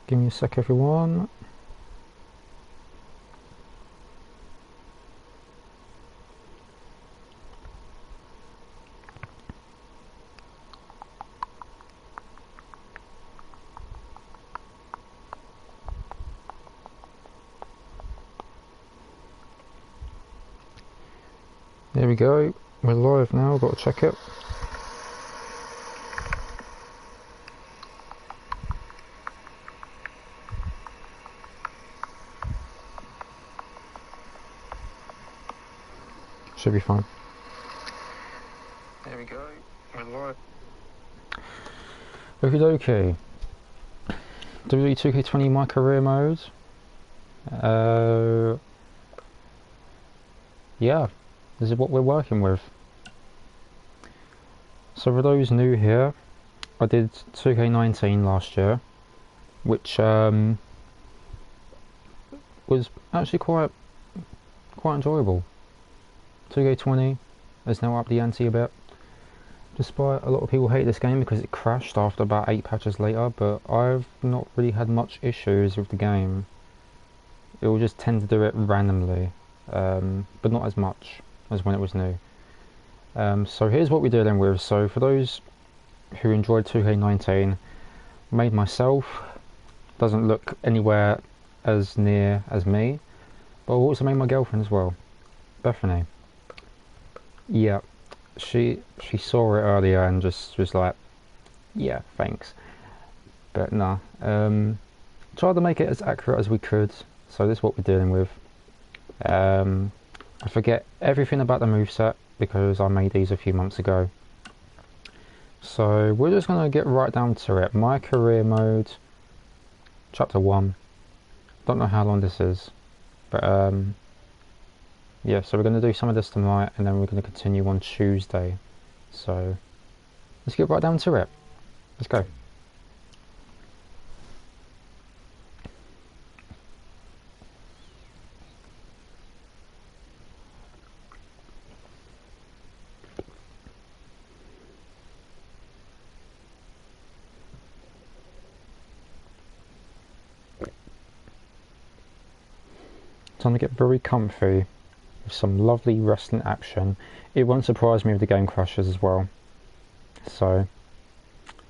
Give me a sec, everyone. There we go. We're live now. I've got to check it. Should be fine. There we go. We're live. Okie dokie. WWE 2K20 MyCareer Mode. Yeah, this is what we're working with. So for those new here, I did 2K19 last year, which was actually quite enjoyable. 2K20 has now upped the ante a bit, despite a lot of people hate this game because it crashed after about 8 patches later, but I've not really had much issues with the game. It will just tend to do it randomly, but not as much as when it was new. So here's what we're dealing with. So for those who enjoyed 2K19, made myself, doesn't look anywhere as near as me, but I also made my girlfriend as well, Bethany. Yeah, she saw it earlier and just was like, yeah, thanks. But nah, tried to make it as accurate as we could. So this is what we're dealing with. I forget everything about the moveset because I made these a few months ago. So we're just gonna get right down to it. MyCareer Mode, Chapter 1. Don't know how long this is, but yeah, so we're going to do some of this tonight and then we're going to continue on Tuesday. So let's get right down to it. Let's go. Time to get very comfy. Some lovely wrestling action. It won't surprise me if the game crashes as well. So,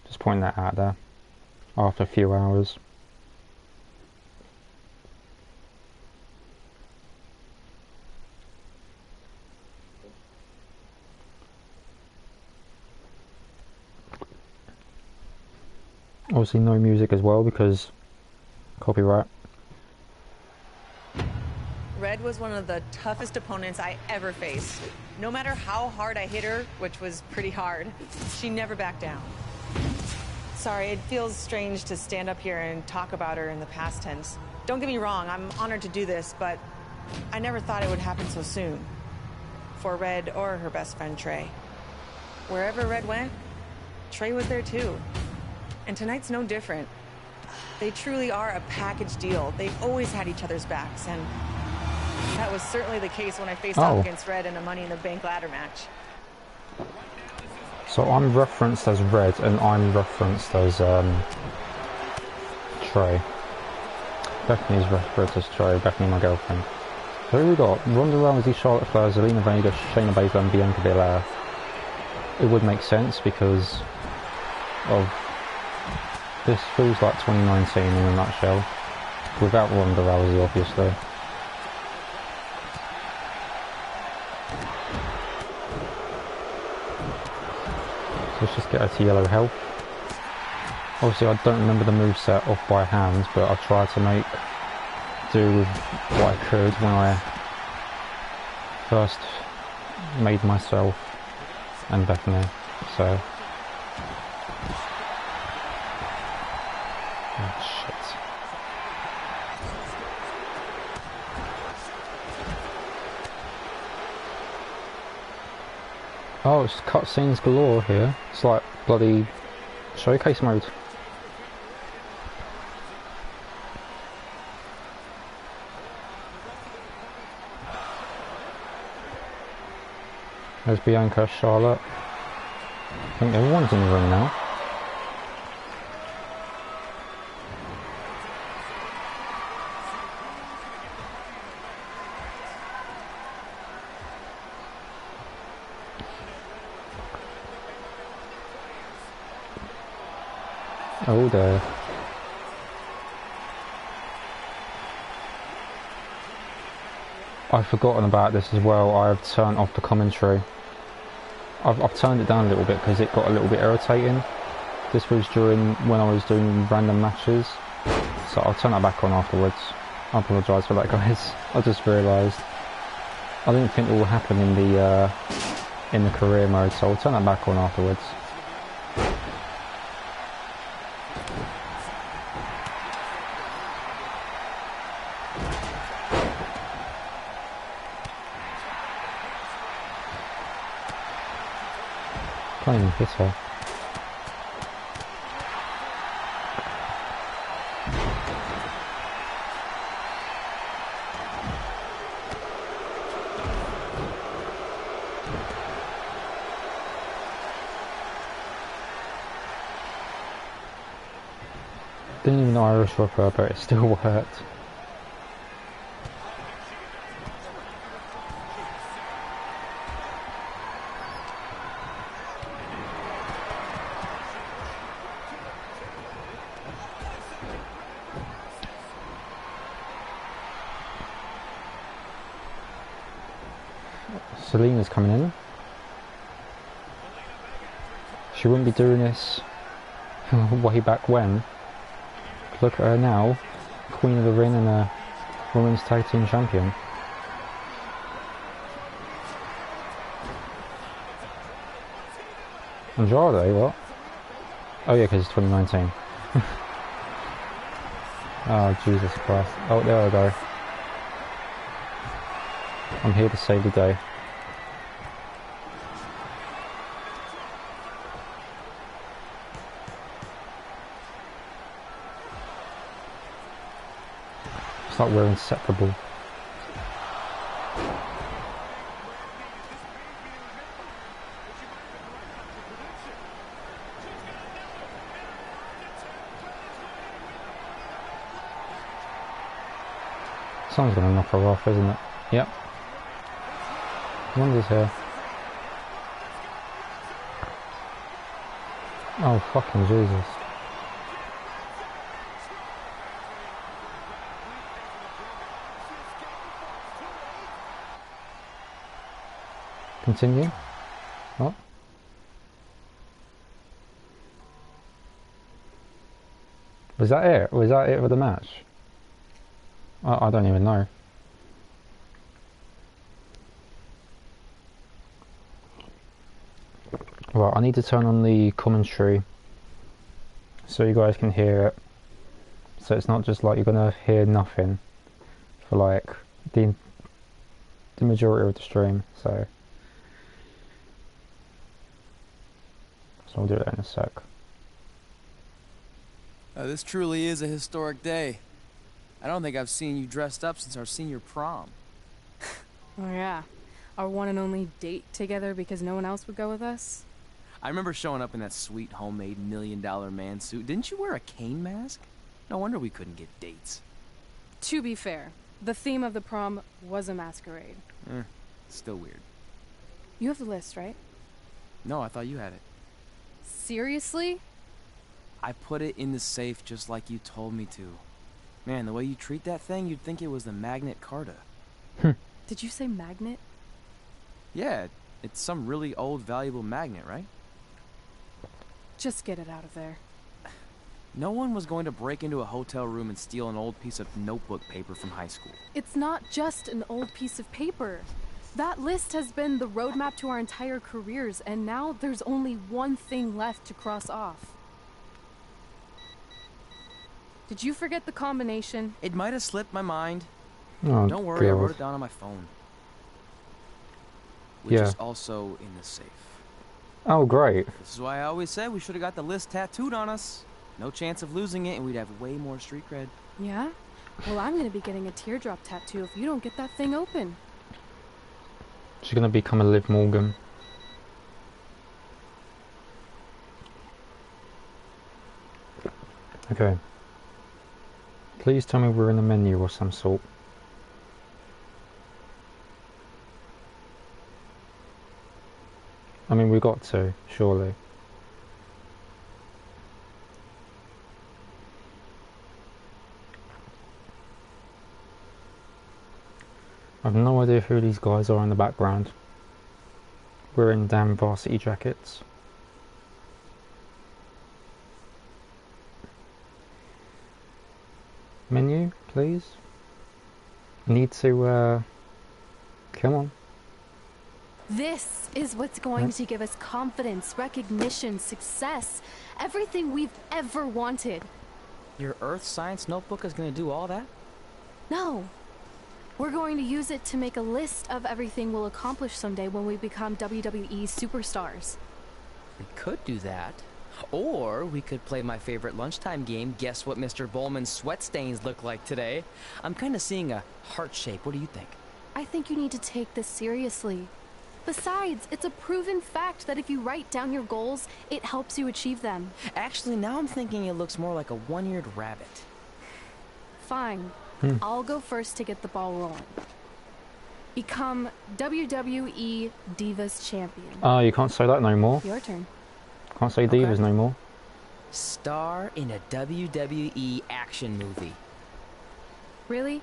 just point that out there. After a few hours. Obviously no music as well because copyright. Red was one of the toughest opponents I ever faced. No matter how hard I hit her, which was pretty hard, she never backed down. Sorry, it feels strange to stand up here and talk about her in the past tense. Don't get me wrong, I'm honored to do this, but I never thought it would happen so soon. For Red or her best friend, Trey. Wherever Red went, Trey was there too. And tonight's no different. They truly are a package deal. They've always had each other's backs, and that was certainly the case when I faced off against Red in a Money in the Bank ladder match. So I'm referenced as Red and I'm referenced as Trey. Bethany's referenced as Trey, Bethany my girlfriend. So who we got? Ronda Rousey, Charlotte Flair, Zelina Vega, Shayna Baszler and Bianca Belair. It would make sense because of this feels like 2019 in a nutshell. Without Ronda Rousey obviously. Let's just get her to yellow health. Obviously I don't remember the moveset off by hand, but I tried to make do with what I could when I first made myself and Bethany, so... Oh shit. Oh, it's cutscenes galore here. It's like bloody showcase mode. There's Bianca, Charlotte. I think everyone's in the ring now. Oh dear. I've forgotten about this as well. I've turned off the commentary. I've turned it down a little bit because it got a little bit irritating. This was during when I was doing random matches, so I'll turn that back on afterwards. I apologise for that, guys. I just realised I didn't think it will happen in the career mode, so I'll turn that back on afterwards. Can't even hit her. Didn't even know Irish Whipper, but it still worked. Selena's coming in. She wouldn't be doing this way back when. Look at her now, Queen of the Ring and a Women's Tag Team Champion. Andrade, what? Oh yeah, because it's 2019. Oh, Jesus Christ. Oh, there I go. I'm here to save the day. It's like we're inseparable. Someone's gonna knock her off, isn't it? Yep. Wonder's here. Oh, fucking Jesus. Continue. What? Was that it? Was that it for the match? I don't even know. Well, I need to turn on the commentary so you guys can hear it. So it's not just like you're gonna hear nothing for like the majority of the stream. So I'll do that in a sec. This truly is a historic day. I don't think I've seen you dressed up since our senior prom. Oh yeah, our one and only date together because no one else would go with us. I remember showing up in that sweet homemade $1 million man suit. Didn't you wear a cane mask? No wonder we couldn't get dates. To be fair, the theme of the prom was a masquerade. Still weird. You have the list, right? No, I thought you had it. Seriously? I put it in the safe just like you told me to. Man, the way you treat that thing, you'd think it was the Magnet Carta. Did you say magnet? Yeah, it's some really old, valuable magnet, right? Just get it out of there. No one was going to break into a hotel room and steal an old piece of notebook paper from high school. It's not just an old piece of paper. That list has been the roadmap to our entire careers, and now there's only one thing left to cross off. Did you forget the combination? It might have slipped my mind. Oh, Don't worry, I God. wrote it down on my phone. Which Yeah. is also in the safe. Oh, great. This is why I always said we should have got the list tattooed on us. No chance of losing it, and we'd have way more street cred. Yeah? Well, I'm gonna be getting a teardrop tattoo if you don't get that thing open. She's gonna become a Liv Morgan. Okay. Please tell me we're in a menu or some sort. I mean, we got to, surely. I've no idea who these guys are in the background. We're in damn varsity jackets. Menu, please. Need to, come on. This is what's going to give us confidence, recognition, success, everything we've ever wanted. Your Earth Science notebook is gonna do all that? No. We're going to use it to make a list of everything we'll accomplish someday when we become WWE superstars. We could do that. Or we could play my favorite lunchtime game, Guess What Mr. Bowman's Sweat Stains Look Like Today. I'm kind of seeing a heart shape. What do you think? I think you need to take this seriously. Besides, it's a proven fact that if you write down your goals, it helps you achieve them. Actually, now I'm thinking it looks more like a one-eared rabbit. Fine. I'll go first to get the ball rolling. Become WWE Divas Champion. Oh, you can't say that no more. Your turn. Can't say divas no more. Star in a WWE action movie. Really?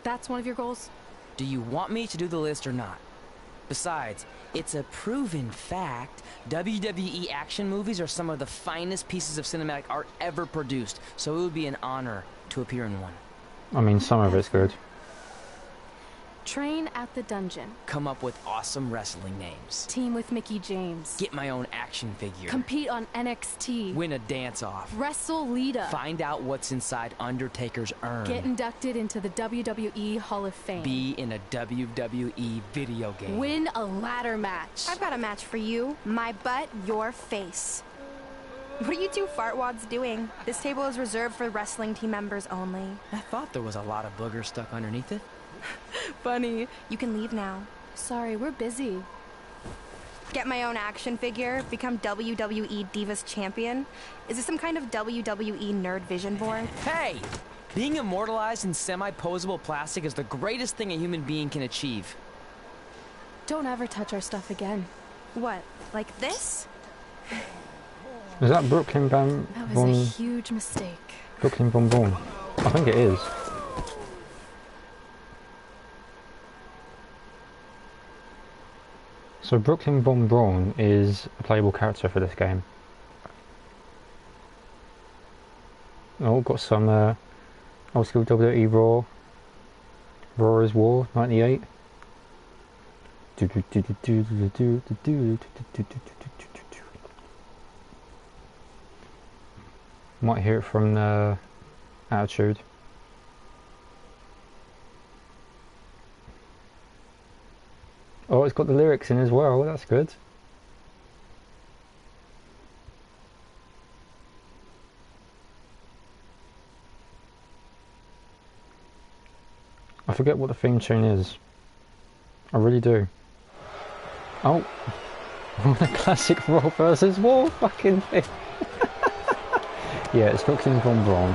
That's one of your goals? Do you want me to do the list or not? Besides, it's a proven fact, WWE action movies are some of the finest pieces of cinematic art ever produced, so it would be an honor to appear in one. I mean, some of it's good. Train at the dungeon. Come up with awesome wrestling names. Team with Mickey James. Get my own action figure. Compete on NXT. Win a dance-off. Wrestle Lita. Find out what's inside Undertaker's urn. Get inducted into the WWE Hall of Fame. Be in a WWE video game. Win a ladder match. I've got a match for you. My butt, your face. What are you two fartwads doing? This table is reserved for wrestling team members only. I thought there was a lot of boogers stuck underneath it. Funny. You can leave now. Sorry, we're busy. Get my own action figure, become WWE Divas Champion. Is this some kind of WWE nerd vision board? Hey! Being immortalized in semi-posable plastic is the greatest thing a human being can achieve. Don't ever touch our stuff again. What, like this? Is that Brooklyn Bam... That was a huge mistake. Brooklyn Bonbon? I think it is. So Brooklyn Bonbon is a playable character for this game. Oh, got some old school WWE Raw. Raw is War, 98. Might hear it from the Attitude. Oh, it's got the lyrics in as well, that's good. I forget what the theme tune is. I really do. Oh, the classic Raw versus War fucking thing. Yeah, it's Brooklyn Bonbon,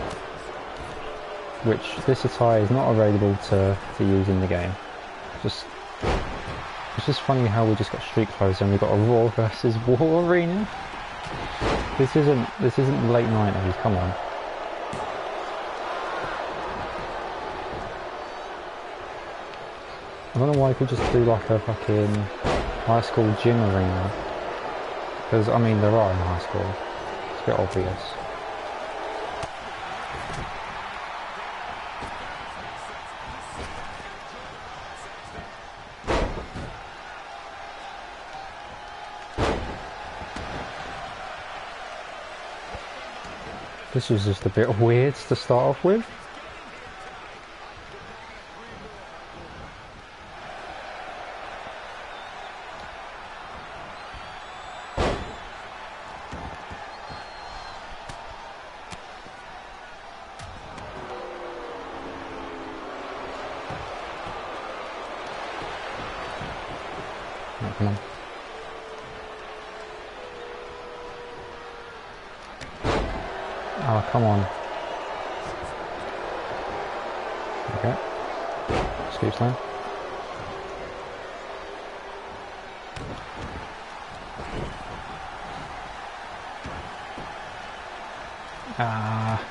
which this attire is not available to use in the game. It's just funny how we just got street clothes and we got a Raw versus War arena. This isn't the late 90s, come on. I don't know why I could just do like a fucking high school gym arena. Because, I mean, there are in high school. It's a bit obvious. This was just a bit weird to start off with. Oh, come on. Oh, come on. Okay. Scoop slam. Ah.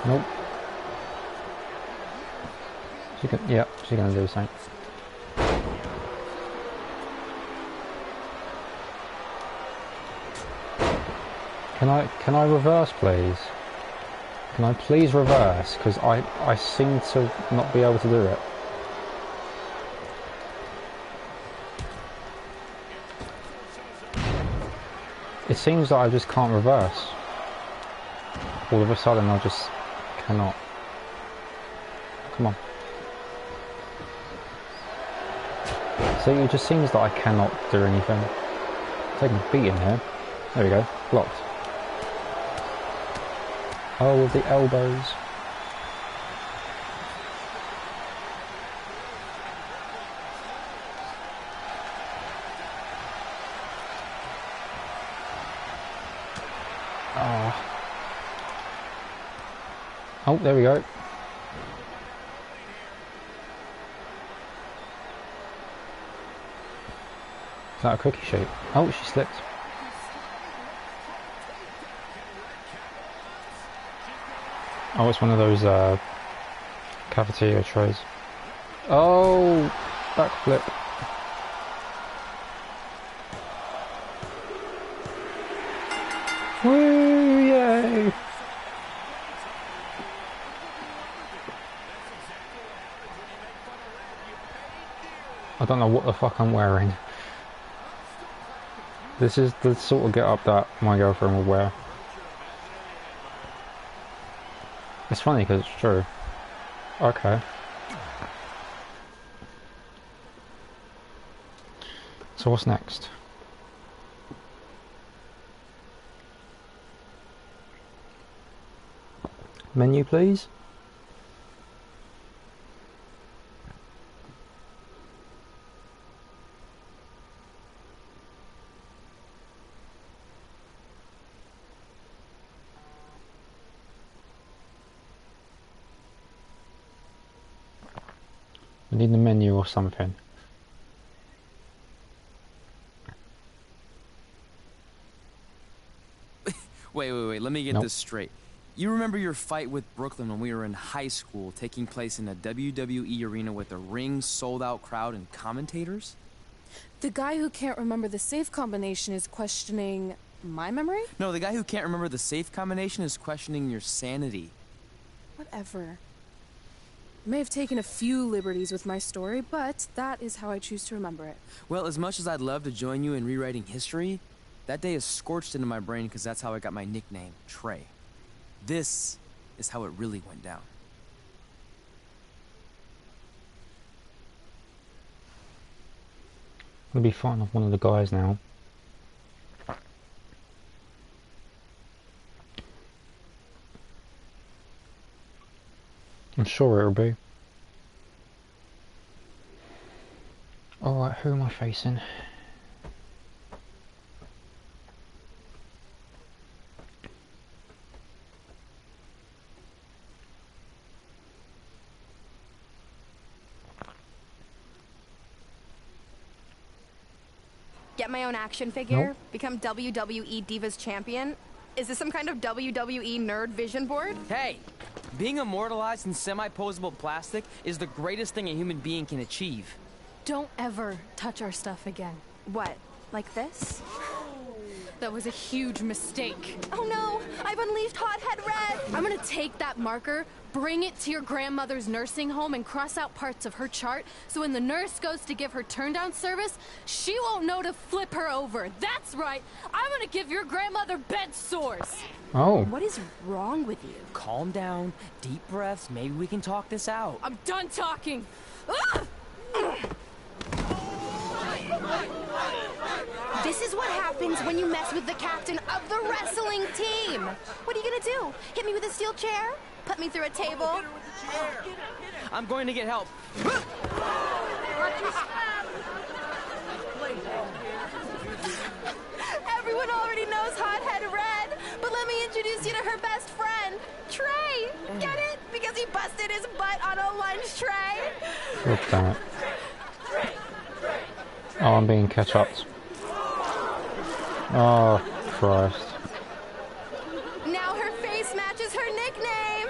Nope. Yep, she's gonna do something. Can I reverse, please? Can I please reverse? Because I seem to not be able to do it. It seems that I just can't reverse. All of a sudden I just cannot. Come on. See, it just seems that I cannot do anything. Taking a beating here. There we go. Blocked. Oh, with the elbows. Oh. Oh, there we go. Is that a cookie sheet? Oh, she slipped. Oh, it's one of those cafeteria trays. Oh, backflip. Woo, yay! I don't know what the fuck I'm wearing. This is the sort of get up that my girlfriend will wear. It's funny because it's true. Okay. So what's next? Menu, please. I need the menu or something. Wait, let me get Nope. this straight. You remember your fight with Brooklyn when we were in high school, taking place in a WWE arena with a ring, sold-out crowd, and commentators? The guy who can't remember the safe combination is questioning my memory? No, the guy who can't remember the safe combination is questioning your sanity. Whatever. I may have taken a few liberties with my story, but that is how I choose to remember it. Well, as much as I'd love to join you in rewriting history, that day is scorched into my brain because that's how I got my nickname, Trey. This is how it really went down. I'm gonna be fighting off one of the guys now. I'm sure it'll be. Alright, who am I facing? Get my own action figure? Nope. Become WWE Divas Champion? Is this some kind of WWE nerd vision board? Hey! Being immortalized in semi-posable plastic is the greatest thing a human being can achieve. Don't ever touch our stuff again. What? Like this? That was a huge mistake. Oh no! I've unleashed Hothead Red! I'm gonna take that marker, bring it to your grandmother's nursing home, and cross out parts of her chart so when the nurse goes to give her turn-down service, she won't know to flip her over. That's right! I'm gonna give your grandmother bed sores! Oh, What is wrong with you? Calm down, deep breaths, maybe we can talk this out. I'm done talking! Ah! This is what happens when you mess with the captain of the wrestling team! What are you gonna do? Hit me with a steel chair? Put me through a table? I'm going to get help. Everyone already knows Hothead Red, but let me introduce you to her best friend, Trey. Get it? Because he busted his butt on a lunch tray. God damn it. Oh, I'm being catch-upped. Oh, Christ. Now her face matches her nickname.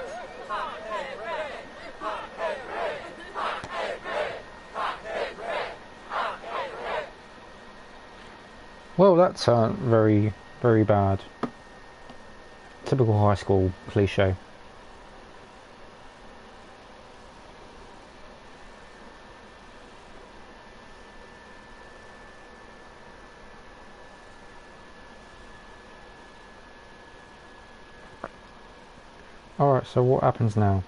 Well, that's very, very bad. Typical high school cliche. Alright, so what happens now?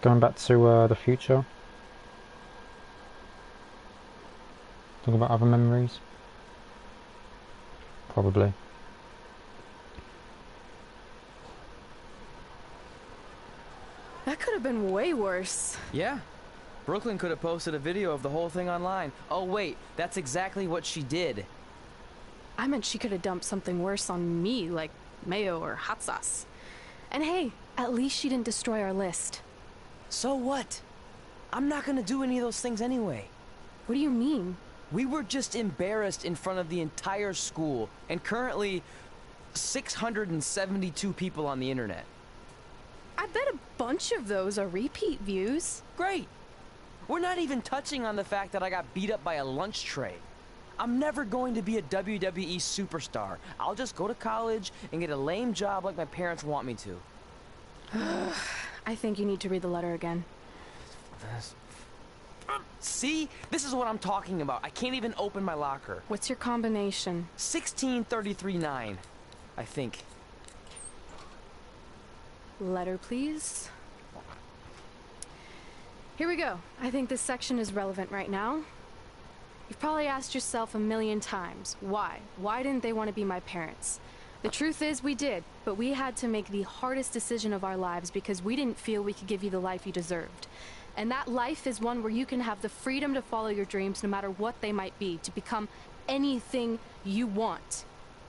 Going back to the future? Talk about other memories? Probably. That could have been way worse. Yeah. Brooklyn could have posted a video of the whole thing online. Oh wait, that's exactly what she did. I meant she could have dumped something worse on me, like mayo or hot sauce. And hey, at least she didn't destroy our list. So what? I'm not gonna do any of those things anyway. What do you mean? We were just embarrassed in front of the entire school, and currently 672 people on the internet. I bet a bunch of those are repeat views. Great! We're not even touching on the fact that I got beat up by a lunch tray. I'm never going to be a WWE superstar. I'll just go to college and get a lame job like my parents want me to. I think you need to read the letter again. See? This is what I'm talking about. I can't even open my locker. What's your combination? 1633-9, I think. Letter, please. Here we go. I think this section is relevant right now. You've probably asked yourself a million times, why? Why didn't they want to be my parents? The truth is we did, but we had to make the hardest decision of our lives because we didn't feel we could give you the life you deserved. And that life is one where you can have the freedom to follow your dreams no matter what they might be, to become anything you want.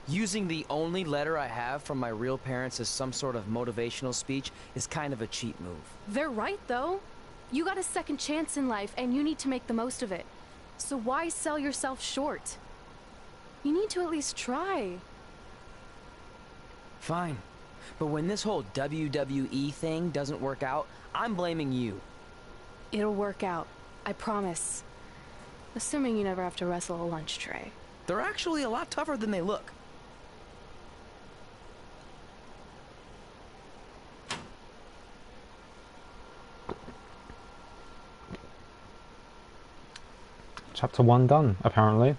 Using the only letter I have from my real parents as some sort of motivational speech is kind of a cheap move. They're right, though. You got a second chance in life, and you need to make the most of it. So why sell yourself short? You need to at least try. Fine. But when this whole WWE thing doesn't work out, I'm blaming you. It'll work out. I promise. Assuming you never have to wrestle a lunch tray. They're actually a lot tougher than they look. Chapter 1 done, apparently.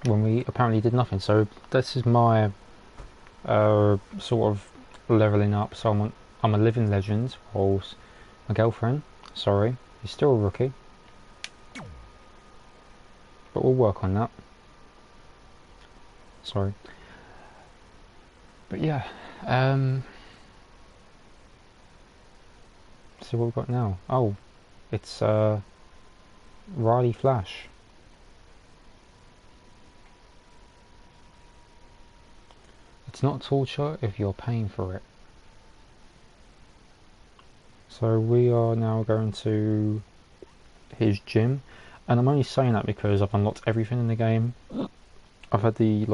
When we apparently did nothing. So this is my sort of leveling up. So I'm a living legend, whilst my girlfriend, sorry, is still a rookie. But we'll work on that. Sorry. But yeah, see what we've got now. Oh, it's Riley Flash. It's not torture if you're paying for it. So we are now going to his gym, and I'm only saying that because I've unlocked everything in the game. I've had the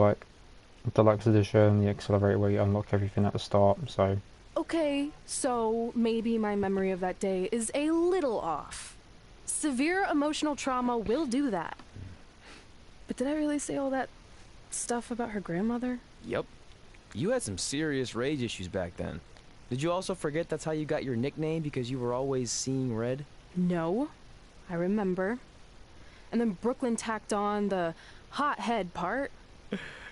deluxe edition, the accelerator where you unlock everything at the start, so... Okay, so maybe my memory of that day is a little off. Severe emotional trauma will do that. But did I really say all that stuff about her grandmother? Yep. You had some serious rage issues back then. Did you also forget that's how you got your nickname because you were always seeing red? No, I remember. And then Brooklyn tacked on the hot head part.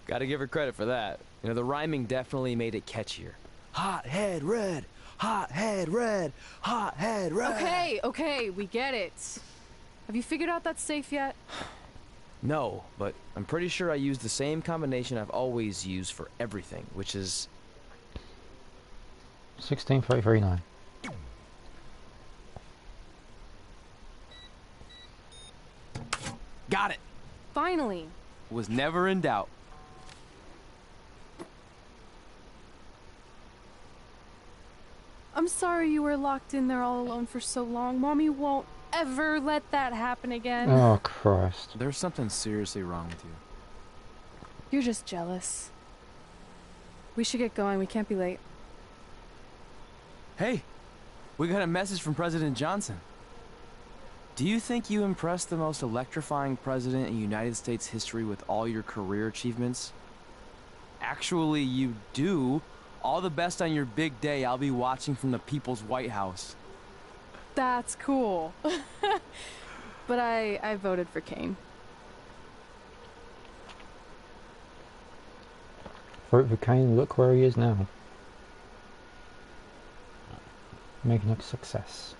Gotta give her credit for that. You know, the rhyming definitely made it catchier. Hot head red, hot head red, hot head red. Okay, we get it. Have you figured out that safe yet? No, but I'm pretty sure I used the same combination I've always used for everything, which is 16.39. Got it. Finally. Was never in doubt. I'm sorry you were locked in there all alone for so long. Mommy won't ever let that happen again. Oh, Christ. There's something seriously wrong with you. You're just jealous. We should get going. We can't be late. Hey, we got a message from President Johnson. Do you think you impressed the most electrifying president in United States history with all your career achievements? Actually, you do. All the best on your big day. I'll be watching from the People's White House. That's cool. But I voted for Kane. Vote for Kane, look where he is now. Making a success.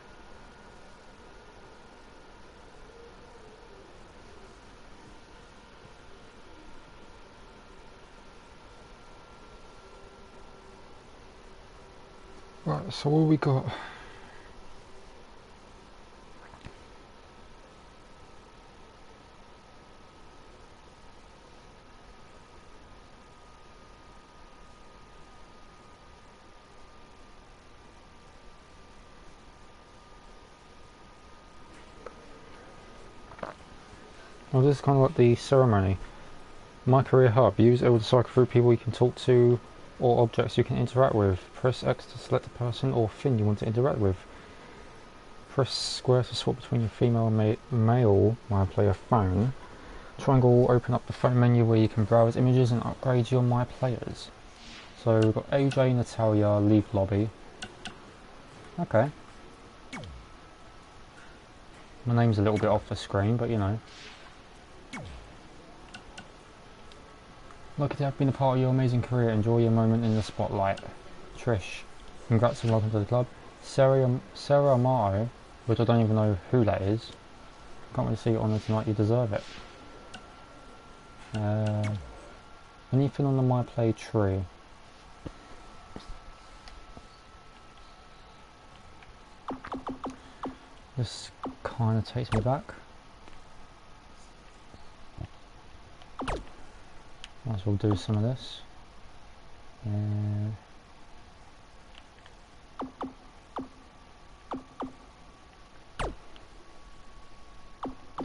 Right, so what we got? Well, this is kind of like the ceremony. MyCareer Hub. Use L to cycle through people you can talk to or objects you can interact with. Press X to select a person or thing you want to interact with. Press square to swap between your female and male MyPlayer phone. Triangle will open up the phone menu where you can browse images and upgrade your MyPlayers. So we've got AJ, Natalia, leave lobby. Okay. My name's a little bit off the screen, but you know. Lucky to have been a part of your amazing career. Enjoy your moment in the spotlight. Trish, congrats and welcome to the club. Sarah Amato, which I don't even know who that is. Can't really see you honoured tonight, you deserve it. Anything on the MyPlay tree? This kind of takes me back. Might as well do some of this. Do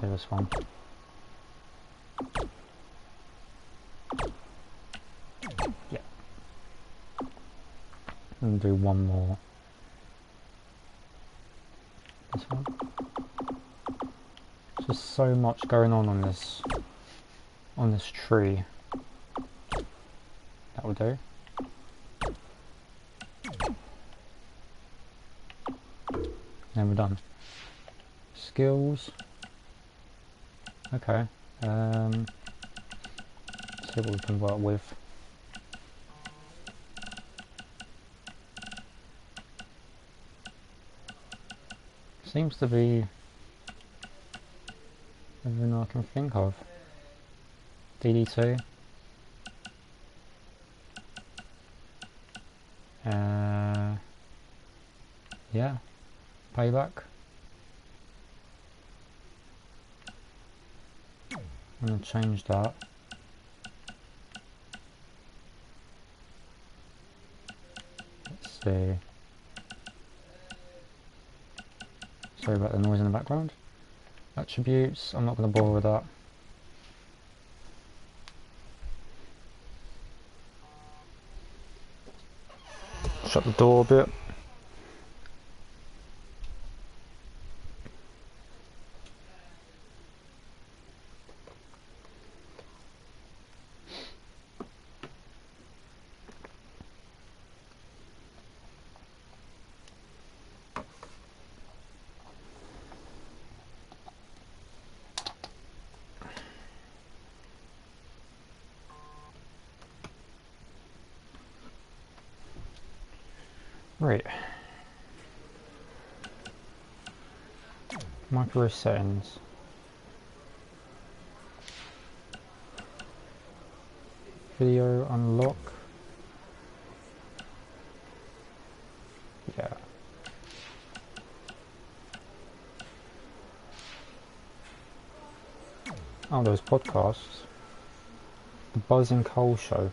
this one. Yeah. And do one more. This one. There's just so much going on this tree. That will do. Then we're done. Skills. Okay. See what we can work with. Seems to be everything I can think of. DD2. Yeah, payback. I'm going to change that. Let's see. Sorry about the noise in the background. Attributes, I'm not going to bother with that. Shut the door a bit. Right. MyCareer settings. Video unlock. Yeah. Oh, those podcasts. The Buzz and Cole Show.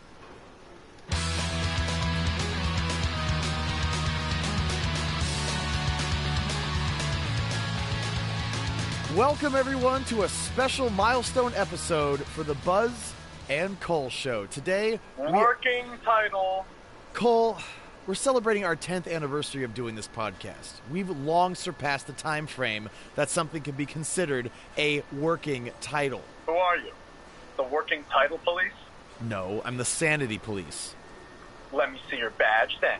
Welcome everyone to a special milestone episode for the Buzz and Cole Show. Today, working title. Cole, We're celebrating our 10th anniversary of doing this podcast. We've long surpassed the time frame that something can be considered a working title. Who are you? The working title police? No, I'm the sanity police. Let me see your badge then.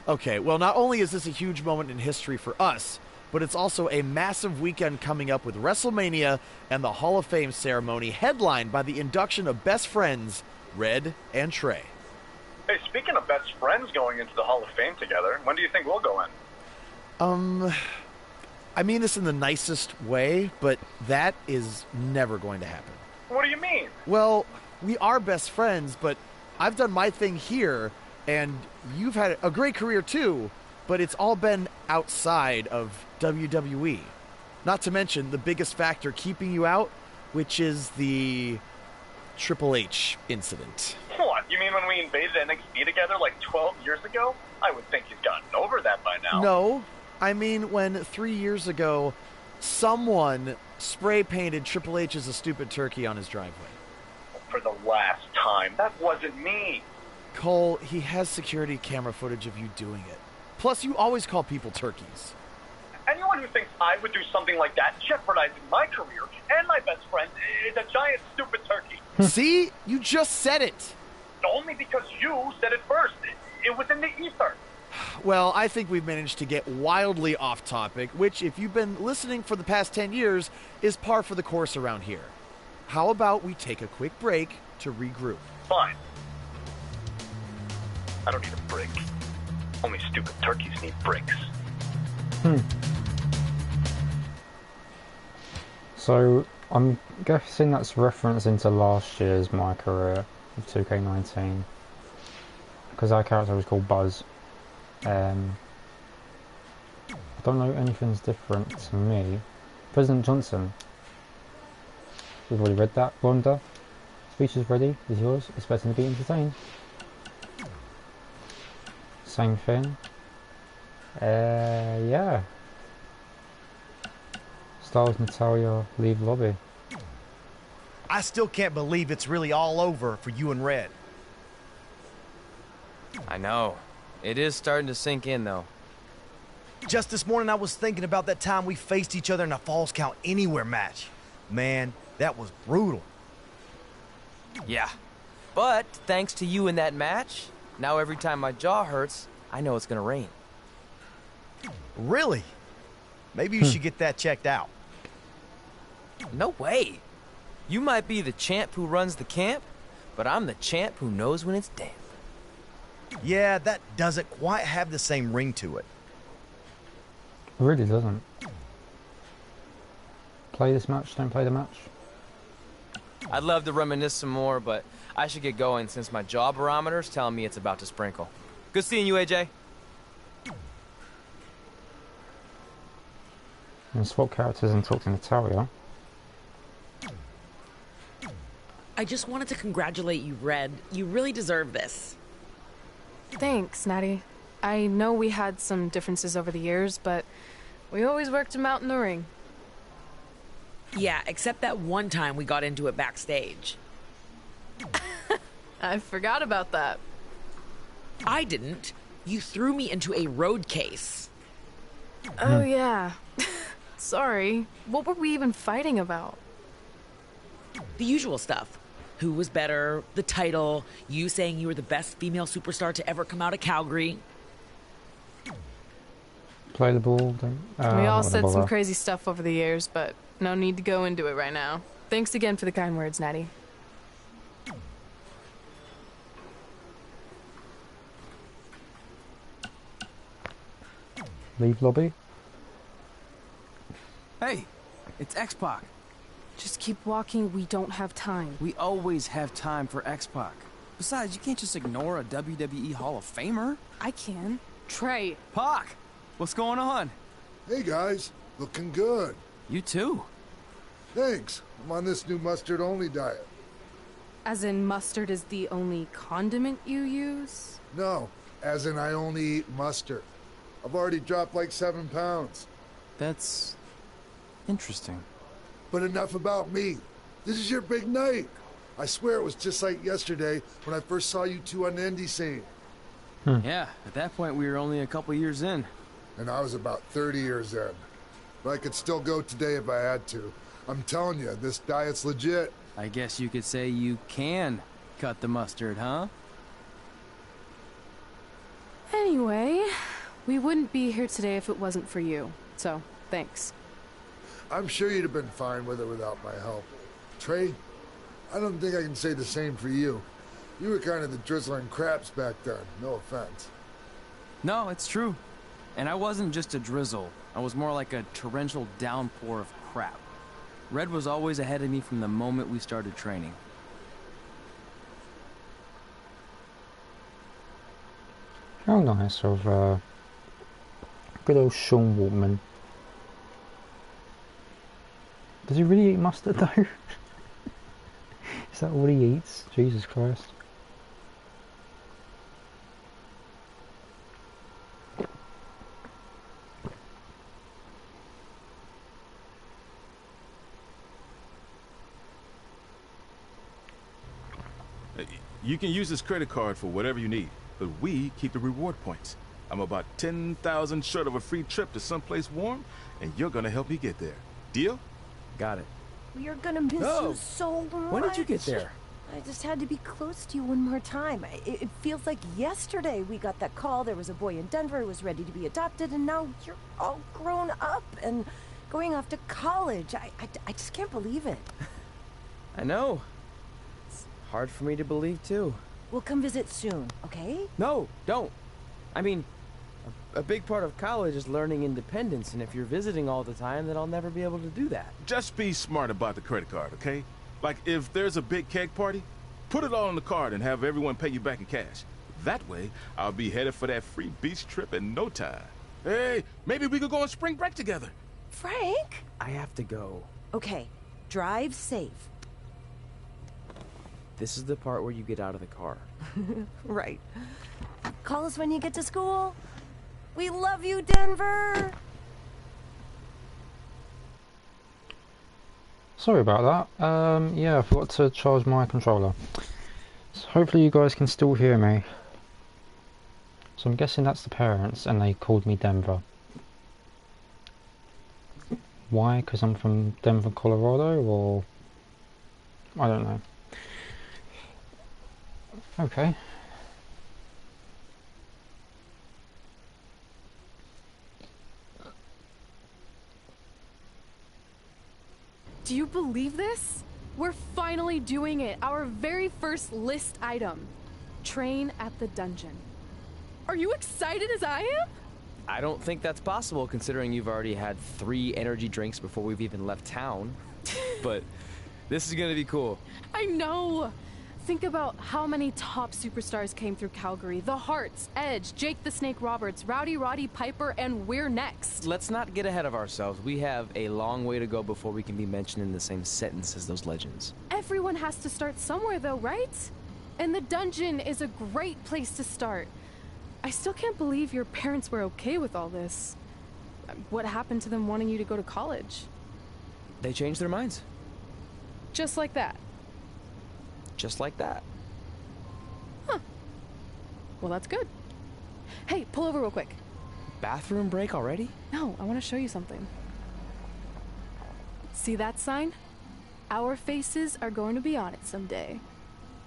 Okay, well, not only is this a huge moment in history for us, but it's also a massive weekend coming up with WrestleMania and the Hall of Fame ceremony headlined by the induction of best friends, Red and Trey. Hey, speaking of best friends going into the Hall of Fame together, when do you think we'll go in? I mean this in the nicest way, but that is never going to happen. What do you mean? Well, we are best friends, but I've done my thing here, and you've had a great career too, but it's all been outside of WWE. Not to mention the biggest factor keeping you out, which is the Triple H incident. What, you mean when we invaded NXT together like 12 years ago? I would think he's gotten over that by now. No, I mean when 3 years ago, someone spray painted Triple H as a stupid turkey on his driveway. For the last time, that wasn't me. Cole, he has security camera footage of you doing it. Plus, you always call people turkeys. Anyone who thinks I would do something like that, jeopardizing my career and my best friend, is a giant stupid turkey. See? You just said it. Only because you said it first. It was in the ether. Well, I think we've managed to get wildly off topic, which, if you've been listening for the past 10 years, is par for the course around here. How about we take a quick break to regroup? Fine. I don't need a break. Only stupid turkeys need breaks. So, I'm guessing that's reference into last year's MyCareer of 2K19. Because our character was called Buzz. I don't know anything's different to me. President Johnson. We've already read that. Rhonda. Speech is ready. Is yours. Expecting to be entertained. Same thing. Yeah. Styles, Natalia, leave lobby. I still can't believe it's really all over for you and Red. I know. It is starting to sink in, though. Just this morning I was thinking about that time we faced each other in a Falls Count Anywhere match. Man, that was brutal. Yeah. But thanks to you in that match, now every time my jaw hurts, I know it's gonna rain. Really? Maybe you should get that checked out. No way. You might be the champ who runs the camp, but I'm the champ who knows when it's damp. Yeah, that doesn't quite have the same ring to it. It really doesn't. Play this match, don't play the match. I'd love to reminisce some more, but I should get going since my jaw barometer's telling me it's about to sprinkle. Good seeing you, AJ. And swap characters and talk to Natalia. I just wanted to congratulate you, Red. You really deserve this. Thanks, Natty. I know we had some differences over the years, but we always worked them out in the ring. Yeah, except that one time we got into it backstage. I forgot about that. I didn't. You threw me into a road case. Oh, yeah. Sorry. What were we even fighting about? The usual stuff. Who was better, the title, you saying you were the best female superstar to ever come out of Calgary. Play the ball, don't... We all said some bother. crazy stuff over the years, but no need to go into it right now. Thanks again for the kind words, Natty. Leave lobby. Hey, it's X-Pac. Just keep walking, we don't have time. We always have time for X-Pac. Besides, you can't just ignore a WWE Hall of Famer. I can. Trey. Pac, what's going on? Hey guys, looking good. You too. Thanks. I'm on this new mustard-only diet. As in mustard is the only condiment you use? No, as in I only eat mustard. I've already dropped like 7 pounds. That's interesting. But enough about me. This is your big night. I swear it was just like yesterday when I first saw you two on the indie scene. Yeah, at that point we were only a couple years in. And I was about 30 years in. But I could still go today if I had to. I'm telling you, this diet's legit. I guess you could say you can cut the mustard, huh? Anyway, we wouldn't be here today if it wasn't for you. So, thanks. I'm sure you'd have been fine with it without my help. Trey, I don't think I can say the same for you. You were kind of the drizzling craps back then, no offense. No, it's true. And I wasn't just a drizzle. I was more like a torrential downpour of crap. Red was always ahead of me from the moment we started training. How nice of good old Sean Waltman. Does he really eat mustard though? Is that all he eats? Jesus Christ. You can use this credit card for whatever you need, but we keep the reward points. I'm about 10,000 short of a free trip to someplace warm, and you're gonna help me get there. Deal? Got it. We are gonna miss you so much. When did you get there? I just had to be close to you one more time. It feels like yesterday we got that call. There was a boy in Denver who was ready to be adopted, and now you're all grown up and going off to college. I just can't believe it. I know. It's hard for me to believe, too. We'll come visit soon, okay? No, don't. I mean, a big part of college is learning independence, and if you're visiting all the time, then I'll never be able to do that. Just be smart about the credit card, okay? Like, if there's a big keg party, put it all on the card and have everyone pay you back in cash. That way, I'll be headed for that free beach trip in no time. Hey, maybe we could go on spring break together. Frank? I have to go. Okay, drive safe. This is the part where you get out of the car. Right. Call us when you get to school. We love you, Denver! Sorry about that. Yeah, I forgot to charge my controller. So hopefully you guys can still hear me. So I'm guessing that's the parents and they called me Denver. Why? Because I'm from Denver, Colorado, or... I don't know. Okay. Do you believe this? We're finally doing it. Our very first list item. Train at the dungeon. Are you excited as I am? I don't think that's possible, considering you've already had 3 energy drinks before we've even left town. But this is gonna be cool. I know. Think about how many top superstars came through Calgary. The Hearts, Edge, Jake the Snake Roberts, Rowdy Roddy Piper, and we're next. Let's not get ahead of ourselves. We have a long way to go before we can be mentioned in the same sentence as those legends. Everyone has to start somewhere though, right? And the dungeon is a great place to start. I still can't believe your parents were okay with all this. What happened to them wanting you to go to college? They changed their minds. Just like that. Just like that. Huh. Well, that's good. Hey, pull over real quick. Bathroom break already? No, I want to show you something. See that sign? Our faces are going to be on it someday.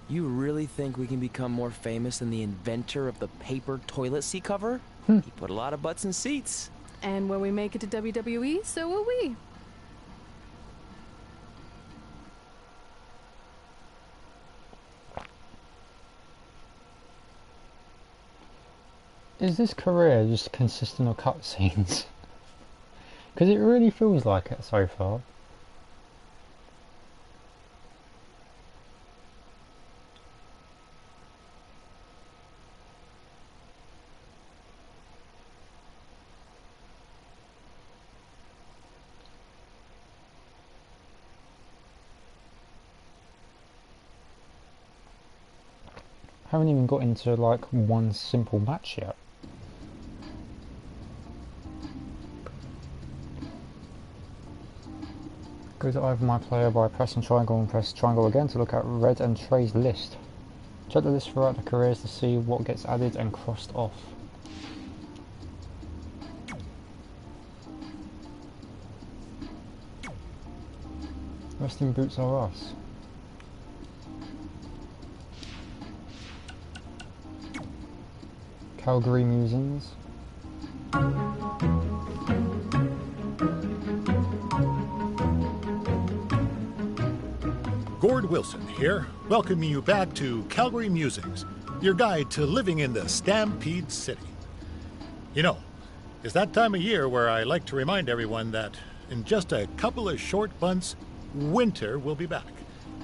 You really think we can become more famous than the inventor of the paper toilet seat cover? He put a lot of butts in seats. And when we make it to WWE, so will we. Is this career just consistent of cutscenes? Because it really feels like it so far. Haven't even got into like one simple match yet. Go to over my player by pressing triangle and press triangle again to look at Red and Trey's list. Check the list throughout the careers to see what gets added and crossed off. Wrestling boots are us. Calgary Musings. Gord Wilson here, welcoming you back to Calgary Musings, your guide to living in the Stampede City. You know, it's that time of year where I like to remind everyone that in just a couple of short months, winter will be back.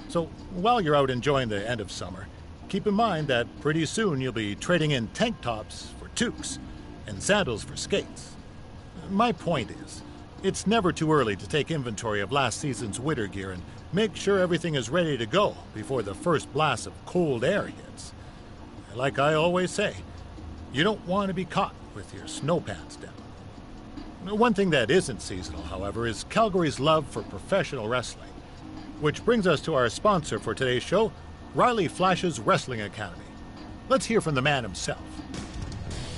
So while you're out enjoying the end of summer, keep in mind that pretty soon you'll be trading in tank tops for toques and sandals for skates. My point is, it's never too early to take inventory of last season's winter gear and make sure everything is ready to go before the first blast of cold air hits. Like I always say, you don't want to be caught with your snow pants down. One thing that isn't seasonal, however, is Calgary's love for professional wrestling. Which brings us to our sponsor for today's show, Riley Flash's Wrestling Academy. Let's hear from the man himself.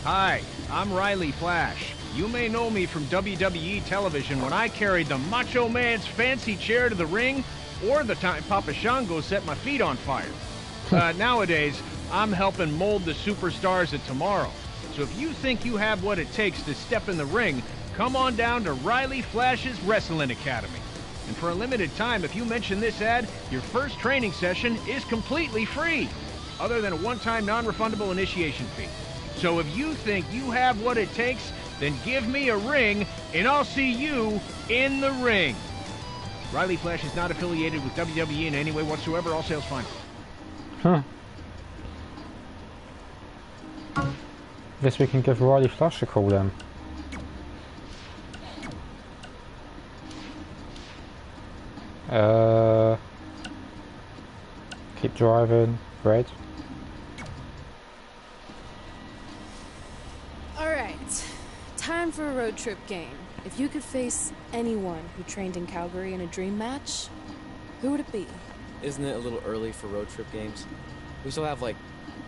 Hi, I'm Riley Flash. You may know me from WWE television when I carried the Macho Man's fancy chair to the ring, or the time Papa Shango set my feet on fire. Nowadays, I'm helping mold the superstars of tomorrow. So if you think you have what it takes to step in the ring, come on down to Riley Flash's Wrestling Academy. And for a limited time, if you mention this ad, your first training session is completely free, other than a one-time non-refundable initiation fee. So if you think you have what it takes, then give me a ring, and I'll see you in the ring. Riley Flash is not affiliated with WWE in any way whatsoever. All sales final. Huh. Guess we can give Riley Flash a call then. Keep driving, Red. Alright, time for a road trip game. If you could face anyone who trained in Calgary in a dream match, who would it be? Isn't it a little early for road trip games? We still have like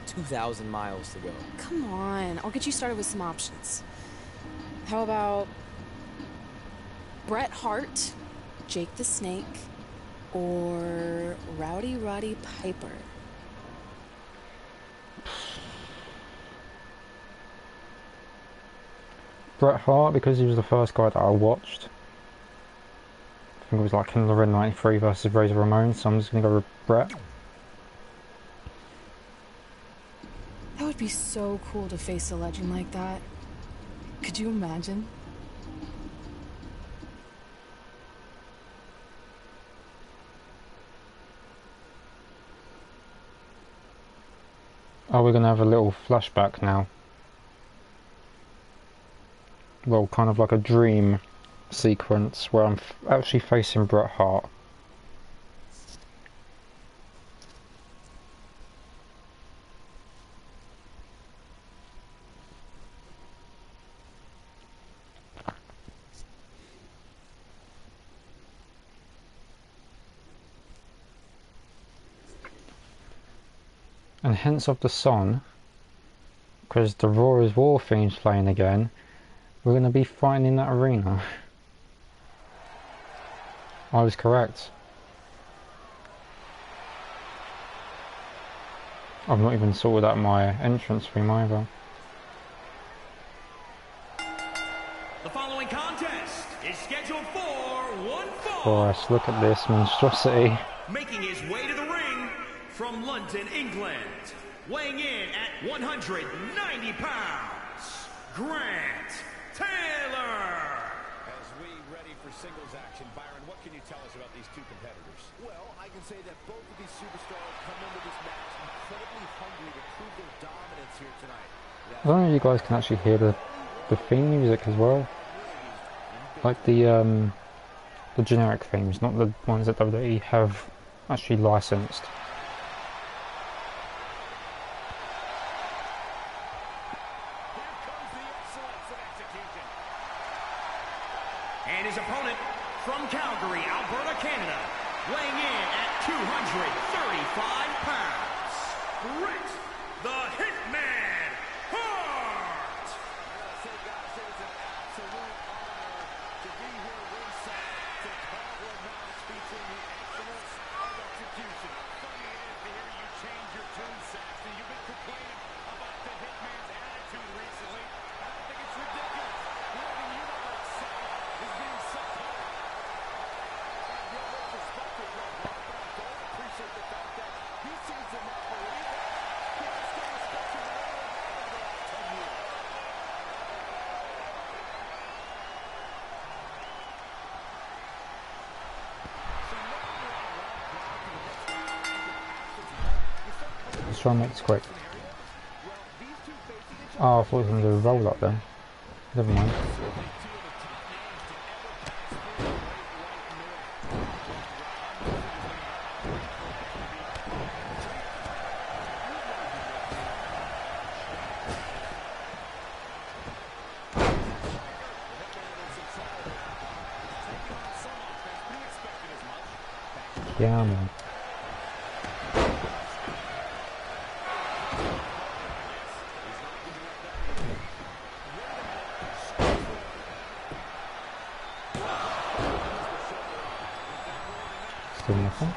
2,000 miles to go. Come on, I'll get you started with some options. How about Bret Hart, Jake the Snake, or Rowdy Roddy Piper? Bret Hart, because he was the first guy that I watched. I think it was like in the Red 93 versus Razor Ramon, so I'm just gonna go with Bret. That would be so cool to face a legend like that. Could you imagine? Oh, we're gonna have a little flashback now. Well, kind of like a dream sequence where I'm actually facing Bret Hart. And hence of the song, because the Raw is War theme's playing again, we're going to be fighting in that arena. I was correct. I've not even sorted out my entrance theme either. The following contest is scheduled for one fall. Christ, look at this monstrosity. Making his way to the ring from London, England, weighing in at 190 pounds, Grant Taylor. As we ready for singles action, Byron, what can you tell us about these two competitors? Well, I can say that both of these superstars come into this match incredibly hungry to prove their dominance here tonight. I don't know if you guys can actually hear the theme music as well. Like the generic themes, not the ones that WWE have actually licensed. And his opponent from Calgary, Alberta, Canada, weighing in at 235 pounds, Bret the Hitman Hart. Say, guys, it is an absolute honor to be here ringside to call a match featuring the excellence of execution. Funny it is to hear you change your tune, Saxton. You've been complaining about the Hitman's attitude recently. I don't think it's ridiculous. The only thing you never excel is being subpar. You have no perspective, Red Rock, but I don't appreciate the fact that he seems to not believe it. He has no respect for the way over the last 10 years. Let's try and make this quick. Oh, I thought it was going to do a roll up then. Never mind. Yeah, man. Still nothing.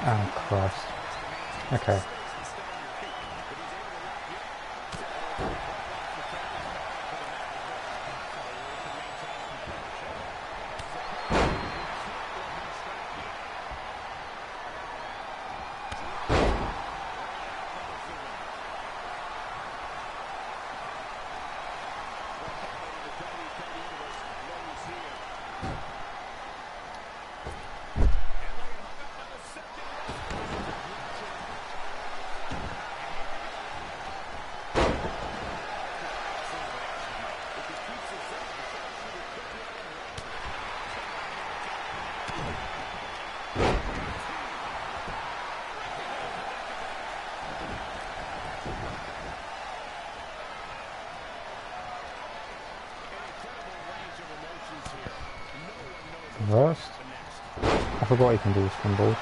Oh, Christ. Okay. Reversed. I forgot you can do this from board.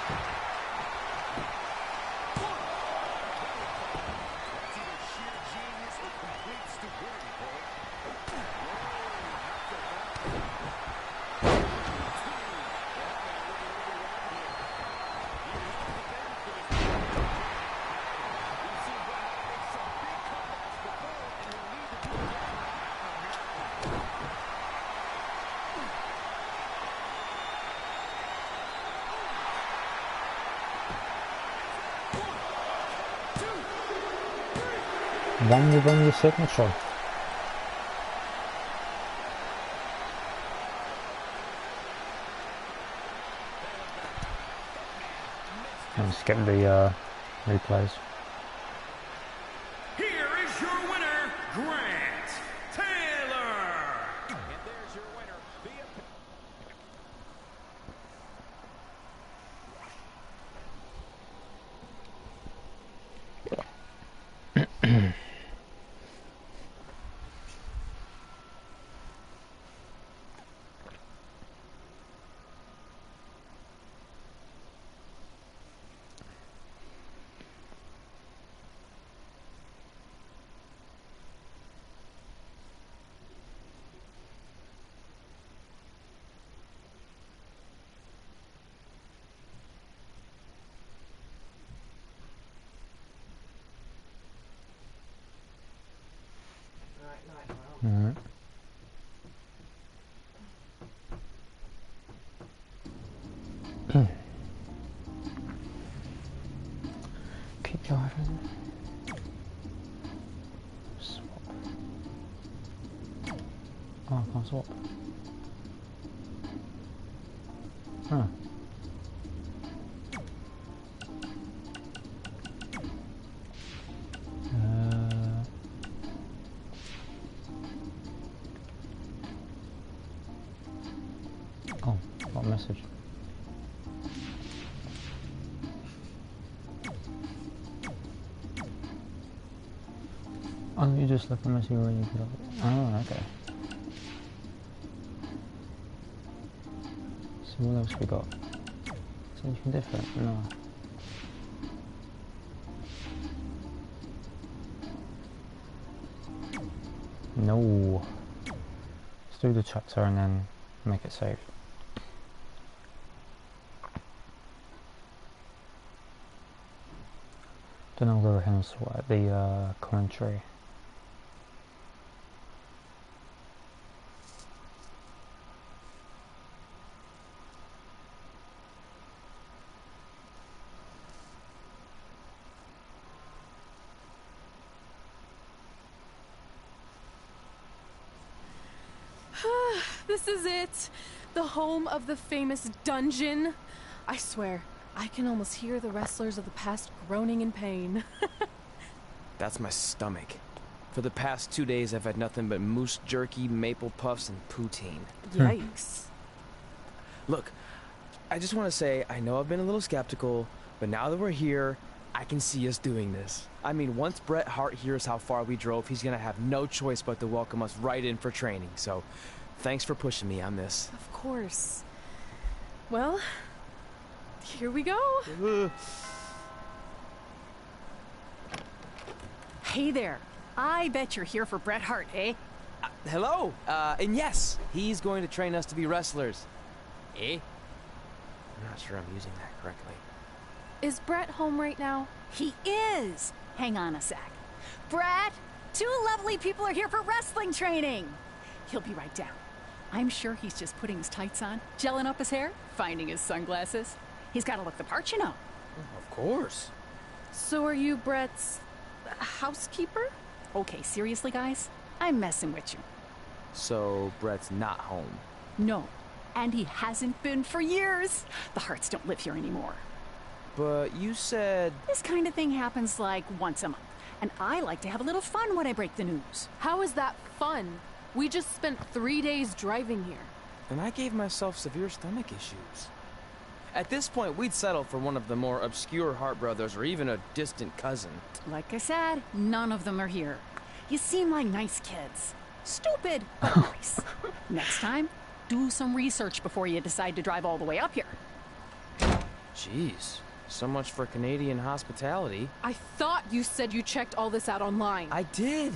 Then you bring your signature. I'm skipping the replays. Here is your winner, Grant Taylor. And there's your winner, Alright. Keep driving. Swap. Oh, I can't swap. Huh. Oh, what message? Oh, you just left a message when you put up. Oh, okay. What else we got? Is there anything different? No. No. Let's do the chapter and then make it safe. Then I'll go ahead and sort out the commentary. This is it. The home of the famous dungeon. I swear, I can almost hear the wrestlers of the past groaning in pain. That's my stomach. For the past 2 days, I've had nothing but moose jerky, maple puffs, and poutine. Yikes. Look, I just want to say, I know I've been a little skeptical, but now that we're here, I can see us doing this. I mean, once Bret Hart hears how far we drove, he's gonna have no choice but to welcome us right in for training. So, thanks for pushing me on this. Of course. Well, here we go. Hey there. I bet you're here for Bret Hart, eh? Hello, and yes, he's going to train us to be wrestlers. Eh? I'm not sure I'm using that correctly. Is Bret home right now? He is. Hang on a sec. Bret, 2 lovely people are here for wrestling training. He'll be right down. I'm sure he's just putting his tights on, gelling up his hair, finding his sunglasses. He's got to look the part, you know. Of course. So are you Bret's housekeeper? Okay, seriously, guys? I'm messing with you. So, Bret's not home? No, and he hasn't been for years. The Harts don't live here anymore. But you said... This kind of thing happens like once a month, and I like to have a little fun when I break the news. How is that fun? We just spent 3 days driving here. And I gave myself severe stomach issues. At this point, we'd settle for one of the more obscure Hart brothers or even a distant cousin. Like I said, none of them are here. You seem like nice kids. Stupid, but nice. Next time, do some research before you decide to drive all the way up here. Jeez. So much for Canadian hospitality. I thought you said you checked all this out online. I did.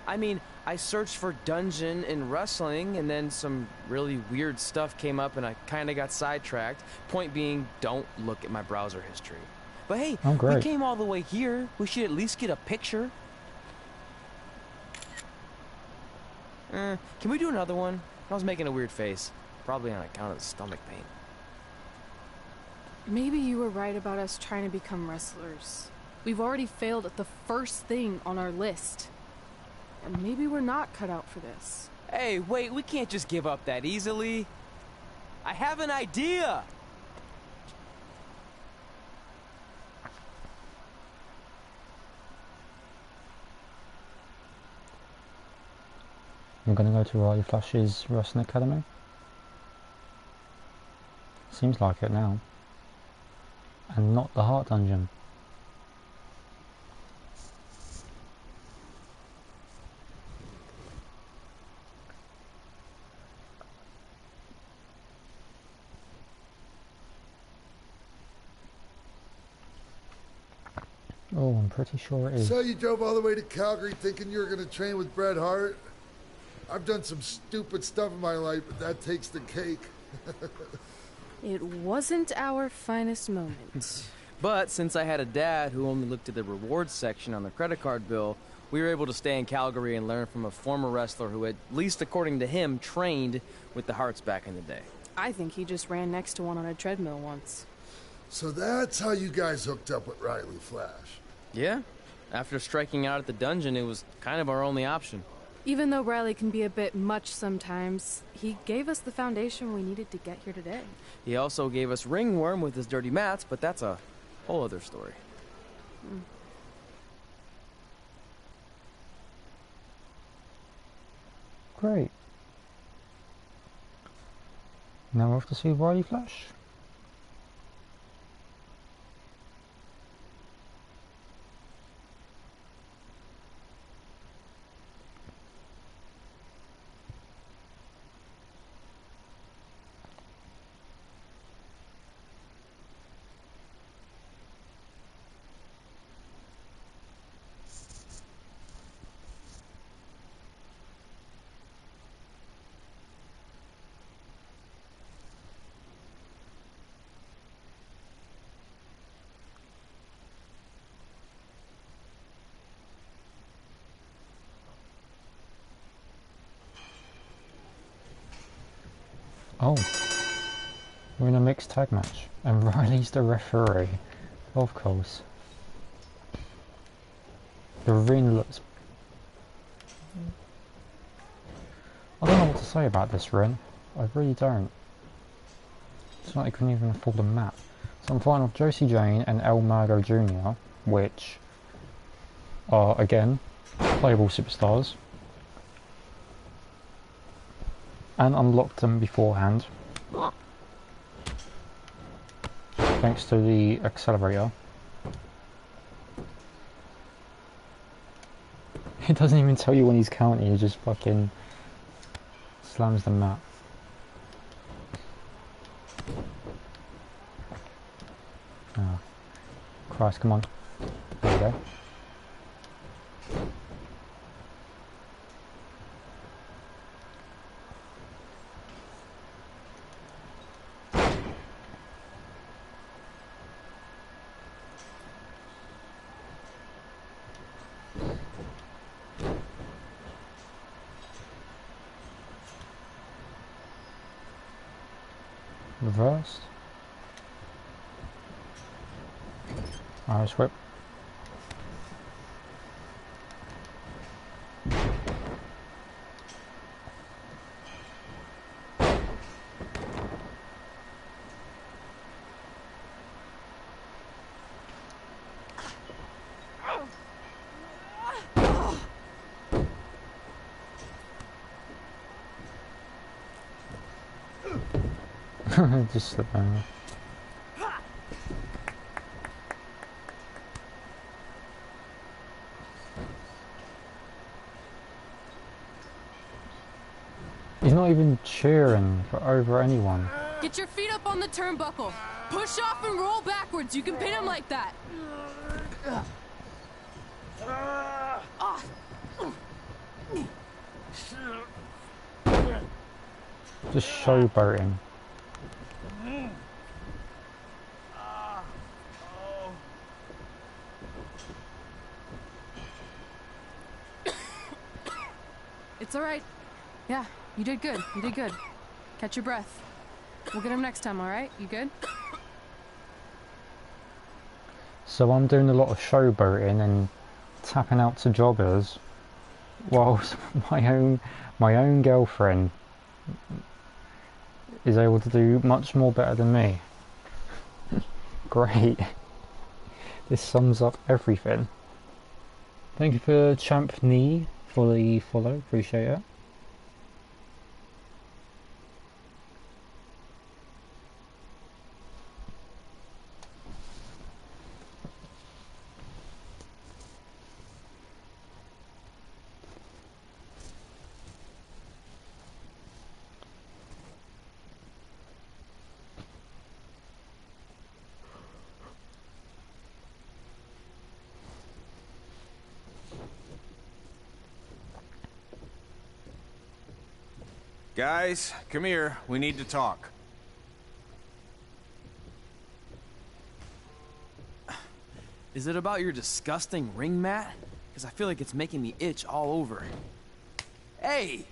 I mean, I searched for dungeon in wrestling, and then some really weird stuff came up, and I kind of got sidetracked. Point being, don't look at my browser history. But hey, we came all the way here. We should at least get a picture. Can we do another one? I was making a weird face. Probably on account of the stomach pain. Maybe you were right about us trying to become wrestlers. We've already failed at the first thing on our list. And maybe we're not cut out for this. Hey, wait, we can't just give up that easily. I have an idea! I'm gonna go to Riley Flash's Wrestling Academy. Seems like it now. And not the Heart Dungeon. Oh, I'm pretty sure it is. So you drove all the way to Calgary thinking you were going to train with Bret Hart? I've done some stupid stuff in my life, but that takes the cake. It wasn't our finest moment. But since I had a dad who only looked at the rewards section on the credit card bill, we were able to stay in Calgary and learn from a former wrestler who, at least according to him, trained with the Harts back in the day. I think he just ran next to one on a treadmill once. So that's how you guys hooked up with Riley Flash. Yeah. After striking out at the dungeon, it was kind of our only option. Even though Riley can be a bit much sometimes, he gave us the foundation we needed to get here today. He also gave us Ringworm with his dirty mats, but that's a whole other story. Great. Now we're off to see Riley Flash. Oh. We're in a mixed tag match. And Riley's the referee. Of course. The ring looks... I don't know what to say about this ring. I really don't. It's like I couldn't even afford a map. So I'm fighting off Josie Jane and El Mago Jr., which are, again, playable superstars. And unlocked them beforehand. Thanks to the accelerator. It doesn't even tell you when he's counting, he just fucking slams the map. Oh. Christ, come on. There we go. Reversed. Irish whip. Just slip over. He's not even cheering for over anyone. Get your feet up on the turnbuckle. Push off and roll backwards. You can pin him like that. Just showboating. It's all right. Yeah, you did good. You did good. Catch your breath. We'll get him next time, all right? You good? So I'm doing a lot of showboating and tapping out to joggers, whilst my own girlfriend is able to do much more better than me. Great. This sums up everything. Thank you for Champ Knee for the follow, appreciate it. Guys, come here. We need to talk. Is it about your disgusting ring mat? Because I feel like it's making me itch all over. Hey!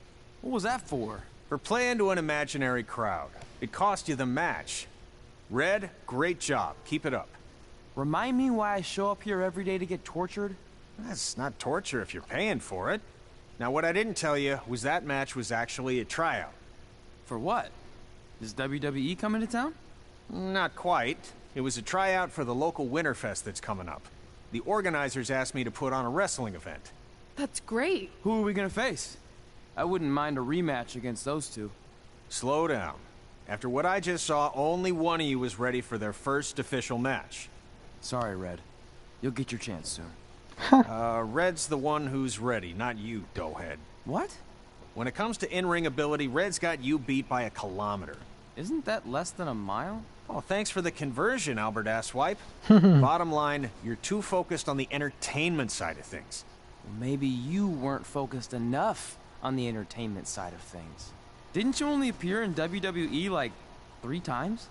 What was that for? For playing to an imaginary crowd. It cost you the match. Red, great job. Keep it up. Remind me why I show up here every day to get tortured? That's not torture if you're paying for it. Now, what I didn't tell you was that match was actually a tryout. For what? Is WWE coming to town? Not quite. It was a tryout for the local Winterfest that's coming up. The organizers asked me to put on a wrestling event. That's great. Who are we gonna face? I wouldn't mind a rematch against those two. Slow down. After what I just saw, only one of you was ready for their first official match. Sorry, Red. You'll get your chance soon. Red's the one who's ready, not you, doughhead. What? When it comes to in-ring ability, Red's got you beat by a kilometer. Isn't that less than a mile? Oh, thanks for the conversion, Albert Asswipe. Bottom line, you're too focused on the entertainment side of things. Well, maybe you weren't focused enough on the entertainment side of things. Didn't you only appear in WWE like 3 times?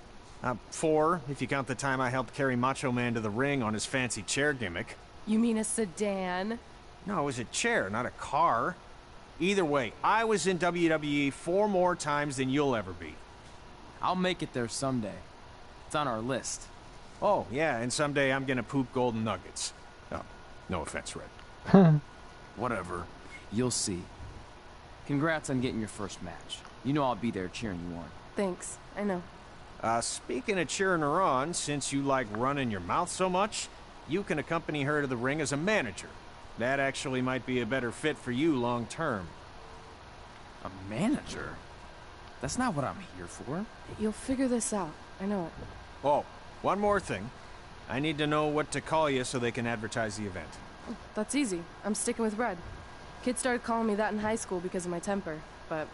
4, if you count the time I helped carry Macho Man to the ring on his fancy chair gimmick. You mean a sedan? No, it was a chair, not a car. Either way, I was in WWE 4 more times than you'll ever be. I'll make it there someday. It's on our list. Oh, yeah, and someday I'm gonna poop golden nuggets. Oh, no offense, Red. Whatever. You'll see. Congrats on getting your first match. You know I'll be there cheering you on. Thanks. I know. Speaking of cheering her on, since you like running your mouth so much, you can accompany her to the ring as a manager. That actually might be a better fit for you long term. A manager? That's not what I'm here for. You'll figure this out. I know it. Oh, one more thing. I need to know what to call you so they can advertise the event. That's easy. I'm sticking with Red. Kids started calling me that in high school because of my temper, but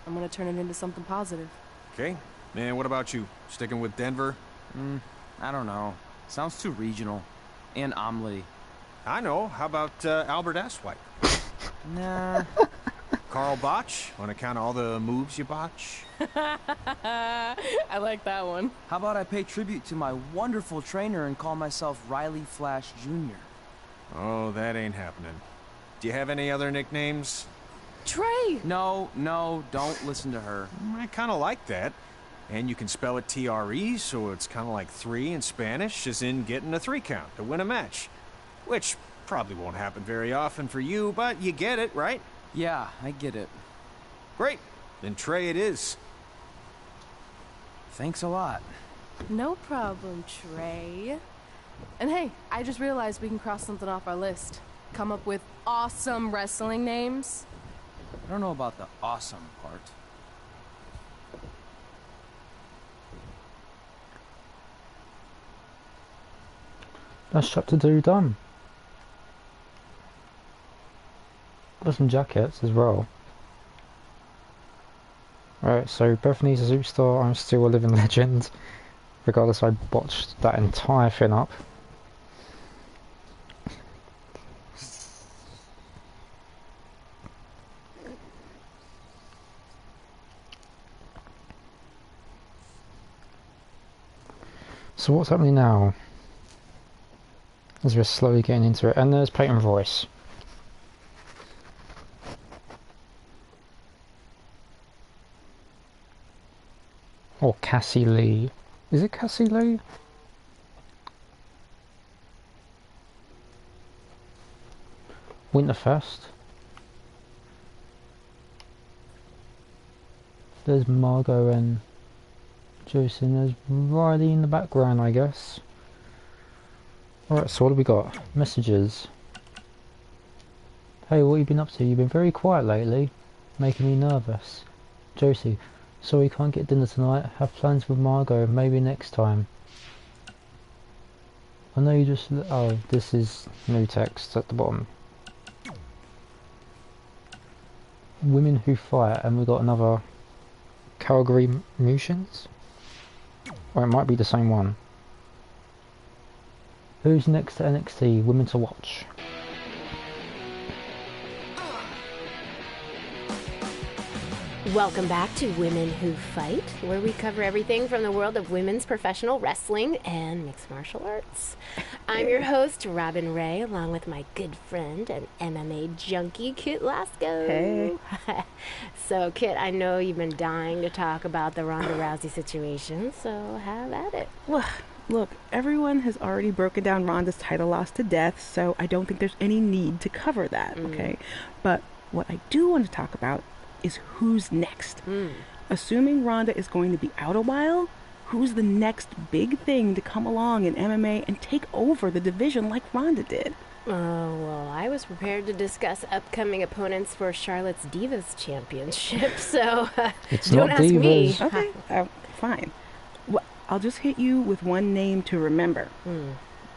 I'm gonna turn it into something positive. Okay. And what about you? Sticking with Denver? I don't know. Sounds too regional. And omelet. I know. How about Albert Asswipe? Nah. Carl Botch, on account of all the moves you botch? I like that one. How about I pay tribute to my wonderful trainer and call myself Riley Flash Jr.? Oh, that ain't happening. Do you have any other nicknames? Trey! No, don't listen to her. I kind of like that. And you can spell it T-R-E, so it's kind of like 3 in Spanish, as in getting a 3 count to win a match. Which probably won't happen very often for you, but you get it, right? Yeah, I get it. Great. Then Trey it is. Thanks a lot. No problem, Trey. And hey, I just realized we can cross something off our list. Come up with awesome wrestling names. I don't know about the awesome part. That's chapter 2 done. Got some jackets as well. Right, so Bethany's a superstar, I'm still a living legend. Regardless, I botched that entire thing up. So what's happening now? As we're slowly getting into it, and there's Peyton Royce. Or Cassie Lee. Is it Cassie Lee? Winterfest. There's Margot and Josie, and there's Riley in the background, I guess. Alright, so what have we got? Messages. Hey, what have you been up to? You've been very quiet lately, making me nervous. Josie, sorry can't get dinner tonight. Have plans with Margot, maybe next time. I know you just... Oh, this is new text at the bottom. Women Who Fight, and we got another Calgary Mutians? Or it might be the same one. Who's next to NXT? Women to watch. Welcome back to Women Who Fight, where we cover everything from the world of women's professional wrestling and mixed martial arts. I'm your host, Robin Ray, along with my good friend and MMA junkie, Kit Lasco. Hey. So, Kit, I know you've been dying to talk about the Ronda Rousey situation, so have at it. Look, everyone has already broken down Ronda's title loss to death, so I don't think there's any need to cover that, okay? But what I do want to talk about is who's next. Assuming Ronda is going to be out a while, who's the next big thing to come along in MMA and take over the division like Ronda did? Oh, well, I was prepared to discuss upcoming opponents for Charlotte's Divas Championship, so don't ask me. Okay, fine. Well, I'll just hit you with one name to remember.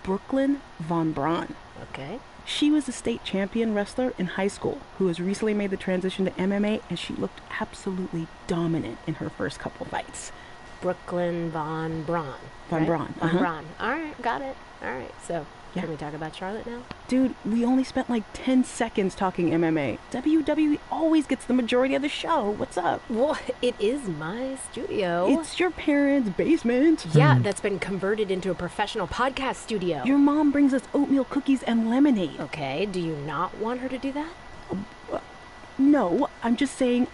Brooklyn Von Braun. Okay. She was a state champion wrestler in high school who has recently made the transition to MMA, and she looked absolutely dominant in her first couple fights. Brooklyn Von Braun. Von Braun. Von Braun. All right, got it. All right, so can we talk about Charlotte now? Dude, we only spent like 10 seconds talking MMA. WWE always gets the majority of the show. What's up? Well, it is my studio. It's your parents' basement. Yeah, that's been converted into a professional podcast studio. Your mom brings us oatmeal cookies and lemonade. Okay, do you not want her to do that? No, I'm just saying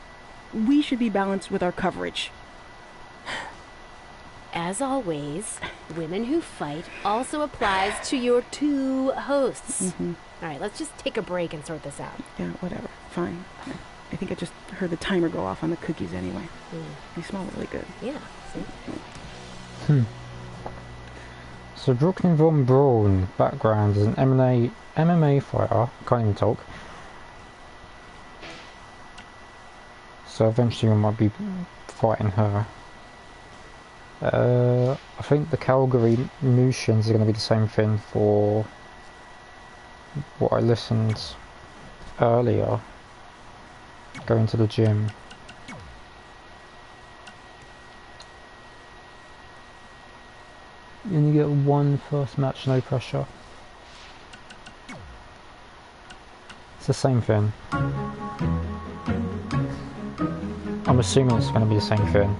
we should be balanced with our coverage. as always, Women Who Fight also applies to your 2 hosts. All right, let's just take a break and sort this out. Yeah, whatever. Fine. I think I just heard the timer go off on the cookies anyway. They smell really good. Yeah, see? So Brooklyn Von Braun background is an MMA fighter. Can't even talk. So eventually we might be fighting her. I think the Calgary Motions are going to be the same thing for what I listened earlier. Going to the gym. You only get one first match, no pressure. It's the same thing. I'm assuming it's going to be the same thing.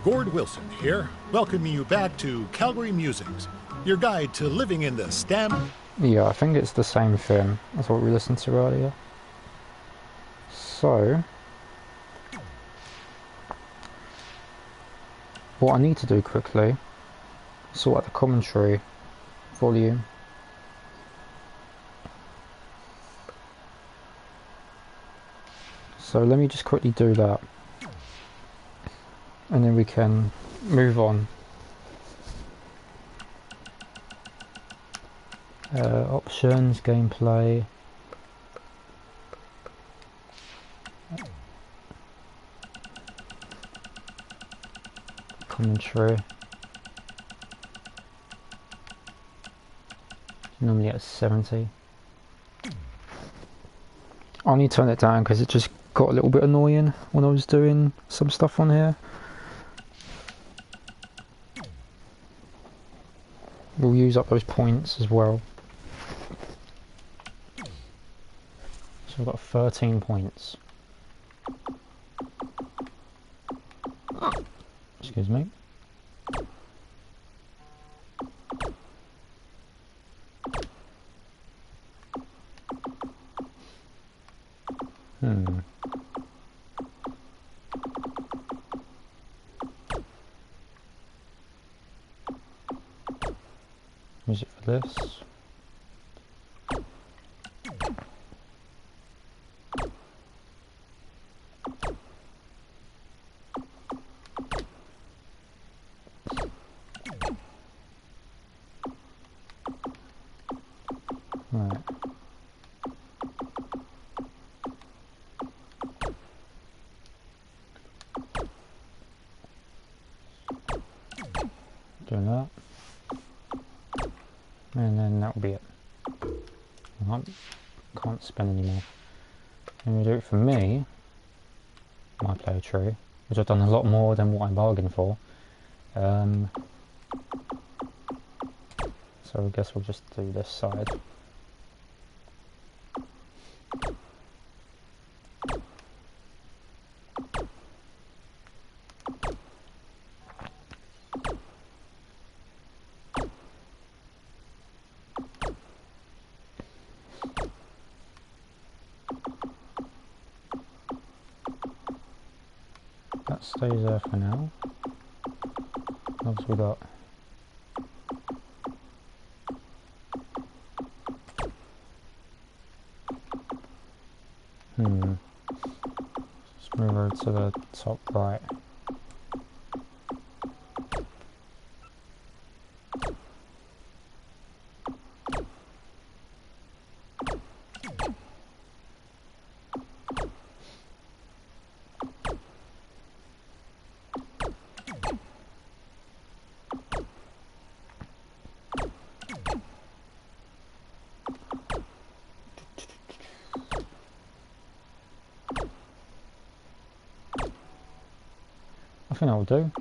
Gord Wilson here, welcoming you back to Calgary Musings, your guide to living in the stamp. Yeah, I think it's the same thing as what we listened to earlier. So, what I need to do quickly, sort out the commentary volume. So let me just quickly do that, and then we can move on. Options, gameplay. Commentary. Normally at 70. I only turned it down because it just got a little bit annoying when I was doing some stuff on here. We'll use up those points as well. So I've got 13 points. Excuse me. Music for this. Right. Doing that. And then that'll be it. I can't spend anymore. And we do it for me, my player tree, which I've done a lot more than what I bargained for. So I guess we'll just do this side. That stays there for now. What else we got? Let's move over to the top right. I think that will do.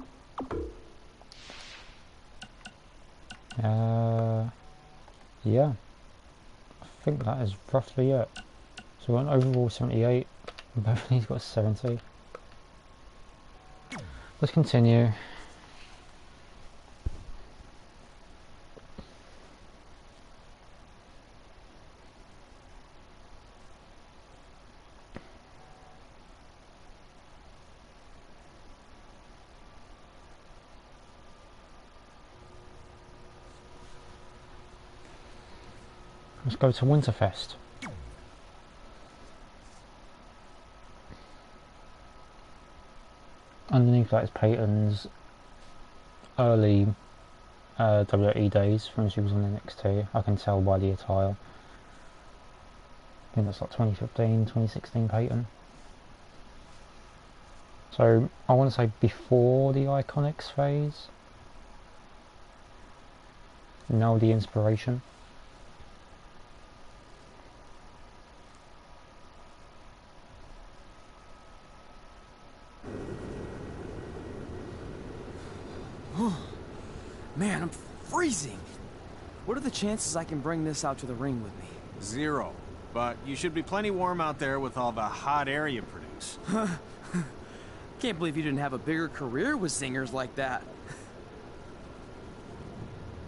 Yeah, I think that is roughly it. So we've got an overall 78, and both of these got 70. Let's continue. Let's go to Winterfest. Underneath that is Peyton's early WWE days when she was on NXT. I can tell by the attire. I think that's like 2015, 2016 Peyton. So I want to say before the Iconics phase. Now the Inspiration. Man, I'm freezing. What are the chances I can bring this out to the ring with me? 0. But you should be plenty warm out there with all the hot air you produce. Can't believe you didn't have a bigger career with singers like that.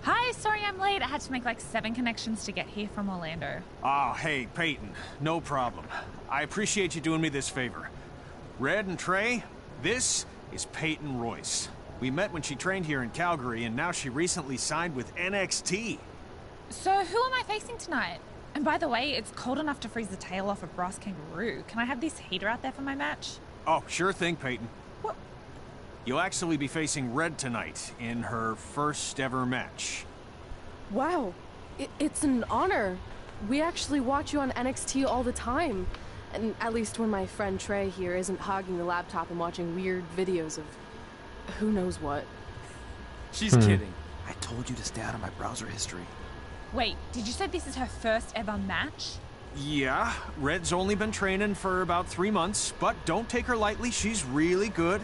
Hi, sorry I'm late. I had to make like 7 connections to get here from Orlando. Oh, hey, Peyton. No problem. I appreciate you doing me this favor. Red and Trey, this is Peyton Royce. We met when she trained here in Calgary, and now she recently signed with NXT. So who am I facing tonight? And by the way, it's cold enough to freeze the tail off a brass kangaroo. Can I have this heater out there for my match? Oh, sure thing, Peyton. What? You'll actually be facing Red tonight in her first ever match. Wow, it's an honor. We actually watch you on NXT all the time. And at least when my friend Trey here isn't hogging the laptop and watching weird videos of who knows what. She's kidding. I told you to stay out of my browser history. Wait, did you say this is her first ever match? Yeah, Red's only been training for about 3 months, but don't take her lightly, she's really good.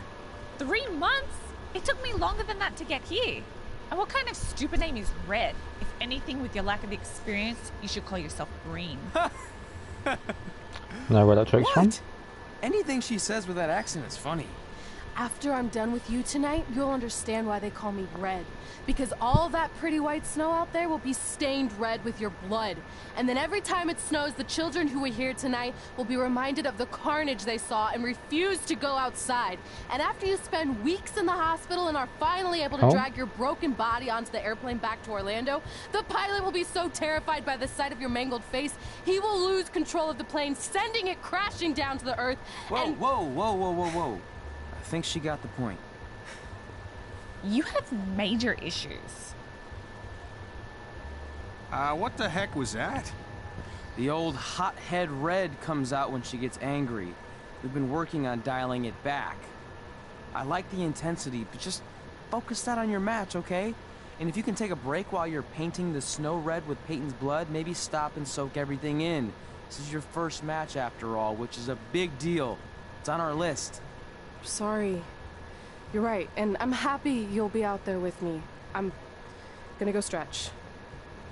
3 months? It took me longer than that to get here. And what kind of stupid name is Red? If anything, with your lack of experience, you should call yourself Green. Know where that joke's from? Anything she says with that accent is funny. After I'm done with you tonight, you'll understand why they call me Red. Because all that pretty white snow out there will be stained red with your blood. And then every time it snows, the children who are here tonight will be reminded of the carnage they saw and refuse to go outside. And after you spend weeks in the hospital and are finally able to drag your broken body onto the airplane back to Orlando, the pilot will be so terrified by the sight of your mangled face, he will lose control of the plane, sending it crashing down to the earth. Whoa. I think she got the point. You have major issues. What the heck was that? The old hothead Red comes out when she gets angry. We've been working on dialing it back. I like the intensity, but just focus that on your match, okay? And if you can take a break while you're painting the snow red with Peyton's blood, maybe stop and soak everything in. This is your first match after all, which is a big deal. It's on our list. Sorry. You're right, and I'm happy you'll be out there with me. I'm gonna go stretch.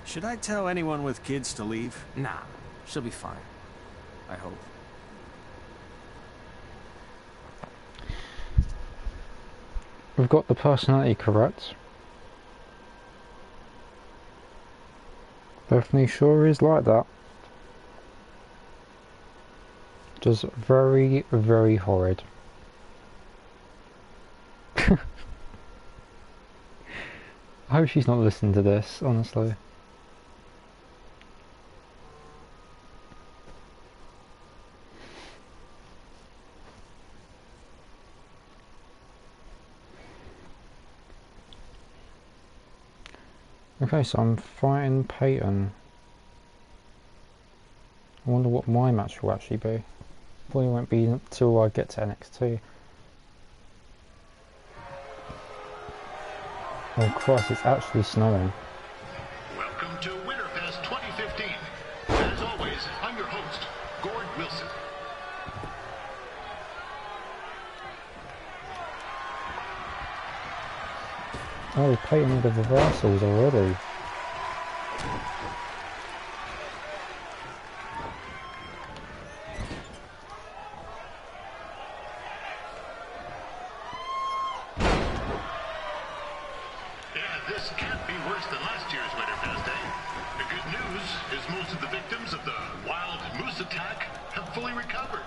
Should I tell anyone with kids to leave? Nah, she'll be fine. I hope. We've got the personality correct. Bethany sure is like that. Just very, very horrid. I hope she's not listening to this, honestly. Okay, so I'm fighting Peyton. I wonder what my match will actually be. Probably won't be until I get to NXT. Oh Christ, it's actually snowing. Welcome to Winterfest 2015. As always, I'm your host, Gord Wilson. Oh, Peyton with the reversals already. This can't be worse than last year's Winterfest Day. The good news is most of the victims of the wild moose attack have fully recovered.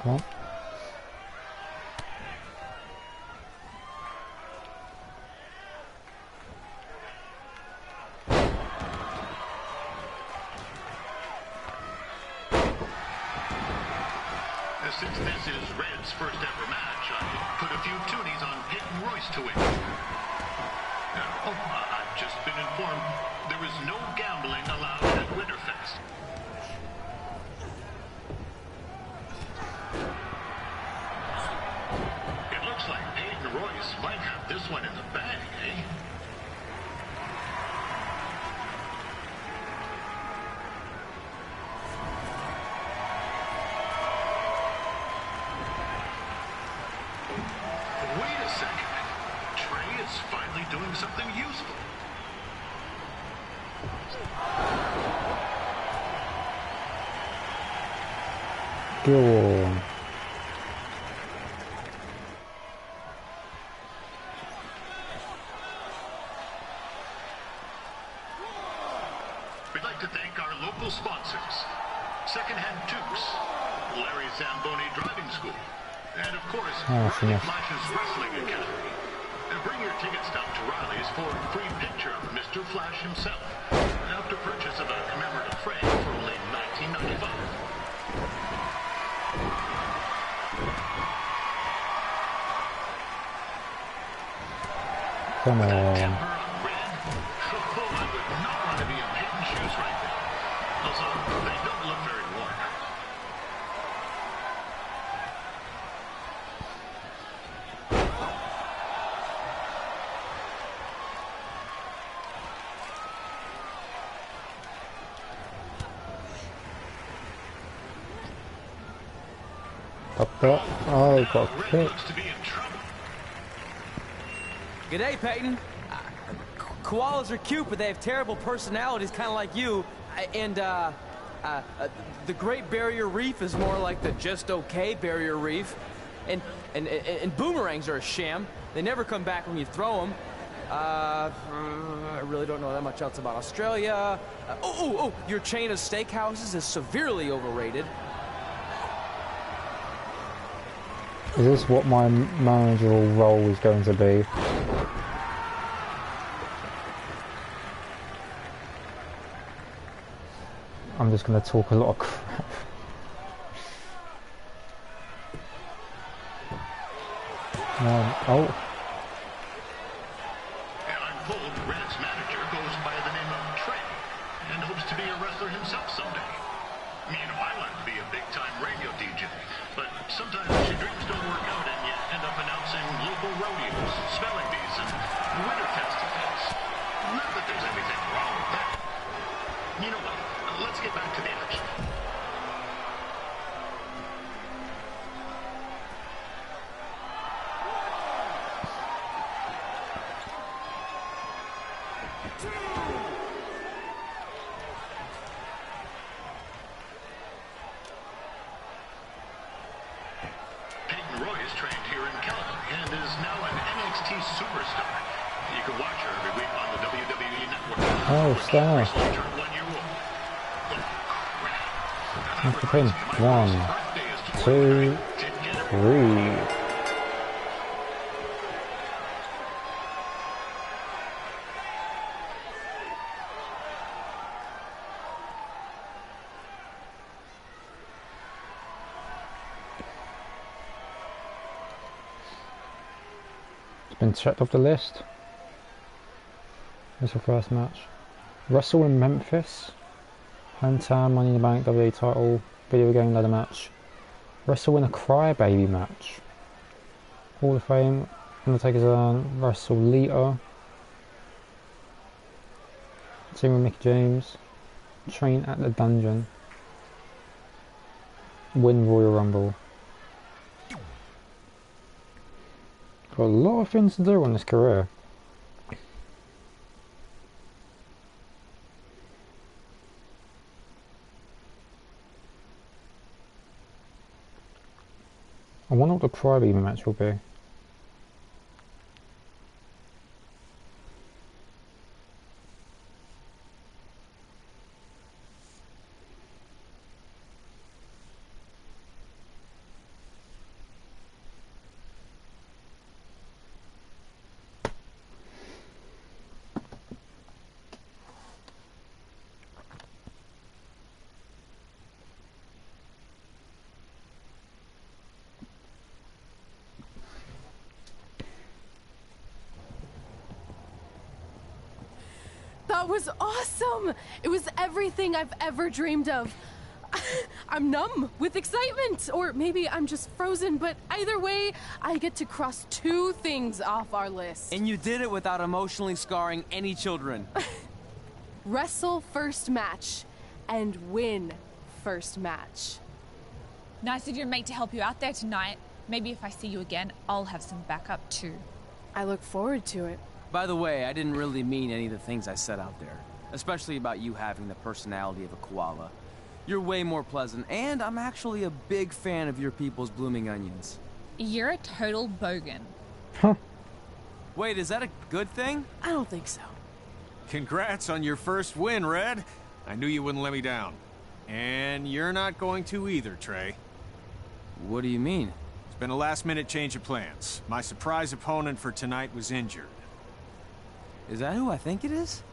What? since this is Red's first ever match, I put a few toonies on Peyton Royce to win. I've just been informed there is no gambling allowed at Winterfest. It looks like Peyton Royce might have this one in the bag, eh? Wait a second. Trey is finally doing something useful. Go on. We'd like to thank our local sponsors, Secondhand Tukes, Larry Zamboni Driving School, and of course, Riley Flash's Wrestling Academy. And bring your tickets down to Riley's for a free picture of Mr. Flash himself, after purchase of a commemorative frame for only $19.95. Come on. Up there. Oh, got kicked. G'day, Peyton. Koalas are cute, but they have terrible personalities, kind of like you. The Great Barrier Reef is more like the just okay Barrier Reef. And boomerangs are a sham. They never come back when you throw them. I really don't know that much else about Australia. Your chain of steakhouses is severely overrated. Is this what my managerial role is going to be? I'm just going to talk a lot of crap. Oh. I'm told Red's manager goes by the name of Trey and hopes to be a wrestler himself someday. You know, I want to be a big-time radio DJ, but sometimes your dreams don't work out and you end up announcing local rodeos, spelling bees, and Winterfest events. Not that there's anything wrong with that. You know what? Let's get back to the action. Peyton Royce trained here in Calgary and is now an NXT superstar. You can watch her every week on the WWE Network. Oh, star. That's the pin. 1, 2, 3. It's been checked off the list. Here's the first match. Wrestle in Memphis. Hometown Money in the Bank WWE title, video game ladder match. Wrestle in a Crybaby match. Hall of Fame, Undertaker's Urn, Wrestle Lita. Team with Mickey James. Train at the Dungeon. Win Royal Rumble. Got a lot of things to do on this career. I wonder what the Crybaby match will be. That was awesome! It was everything I've ever dreamed of. I'm numb with excitement, or maybe I'm just frozen, but either way, I get to cross 2 things off our list. And you did it without emotionally scarring any children. Wrestle first match and win first match. Nice of your mate to help you out there tonight. Maybe if I see you again, I'll have some backup too. I look forward to it. By the way, I didn't really mean any of the things I said out there. Especially about you having the personality of a koala. You're way more pleasant, and I'm actually a big fan of your people's blooming onions. You're a total bogan. Wait, is that a good thing? I don't think so. Congrats on your first win, Red. I knew you wouldn't let me down. And you're not going to either, Trey. What do you mean? It's been a last-minute change of plans. My surprise opponent for tonight was injured. Is that who I think it is?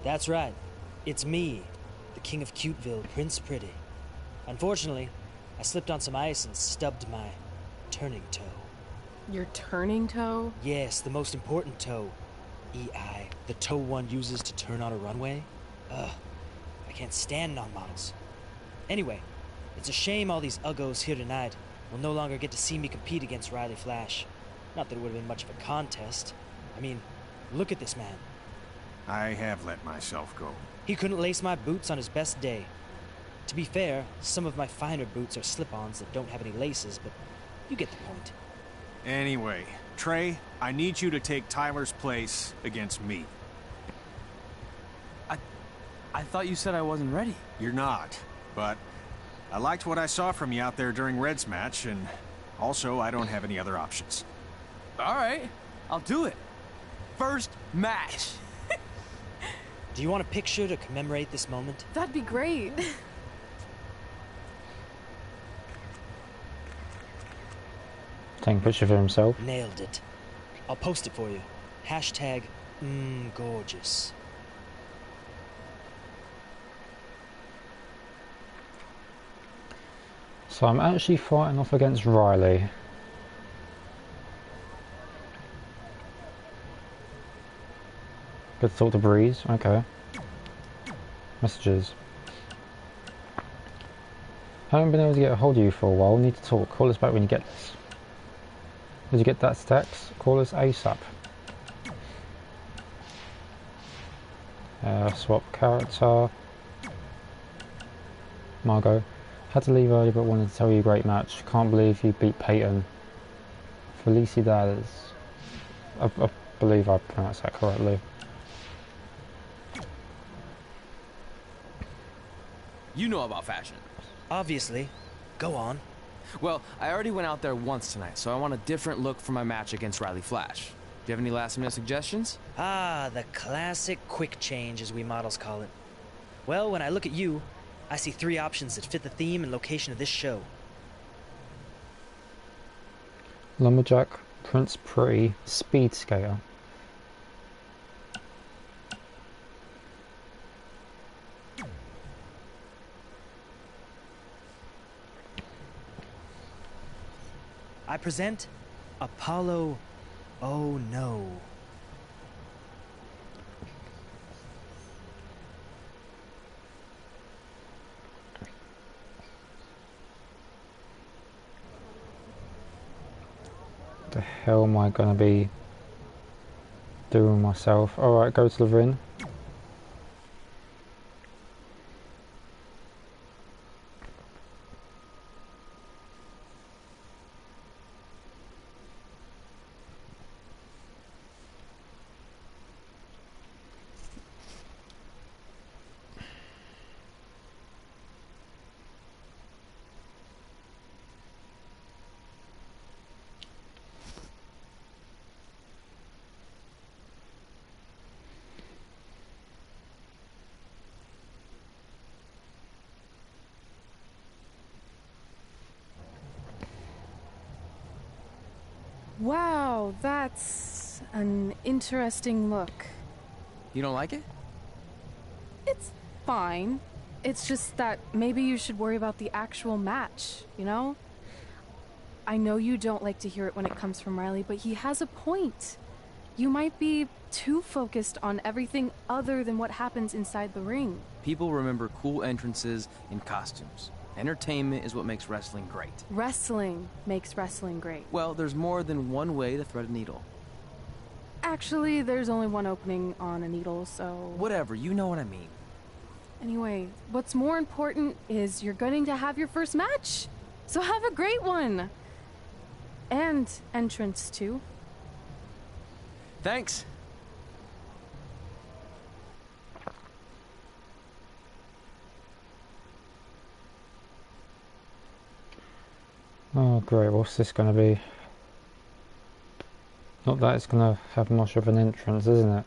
That's right. It's me, the King of Cuteville, Prince Pretty. Unfortunately, I slipped on some ice and stubbed my turning toe. Your turning toe? Yes, the most important toe. EI, the toe one uses to turn on a runway. Ugh, I can't stand non-models. Anyway, it's a shame all these uggos here tonight will no longer get to see me compete against Riley Flash. Not that it would have been much of a contest. I mean, look at this man. I have let myself go. He couldn't lace my boots on his best day. To be fair, some of my finer boots are slip-ons that don't have any laces, but you get the point. Anyway, Trey, I need you to take Tyler's place against me. I thought you said I wasn't ready. You're not, but I liked what I saw from you out there during Red's match, and also I don't have any other options. All right, I'll do it. First match. Do you want a picture to commemorate this moment? That'd be great. Taking a picture for himself. Nailed it. I'll post it for you. Hashtag gorgeous. So I'm actually fighting off against Riley. Good to talk to Breeze. Okay. Messages. Haven't been able to get a hold of you for a while. Need to talk. Call us back when you get this. Did you get that text? Call us ASAP. Swap character. Margot. Had to leave early but wanted to tell you great match. Can't believe you beat Peyton. Felicidades. I believe I pronounced that correctly. You know about fashion. Obviously. Go on. Well, I already went out there once tonight, so I want a different look for my match against Riley Flash. Do you have any last-minute suggestions? Ah, the classic quick change, as we models call it. Well, when I look at you, I see 3 options that fit the theme and location of this show. Lumberjack, Prince Pretty, Speed Skater. I present Apollo. Oh no. The hell am I gonna be doing myself? Alright, go to the ring. Wow, that's an interesting look. You don't like it? It's fine. It's just that maybe you should worry about the actual match, you know? I know you don't like to hear it when it comes from Riley, but he has a point. You might be too focused on everything other than what happens inside the ring. People remember cool entrances and costumes. Entertainment is what makes wrestling great. Wrestling makes wrestling great. Well, there's more than one way to thread a needle. Actually, there's only one opening on a needle, so... Whatever, you know what I mean. Anyway, what's more important is you're going to have your first match. So have a great one. And entrance, too. Thanks. Oh great, what's this going to be? Not that it's going to have much of an entrance, isn't it?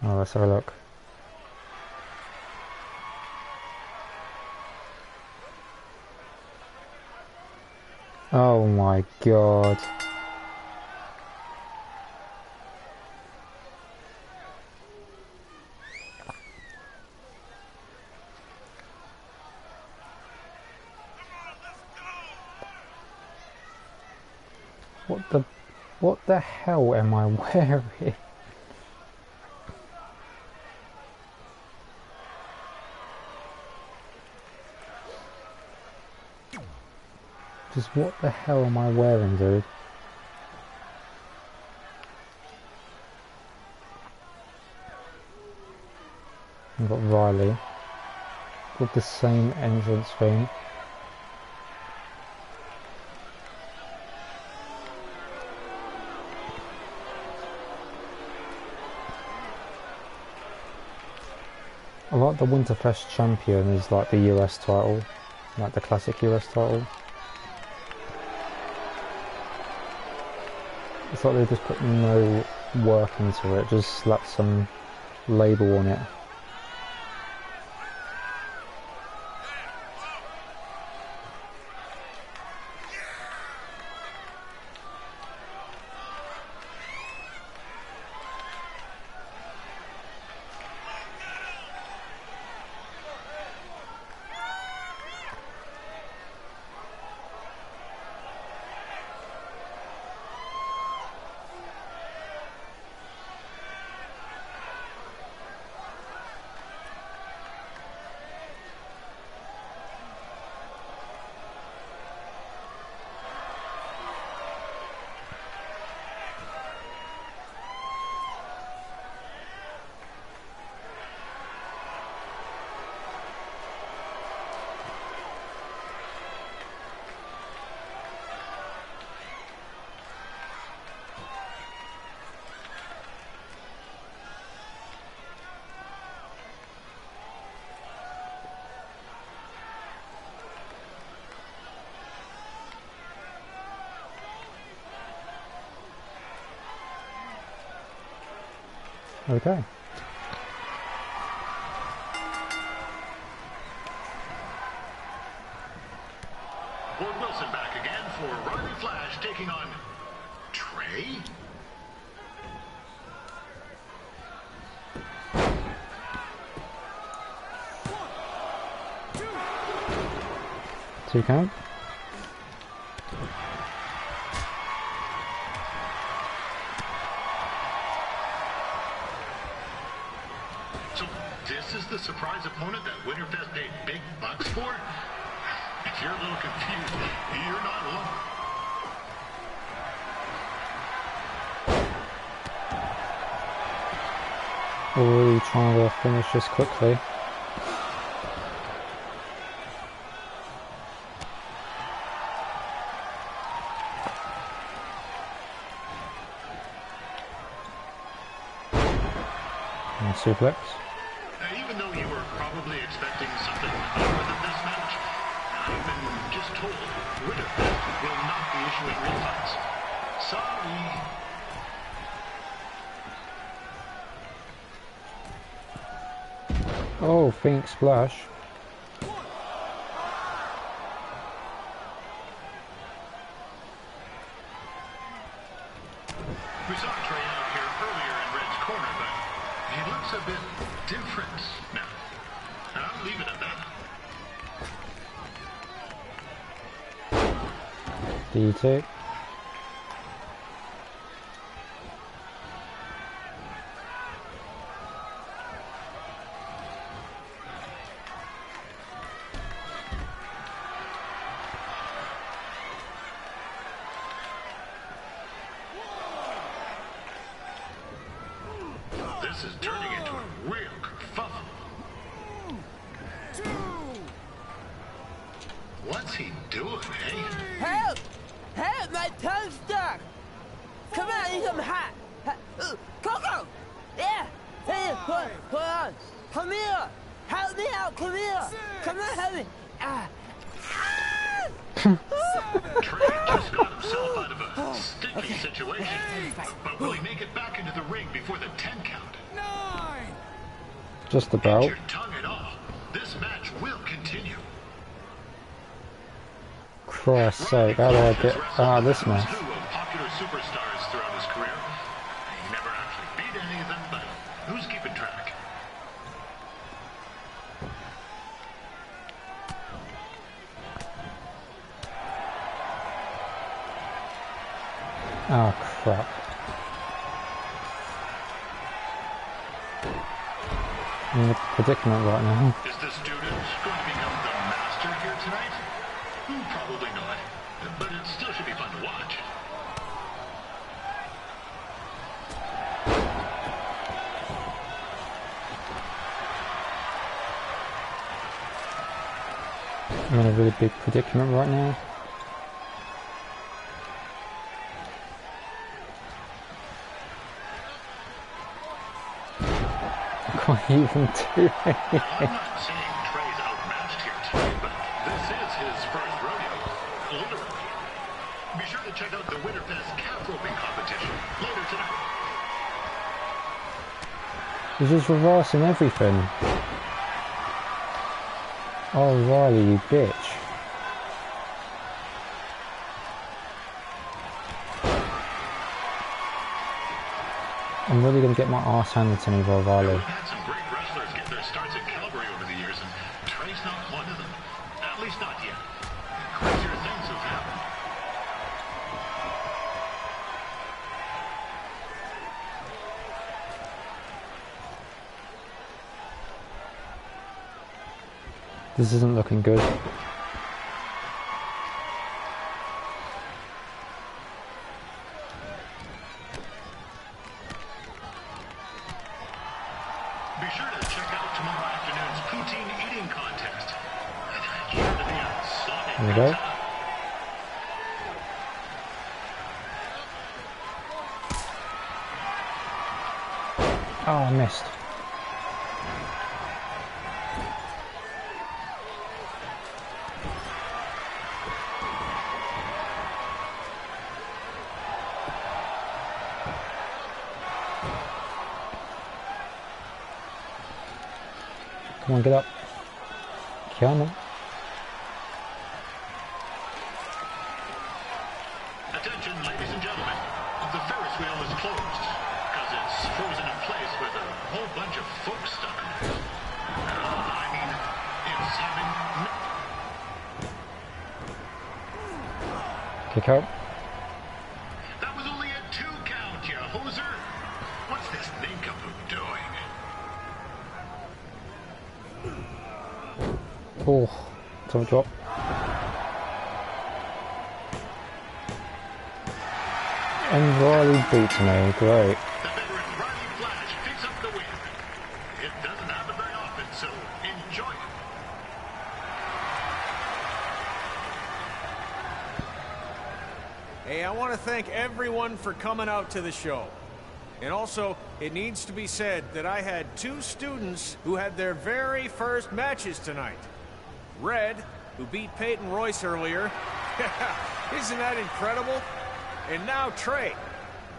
Oh, let's have a look. Oh my god. What the hell am I wearing? Just what the hell am I wearing, dude? I've got Riley with the same entrance thing. I like the Winterfest champion is like the US title, like the classic US title. It's like they just put no work into it, just slapped some label on it. Okay. Ward Wilson back again for Riley Flash taking on Trey. Two count. So this is the surprise opponent that Winterfest paid big bucks for? If you're a little confused, you're not alone. We're really trying to finish this quickly. And suplex. Even though you were probably expecting something other than this match, I've been just told Winterfest will not be issuing refunds. Sorry. Oh, Phoenix Splash. We saw Trey out here earlier in Red's corner, but he looks a bit different now. I'll leave it at that. D2. This is turning into a real kerfuffle. What's he doing, eh? Help! Help! My tongue's stuck! Come on, I need some hot! Coco! Yeah! Hey, hold on! Come here! Help me out! Come here! Come on, help me! Trey just got himself out of a sticky situation. But will he make it back into the ring before the 10 count? Just about. Your tongue at all. This match will continue. Christ's sake, how do I get out of this mess? Two of popular superstars throughout his career. He never actually beat any of them, but who's keeping track? Oh, crap. I'm in a predicament right now. Is the student going to become the master here tonight? Probably not, but it still should be fun to watch. I'm in a really big predicament right now. I can't even do anything. I'm not saying Trey's outmatched here tonight, but this is his first rodeo, literally. Be sure to check out the Winterfest calf roping competition later tonight. He's just reversing everything. Oh, Riley, you bitch. I'm really going to get my arse handed to me by Riley. We've had some great wrestlers get their starts at Calgary over the years, and Trey's not one of them. At least not yet. Crazier things have happened. This isn't looking good. Be sure to check out tomorrow afternoon's poutine eating contest. Sure to be a sonic There we go. Oh, I missed. Come on, get up. Come on. Attention, ladies and gentlemen. The Ferris wheel is closed because it's frozen in place with a whole bunch of folks stuck in it. I mean, it's having... Kick out. That was only a 2 count, you hoser. What's this nincompoop doing? Oh, top drop. And Riley beats me, great. The veteran Riley Flash picks up the win. It doesn't happen very often, so enjoy it. Hey, I want to thank everyone for coming out to the show. And also, it needs to be said that I had 2 students who had their very first matches tonight. Red, who beat Peyton Royce earlier. Isn't that incredible? And now Trey,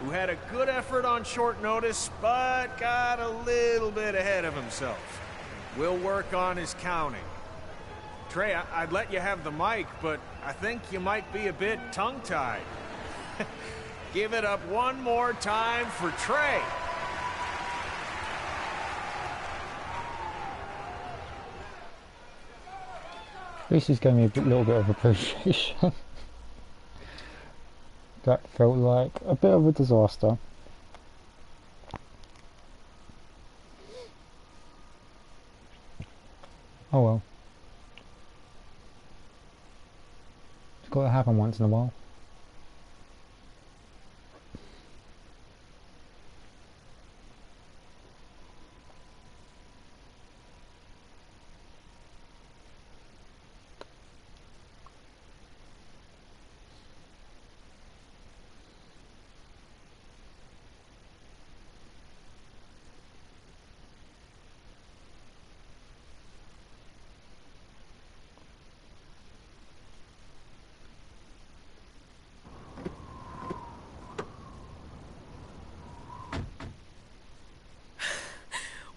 who had a good effort on short notice, but got a little bit ahead of himself. We'll work on his counting. Trey, I'd let you have the mic, but I think you might be a bit tongue-tied. Give it up one more time for Trey. At least he's gave me a little bit of appreciation. That felt like a bit of a disaster. Oh well. It's got to happen once in a while.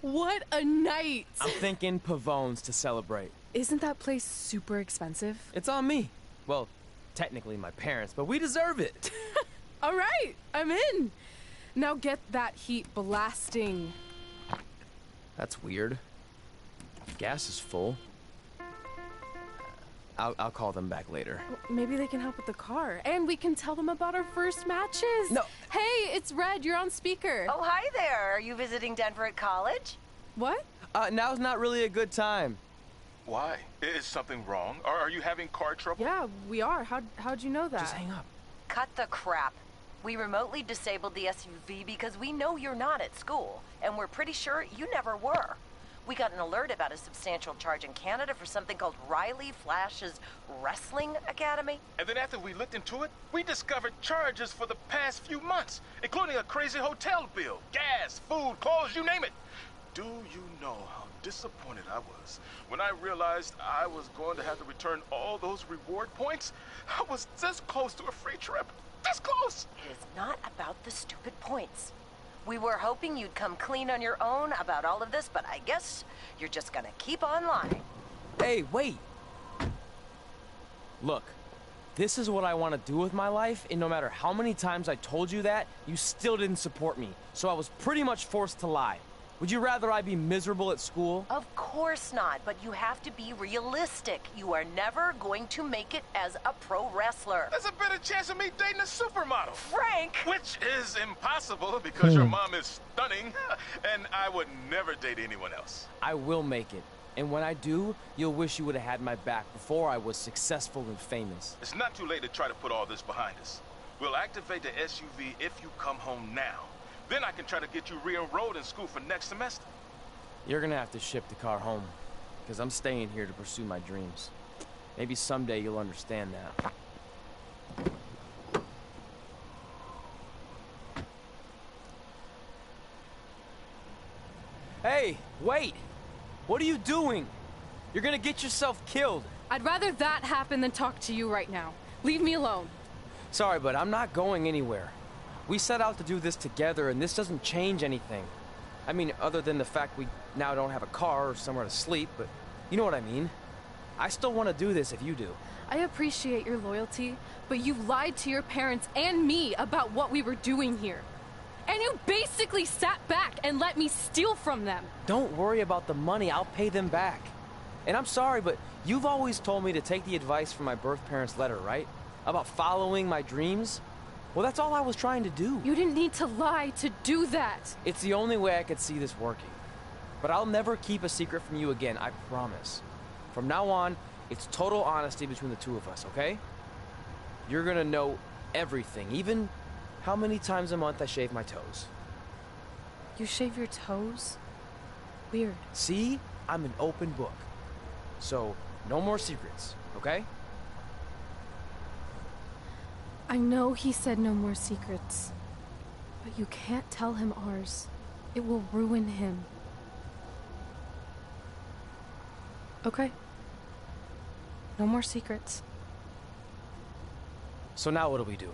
What a night! I'm thinking Pavone's to celebrate. Isn't that place super expensive? It's on me. Well, technically my parents, but we deserve it. All right, I'm in. Now get that heat blasting. That's weird. Gas is full. I'll call them back later. Maybe they can help with the car. And we can tell them about our first matches. No. Hey, it's Red. You're on speaker. Oh, hi there. Are you visiting Denver at college? What? Now's not really a good time. Why? Is something wrong? Or are you having car trouble? Yeah, we are. How'd you know that? Just hang up. Cut the crap. We remotely disabled the SUV because we know you're not at school, and we're pretty sure you never were. We got an alert about a substantial charge in Canada for something called Riley Flash's Wrestling Academy. And then after we looked into it, we discovered charges for the past few months, including a crazy hotel bill, gas, food, clothes, you name it. Do you know how disappointed I was when I realized I was going to have to return all those reward points? I was this close to a free trip. This close! It is not about the stupid points. We were hoping you'd come clean on your own about all of this, but I guess you're just gonna keep on lying. Hey, wait! Look, this is what I want to do with my life, and no matter how many times I told you that, you still didn't support me. So I was pretty much forced to lie. Would you rather I be miserable at school? Of course not, but you have to be realistic. You are never going to make it as a pro wrestler. There's a better chance of me dating a supermodel. Frank! Which is impossible because your mom is stunning, and I would never date anyone else. I will make it. And when I do, you'll wish you would have had my back before I was successful and famous. It's not too late to try to put all this behind us. We'll activate the SUV if you come home now. Then I can try to get you re-enrolled in school for next semester. You're gonna have to ship the car home, because I'm staying here to pursue my dreams. Maybe someday you'll understand that. Hey, wait! What are you doing? You're gonna get yourself killed. I'd rather that happen than talk to you right now. Leave me alone. Sorry, but I'm not going anywhere. We set out to do this together, and this doesn't change anything. I mean, other than the fact we now don't have a car or somewhere to sleep, but you know what I mean. I still want to do this if you do. I appreciate your loyalty, but you lied to your parents and me about what we were doing here. And you basically sat back and let me steal from them. Don't worry about the money, I'll pay them back. And I'm sorry, but you've always told me to take the advice from my birth parents' letter, right? About following my dreams? Well, that's all I was trying to do. You didn't need to lie to do that. It's the only way I could see this working. But I'll never keep a secret from you again, I promise. From now on, it's total honesty between the two of us, okay? You're gonna know everything, even how many times a month I shave my toes. You shave your toes? Weird. See? I'm an open book. So, no more secrets, okay? I know he said no more secrets, but you can't tell him ours. It will ruin him. Okay. No more secrets. So now what do?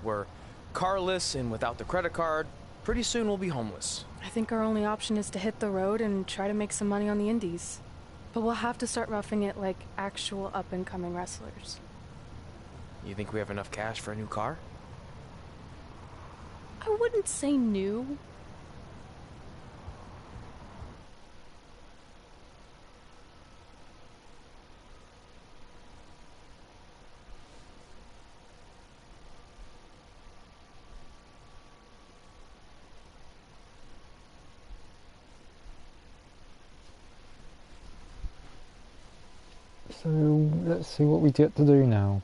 We're carless and without the credit card, pretty soon we'll be homeless. I think our only option is to hit the road and try to make some money on the indies. But we'll have to start roughing it like actual up-and-coming wrestlers. You think we have enough cash for a new car? I wouldn't say new. So let's see what we get to do now.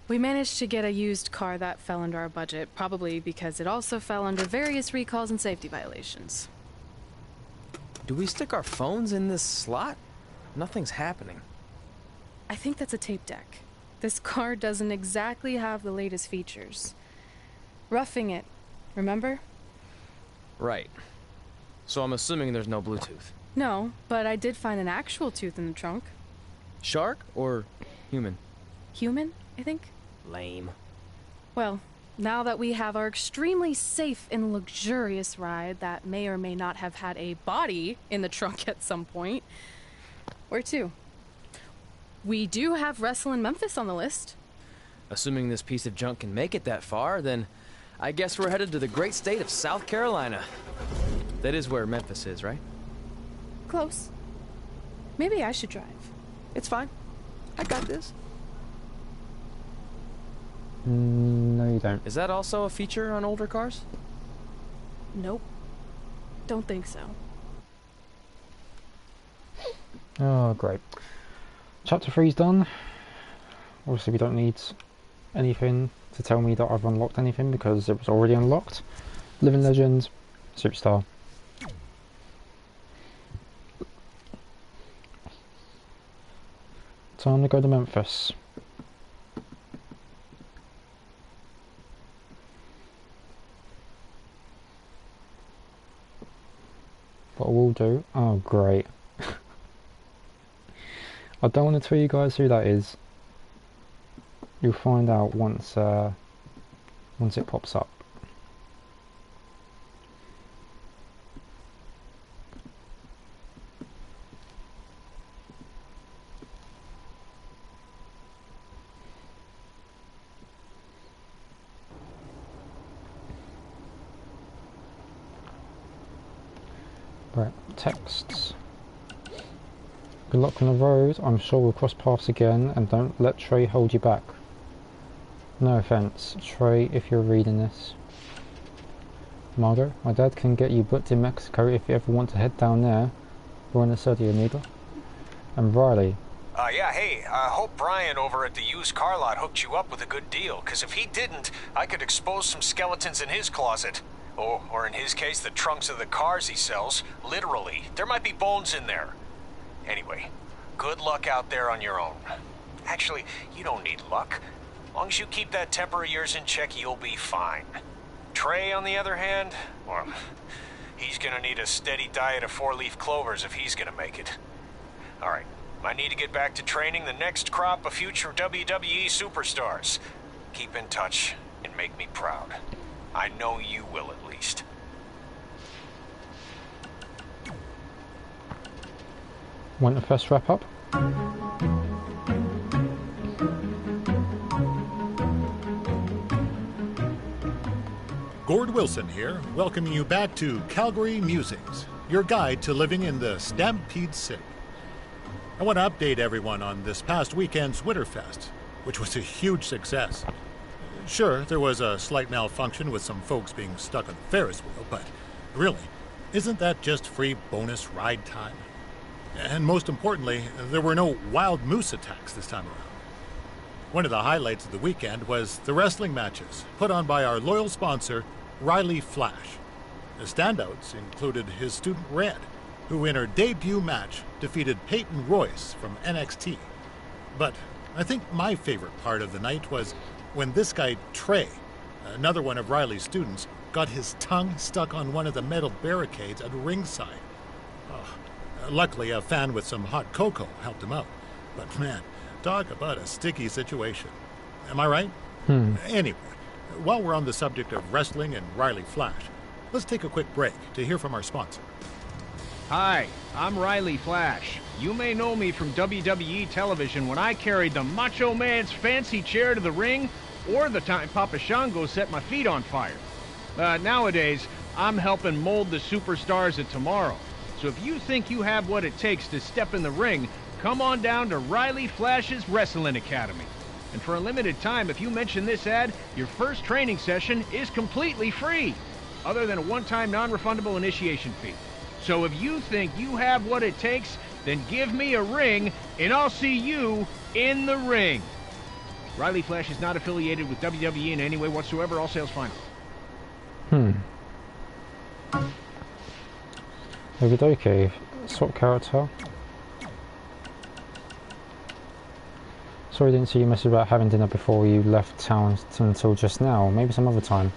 We managed to get a used car that fell under our budget, probably because it also fell under various recalls and safety violations. Do we stick our phones in this slot? Nothing's happening. I think that's a tape deck. This car doesn't exactly have the latest features. Roughing it, remember? Right. So I'm assuming there's no Bluetooth. No, but I did find an actual tooth in the trunk. Shark or human? Human, I think. Lame. Well, now that we have our extremely safe and luxurious ride that may or may not have had a body in the trunk at some point, where to? We do have Wrestle in Memphis on the list. Assuming this piece of junk can make it that far, then I guess we're headed to the great state of South Carolina. That is where Memphis is, right? Close. Maybe I should drive. It's fine. I got this. No, you don't. Is that also a feature on older cars? Nope. Don't think so. Oh, great. Chapter 3's done. Obviously, we don't need anything to tell me that I've unlocked anything because it was already unlocked. Living Legend, Superstar. Time to go to Memphis. What I will do... Oh, great. I don't want to tell you guys who that is. You'll find out once it pops up. Right, texts. Good luck on the road. I'm sure we'll cross paths again, and don't let Trey hold you back. No offense, Trey, if you're reading this. Margo, my dad can get you booked in Mexico if you ever want to head down there. Buena suerte, amigo. And Riley. Yeah, hey, I hope Brian over at the used car lot hooked you up with a good deal, because if he didn't, I could expose some skeletons in his closet. Oh, or in his case, the trunks of the cars he sells. Literally. There might be bones in there. Anyway, good luck out there on your own. Actually, you don't need luck. As long as you keep that temper of yours in check, you'll be fine. Trey, on the other hand, well, he's gonna need a steady diet of 4-leaf clovers if he's gonna make it. Alright, I need to get back to training the next crop of future WWE superstars. Keep in touch and make me proud. I know you will at least. Winterfest wrap up. Gord Wilson here, welcoming you back to Calgary Musings, your guide to living in the Stampede City. I want to update everyone on this past weekend's Winterfest, which was a huge success. Sure, there was a slight malfunction with some folks being stuck on the Ferris wheel, but really, isn't that just free bonus ride time? And most importantly, there were no wild moose attacks this time around. One of the highlights of the weekend was the wrestling matches put on by our loyal sponsor, Riley Flash. The standouts included his student Red, who in her debut match defeated Peyton Royce from NXT. But I think my favorite part of the night was when this guy Trey, another one of Riley's students, got his tongue stuck on one of the metal barricades at ringside. Luckily, a fan with some hot cocoa helped him out. But man, talk about a sticky situation. Am I right? Anyway, while we're on the subject of wrestling and Riley Flash, let's take a quick break to hear from our sponsor. Hi, I'm Riley Flash. You may know me from WWE television when I carried the Macho Man's fancy chair to the ring, or the time Papa Shango set my feet on fire. Nowadays, I'm helping mold the superstars of tomorrow. So if you think you have what it takes to step in the ring, come on down to Riley Flash's Wrestling Academy. And for a limited time, if you mention this ad, your first training session is completely free, other than a one-time non-refundable initiation fee. So if you think you have what it takes, then give me a ring, and I'll see you in the ring. Riley Flash is not affiliated with WWE in any way whatsoever. All sales final. Okie swap character. Sorry, didn't see you message about having dinner before you left town until just now. Maybe some other time.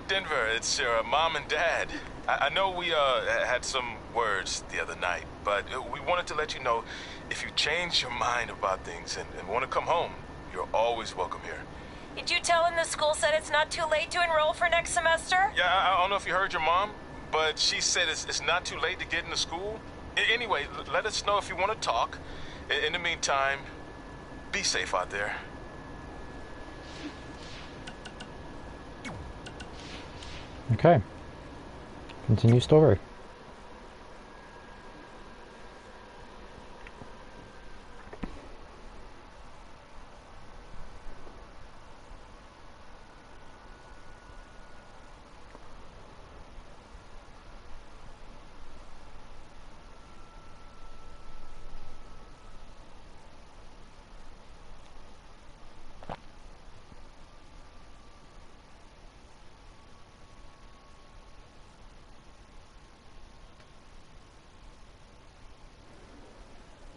Denver, it's your mom and dad. I know we had some words the other night, but we wanted to let you know if you change your mind about things and want to come home, you're always welcome here. Did you tell him the school said it's not too late to enroll for next semester? Yeah, I don't know if you heard your mom, but she said it's not too late to get into school. Anyway, let us know if you want to talk. In the meantime, be safe out there. Okay. Continue story.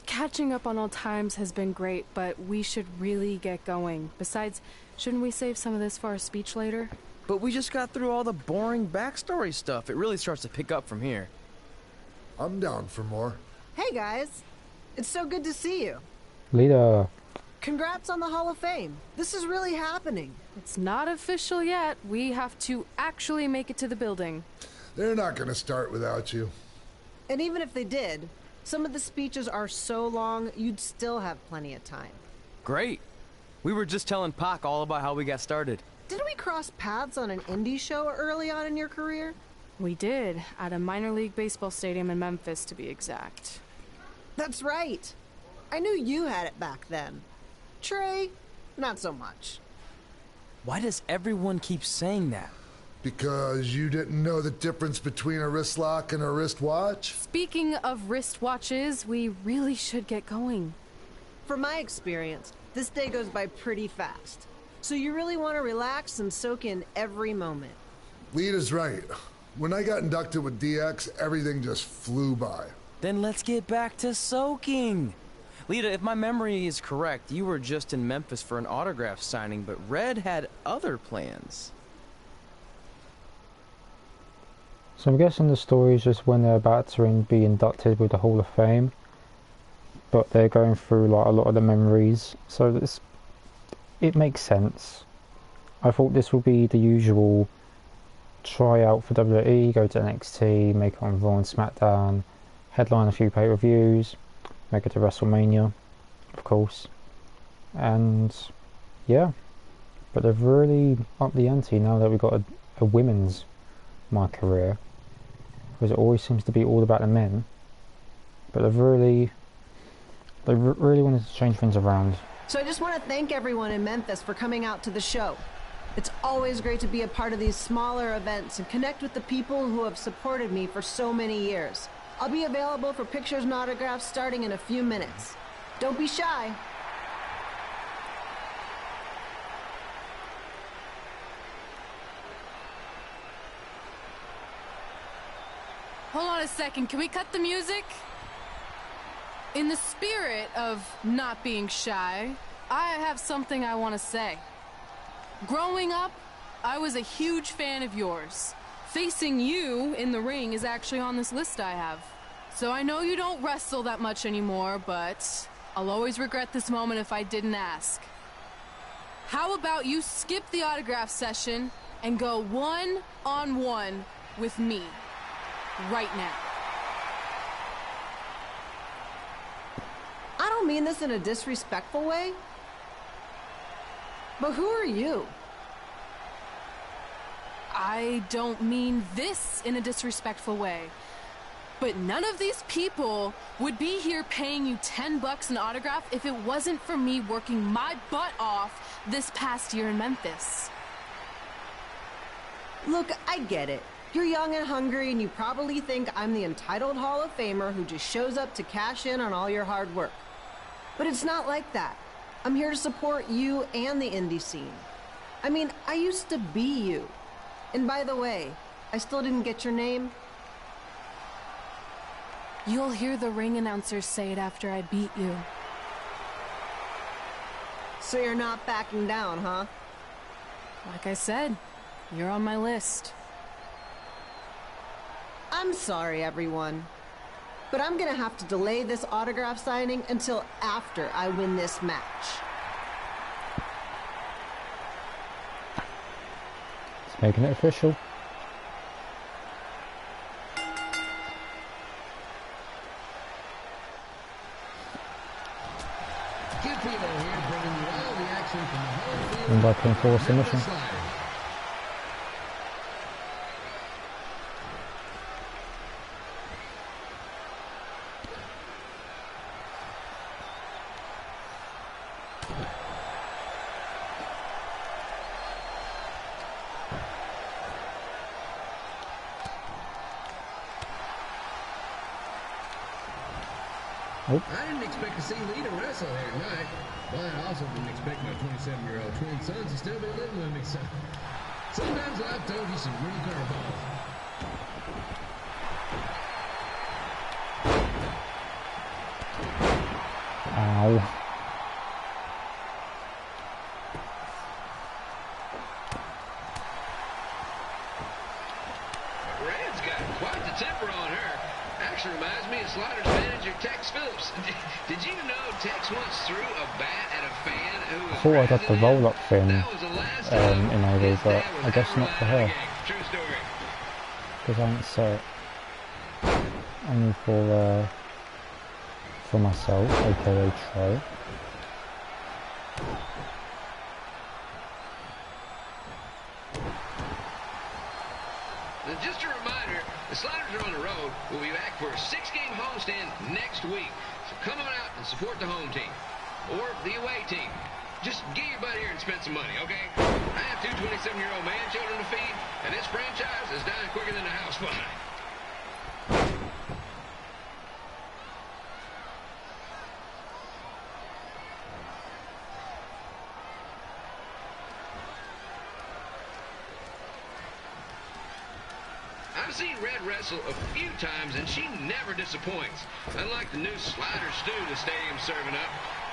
Catching up on old times has been great, but we should really get going. Besides, shouldn't we save some of this for our speech later? But we just got through all the boring backstory stuff. It really starts to pick up from here. I'm down for more. Hey guys, it's so good to see you. Leader. Congrats on the Hall of Fame. This is really happening. It's not official yet. We have to actually make it to the building. They're not gonna start without you. And even if they did, some of the speeches are so long, you'd still have plenty of time. Great. We were just telling Pac all about how we got started. Didn't we cross paths on an indie show early on in your career? We did, at a minor league baseball stadium in Memphis, to be exact. That's right. I knew you had it back then. Trey, not so much. Why does everyone keep saying that? Because you didn't know the difference between a wrist lock and a wristwatch? Speaking of wristwatches, we really should get going. From my experience, this day goes by pretty fast. So you really want to relax and soak in every moment. Lita's right. When I got inducted with DX, everything just flew by. Then let's get back to soaking. Lita, if my memory is correct, you were just in Memphis for an autograph signing, but Red had other plans. So I'm guessing the story is just when they're about to be inducted with the Hall of Fame, but they're going through like a lot of the memories, so it makes sense. I thought this would be the usual tryout for WWE, go to NXT, make it on Raw and SmackDown, headline a few pay-per-views, make it to WrestleMania, of course, and yeah, but they've really upped the ante now that we've got a women's MyCareer, because it always seems to be all about the men, but they really wanted to change things around. So I just want to thank everyone in Memphis for coming out to the show. It's always great to be a part of these smaller events and connect with the people who have supported me for so many years. I'll be available for pictures and autographs starting in a few minutes. Don't be shy. Hold on a second, can we cut the music? In the spirit of not being shy, I have something I want to say. Growing up, I was a huge fan of yours. Facing you in the ring is actually on this list I have. So I know you don't wrestle that much anymore, but I'll always regret this moment if I didn't ask. How about you skip the autograph session and go one-on-one with me right now? I don't mean this in a disrespectful way, but who are you? I don't mean this in a disrespectful way, but none of these people would be here paying you $10 an autograph if it wasn't for me working my butt off this past year in Memphis. Look, I get it. You're young and hungry, and you probably think I'm the entitled Hall of Famer who just shows up to cash in on all your hard work. But it's not like that. I'm here to support you and the indie scene. I mean, I used to be you. And by the way, I still didn't get your name. You'll hear the ring announcers say it after I beat you. So you're not backing down, huh? Like I said, you're on my list. I'm sorry, everyone. But I'm gonna have to delay this autograph signing until after I win this match. It's making it official. And by pinfall submission. I didn't expect to see Lita wrestle here tonight, but I also didn't expect my 27-year-old twin sons to still be living with me, so sometimes life throws you some real curveballs. Ow. Red's got quite the temper on her. Actually reminds me of Slaughter's manager, Tex Phillips. Did you know Tex once threw a bat at a fan who was I thought I got the roll-up thing enabled, but I guess not for her. True story. Because I haven't set it. Only for myself, aka Trey. Just a reminder, the Sliders are on the road. We'll be back for a 6-game homestand next week. So come on out and support the home team. Or the away team. Just get your butt here and spend some money, okay? I have 2 27-year-old man-children to feed, and this franchise is dying quicker than the house fly. I've seen Red wrestle a few times, and she never disappoints. Unlike the new slider stew the stadium's serving up.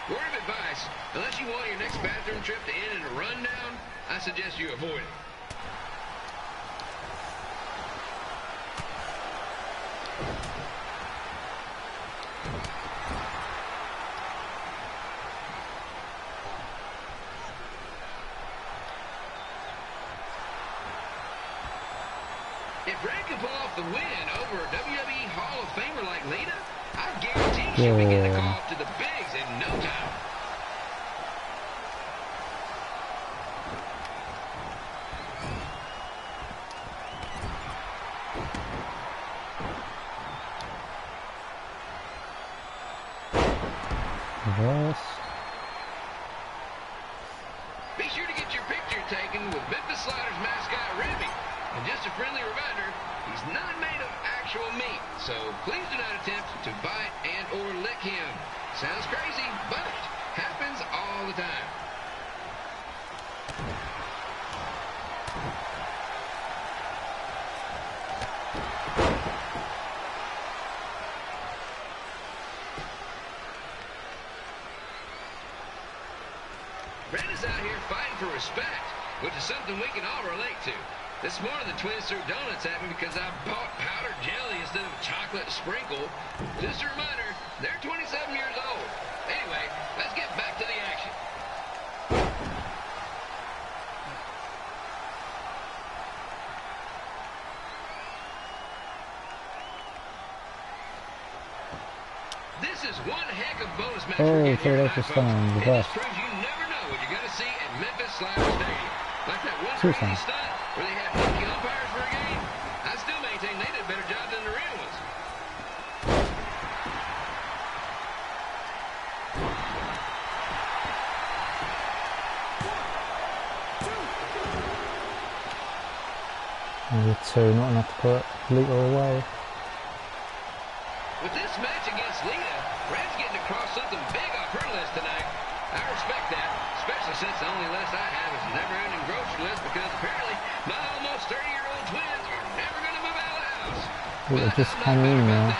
Word of advice, unless you want your next bathroom trip to end in a rundown, I suggest you avoid it. If Red can pull off the win over a WWE Hall of Famer like Lita, I guarantee she'll be getting a call to the bigs in no time. Reverse. Be sure to get your picture taken with Memphis Sliders mascot Remy. And just a friendly reminder, he's not made of actual meat, so please do not attempt to bite and or lick him. Sounds crazy, but happens all the time. Red is out here fighting for respect, which is something we can all relate to. This morning, the twins threw donuts at me because I bought powdered jelly instead of chocolate sprinkle. Just a reminder, they're 27 years old. Anyway, let's get back to the action. This is one heck of bonus match we're getting here tonight, folks. And this proves you never know what you're going to see at Memphis Slider Stadium. Like that one crazy stunt where they had monkey umpires for a game. I still maintain they did a better job than the real ones. Only 2, not enough to put Lita away. With this match against Lita, Red's getting across something big off her list tonight. I respect that, especially since the only list I have is a never-ending grocery list because apparently my almost 30-year-old twins are never going to move out of the house. Lita just hung in there.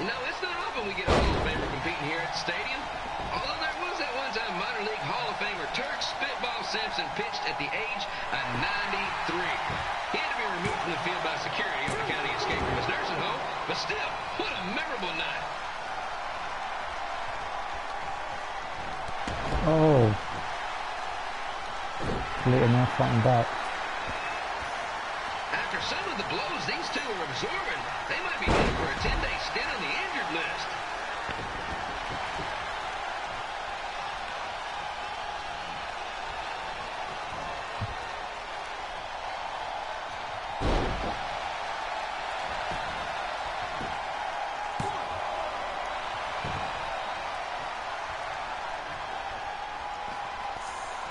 You know, it's not often we get a Hall of Famer competing here at the stadium. Although there was that one time minor league Hall of Famer Turk Spitball Simpson pitched at the age of 93. He had to be removed from the field by security on account of the escape from his nursing home. But still, what a memorable night. Oh. Lita now fighting back. After some of the blows these two are absorbing, they might be headed for a 10-day stint on the injured list.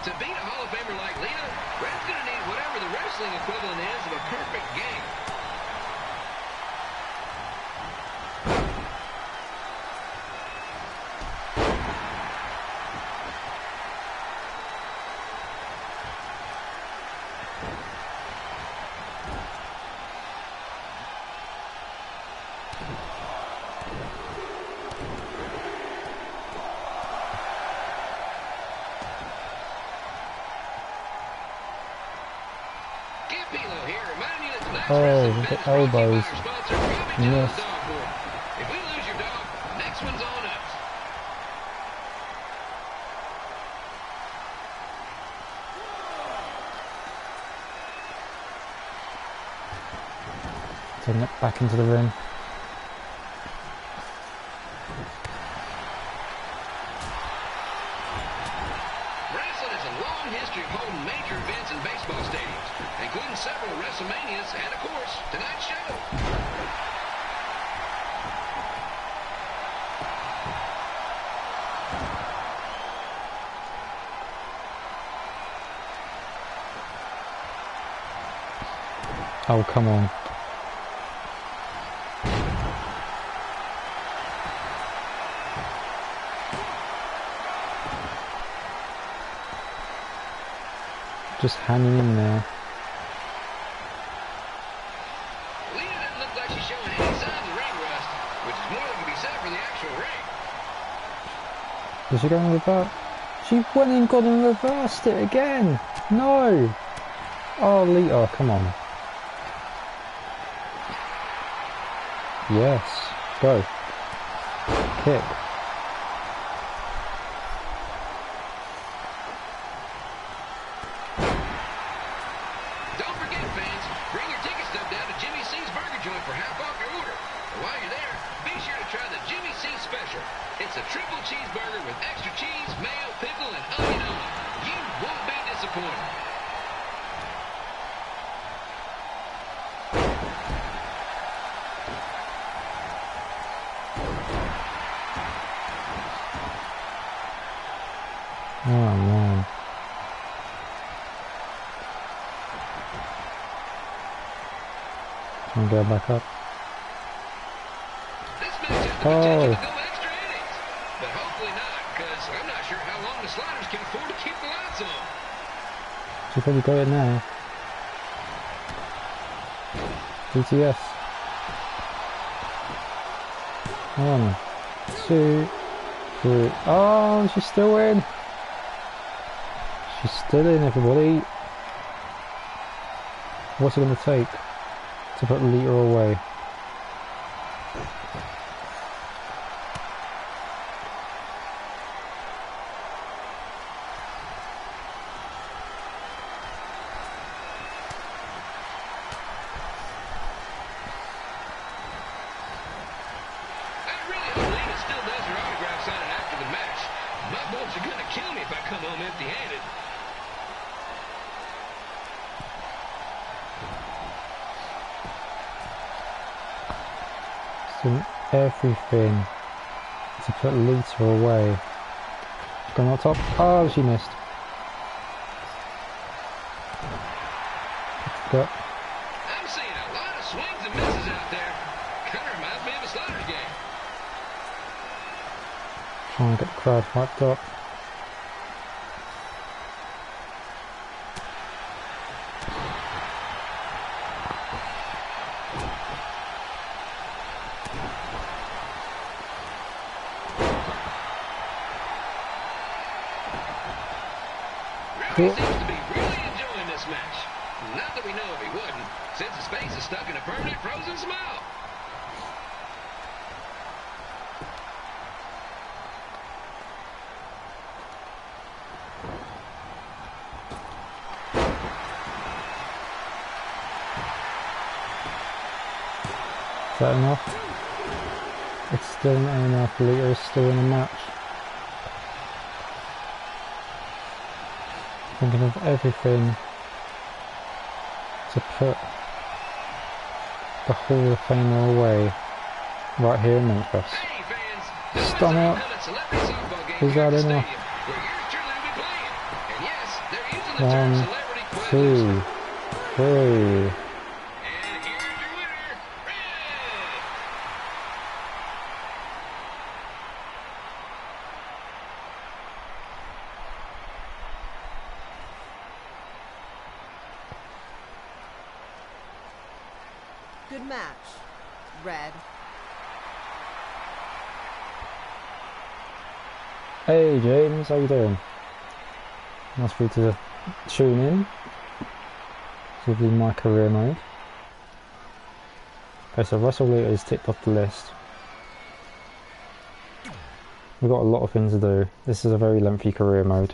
To beat a Hall of Famer like Lita, Red's going to need whatever the wrestling equivalent is of a perfect game. Oh, the elbows. Yes. If we lose your dog, next one's on us. Taking it back into the ring. Wrestling has a long history of holding major events in baseball stadiums, including several WrestleManias and, of course, tonight's show. Oh, come on. Just hanging in there. Lita doesn't look like she's showing any signs of ring rust, which is more than can be said for the actual ring. Is she going to reverse? She went and got and reversed it again. No. Oh, Lita, come on. Yes. Go. Kick. Don't forget, fans, bring your ticket stub down to Jimmy C's Burger Joint for half off your order. And while you're there, be sure to try the Jimmy C Special. It's a triple cheeseburger with extra cheese, mayo, pickle, and onion on it. You won't be disappointed. Oh man. Try and get back up. Oh. But hopefully not, because I'm not sure how long the Sliders can afford to keep the lights on. She'll probably go in now. DTS. 1, 2, 3. Oh, she's still in. She's still in, everybody. What's it going to take to put Lita away? Everything to put Lita away. She's going on top. Oh, she missed. Go. I'm seeing a lot of swings and misses out there. Kind of reminds me of a Slaughter's game. Try and get the crowd hyped up. He seems to be really enjoying this match. Not that we know if he wouldn't, since his face is stuck in a permanent frozen smile. Is that enough? It's still not enough. Lita is still in the match. Thinking of everything to put the Hall of Famer away right here in Memphis. Stunner. Is that enough? 1, 2, 3. Good match, Red. Hey James, how you doing? Nice for you to tune in. It's lovely MyCareer Mode. Okay, so Russell Lita is ticked off the list. We've got a lot of things to do. This is a very lengthy career mode.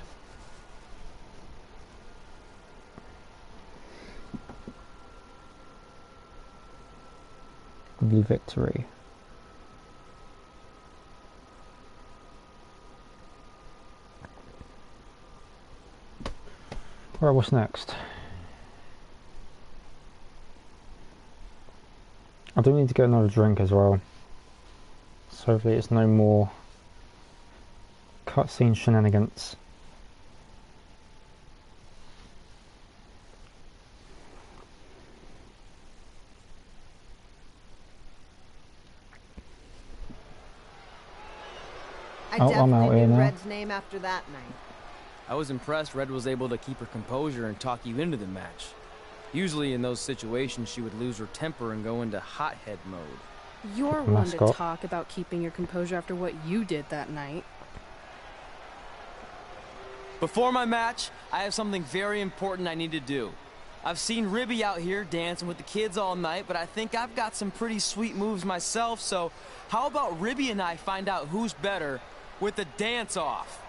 Lovely victory. Alright, what's next? I do need to get another drink as well. So hopefully it's no more cutscene shenanigans. I I'm out definitely here knew now. Red's name after that night. I was impressed Red was able to keep her composure and talk you into the match. Usually in those situations she would lose her temper and go into hothead mode. You're one to Mascot. talk about keeping your composure after what you did that night. Before my match, I have something very important I need to do. I've seen Ribby out here dancing with the kids all night, but I think I've got some pretty sweet moves myself, so how about Ribby and I find out who's better with the dance-off?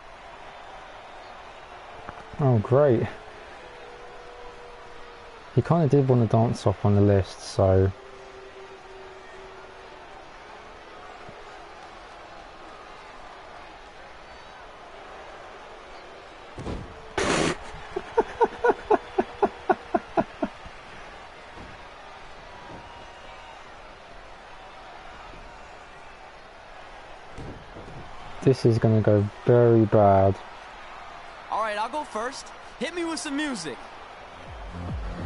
Oh great. He kind of did want to dance off on the list, so... This is going to go very bad. Alright, I'll go first. Hit me with some music.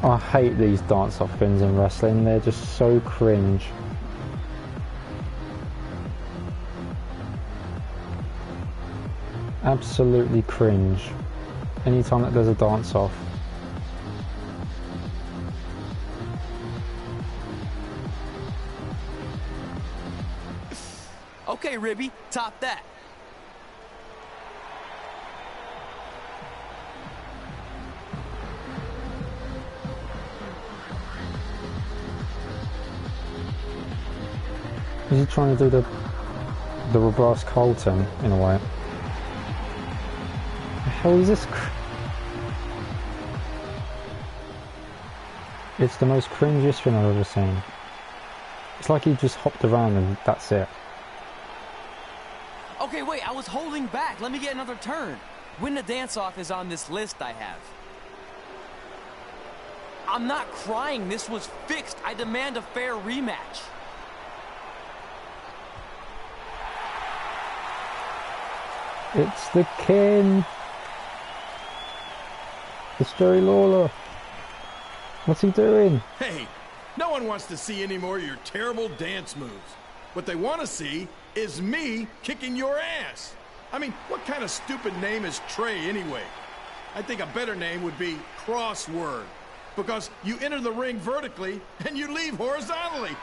I hate these dance-off things in wrestling, they're just so cringe. Absolutely cringe. Anytime that there's a dance-off. Okay, Ribby, top that. Is he trying to do the reverse Colton in a way? The hell is this? It's the most cringiest thing I've ever seen. It's like he just hopped around and that's it. Okay, wait, I was holding back. Let me get another turn. Win the dance-off is on this list I have. I'm not crying. This was fixed. I demand a fair rematch. It's the king. It's Jerry Lawler. What's he doing? Hey, no one wants to see any more of your terrible dance moves. What they want to see is me kicking your ass. I mean, what kind of stupid name is Trey anyway? I think a better name would be Crossword, because you enter the ring vertically and you leave horizontally.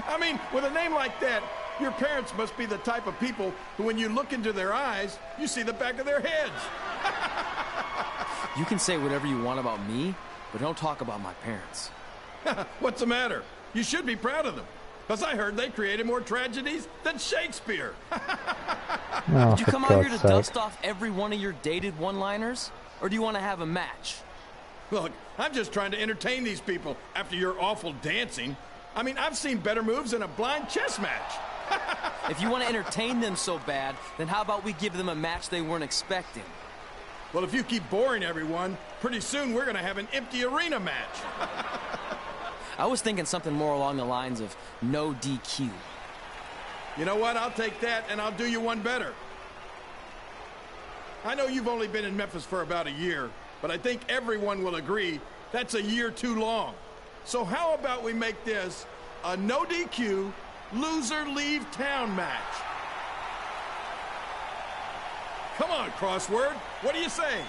I mean, with a name like that, your parents must be the type of people who, when you look into their eyes, you see the back of their heads. You can say whatever you want about me, but don't talk about my parents. What's the matter? You should be proud of them, because I heard they created more tragedies than Shakespeare. Oh, Did you come out here to dust off every one of your dated one-liners? Or do you want to have a match? Look, I'm just trying to entertain these people after your awful dancing. I mean, I've seen better moves than a blind chess match. If you want to entertain them so bad, then how about we give them a match they weren't expecting? Well, if you keep boring everyone, pretty soon we're going to have an empty arena match. I was thinking something more along the lines of no DQ. You know what? I'll take that, and I'll do you one better. I know you've only been in Memphis for about a year, but I think everyone will agree that's a year too long. So how about we make this a no DQ, loser leave town match? Come on, Crossword. What do you say?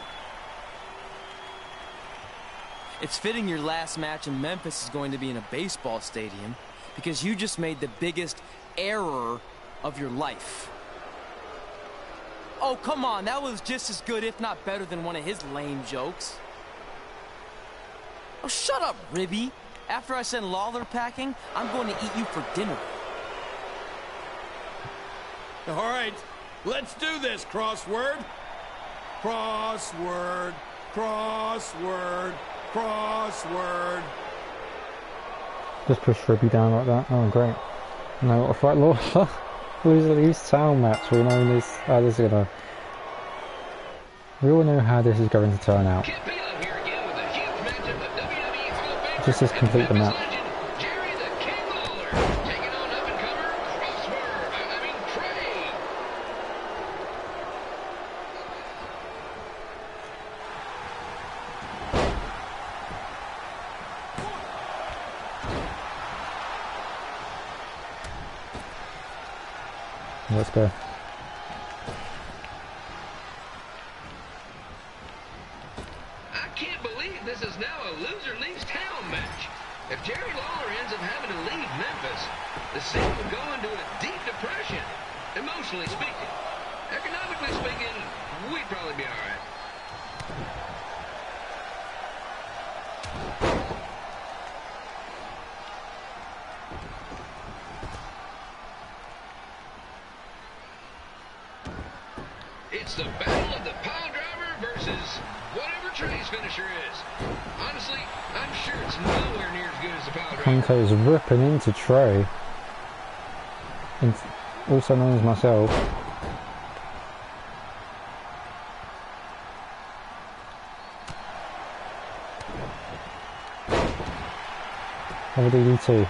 It's fitting your last match in Memphis is going to be in a baseball stadium because you just made the biggest error of your life. Oh, come on. That was just as good, if not better, than one of his lame jokes. Oh, shut up, Ribby. After I send Lawler packing, I'm going to eat you for dinner. All right. Let's do this, Crossword. Crossword, crossword, crossword. Just push Ribby down like that. Oh, great. No, what fight Lawler? Lose town match. We know this. How this is gonna. We all know how this is going to turn out. Just as complete the match. Let's go. I can't believe this is now a loser leaves town match. If Jerry Lawler ends up having to leave Memphis, the city would go into a deep depression, emotionally speaking. Economically speaking, we'd probably be all right. It's the battle of the pile driver versus whatever Trey's finisher is. Honestly, I'm sure it's nowhere near as good as the pile driver. Conte is ripping into Trey, and also known as myself. Have a DDT.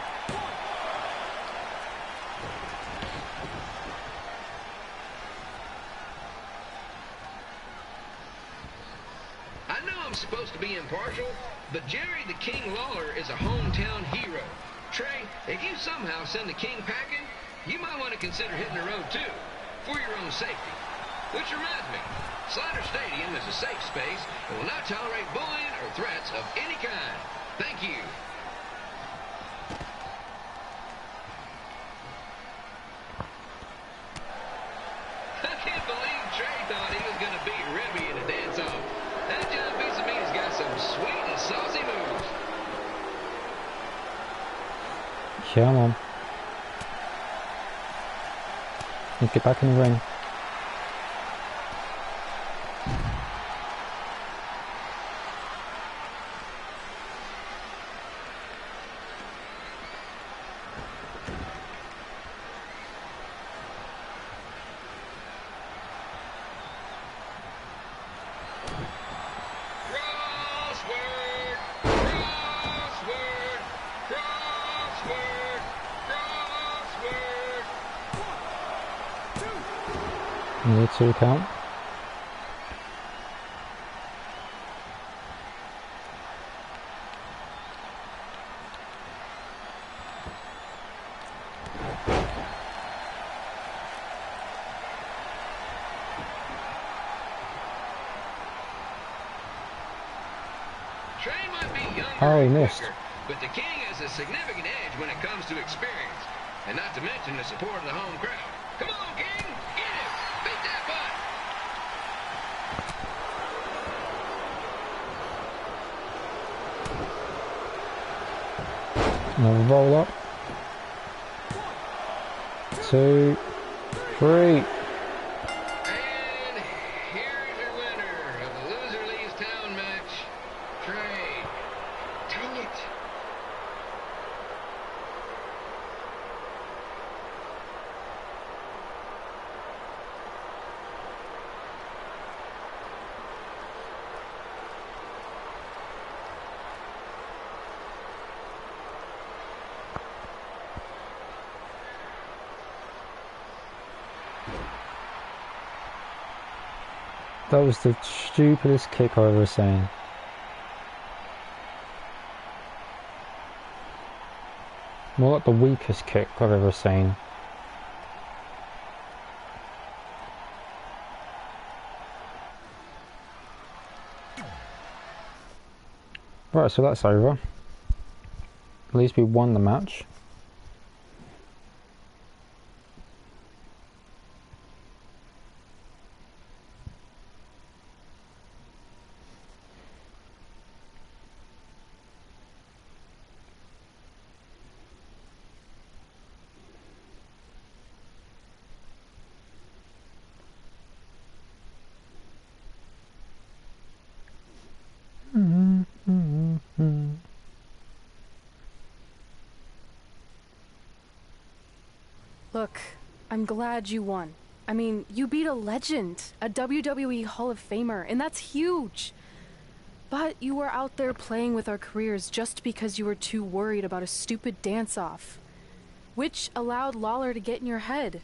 Supposed to be impartial, but Jerry the King Lawler is a hometown hero. Trey, if you somehow send the King packing, you might want to consider hitting the road too, for your own safety. Which reminds me, Slider Stadium is a safe space and will not tolerate bullying or threats of any kind. Thank you. I can't believe Trey thought he was going to beat Ribby in a dance-off. That John piece of meat has got some sweet and saucy moves. Come on. Let's get back in the ring. Need to count. Trey might be younger Oh, he and missed. quicker, but the King has a significant edge when it comes to experience, and not to mention the support of the home crowd. Come on, King! Get him! Beat that butt! Another roll up. 2, 3. And here's your winner of the Loser Leaves Town match, Trey. Dang it! That was the stupidest kick I've ever seen. More like the weakest kick I've ever seen. Right, so that's over. At least we won the match. Look, I'm glad you won. I mean, you beat a legend, a WWE Hall of Famer, and that's huge. But you were out there playing with our careers just because you were too worried about a stupid dance-off, which allowed Lawler to get in your head.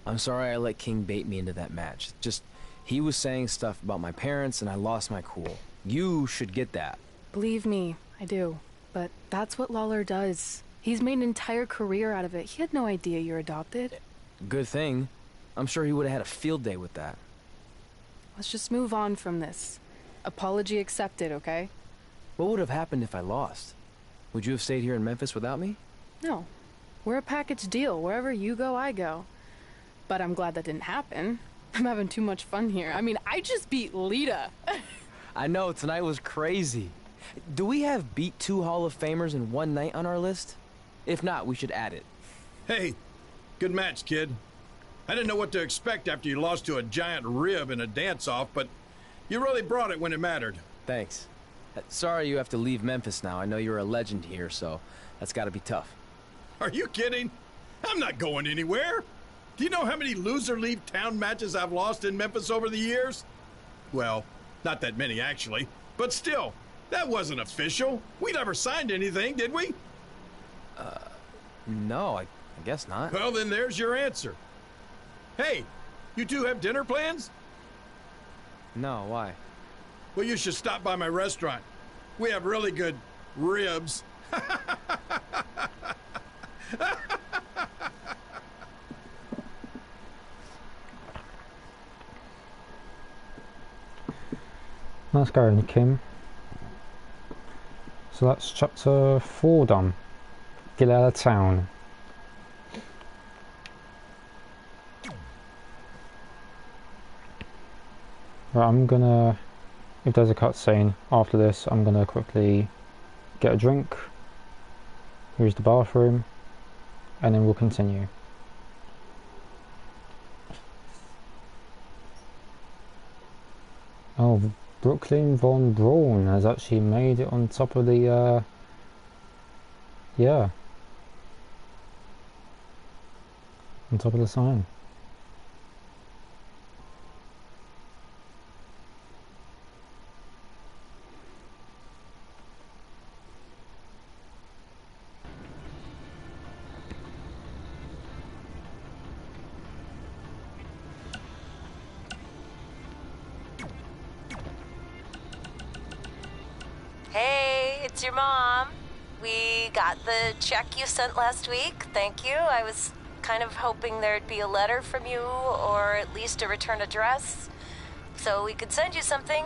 I'm sorry I let King bait me into that match. Just, he was saying stuff about my parents and I lost my cool. You should get that. Believe me, I do. But that's what Lawler does. He's made an entire career out of it. He had no idea you're adopted. Good thing. I'm sure he would have had a field day with that. Let's just move on from this. Apology accepted, okay? What would have happened if I lost? Would you have stayed here in Memphis without me? No. We're a package deal. Wherever you go, I go. But I'm glad that didn't happen. I'm having too much fun here. I mean, I just beat Lita. I know, tonight was crazy. Do we have beat 2 Hall of Famers in one night on our list? If not, we should add it. Hey, good match, kid. I didn't know what to expect after you lost to a giant rib in a dance-off, but you really brought it when it mattered. Thanks. Sorry you have to leave Memphis now. I know you're a legend here, so that's gotta be tough. Are you kidding? I'm not going anywhere. Do you know how many loser leave town matches I've lost in Memphis over the years? Well, not that many actually, but still, that wasn't official. We never signed anything, did we? No, I guess not. Well, then there's your answer. Hey, you two have dinner plans? No, why? Well, you should stop by my restaurant. We have really good ribs. Let's go, Kim. So that's chapter 4 done. Get out of town. Right, I'm gonna, if there's a cutscene after this, I'm gonna quickly get a drink, use the bathroom, and then we'll continue. Oh, Brooklyn Von Braun has actually made it on top of the, yeah, on top of the sign. Hey, it's your mom. We got the check you sent last week. Thank you. I was kind of hoping there'd be a letter from you, or at least a return address, so we could send you something.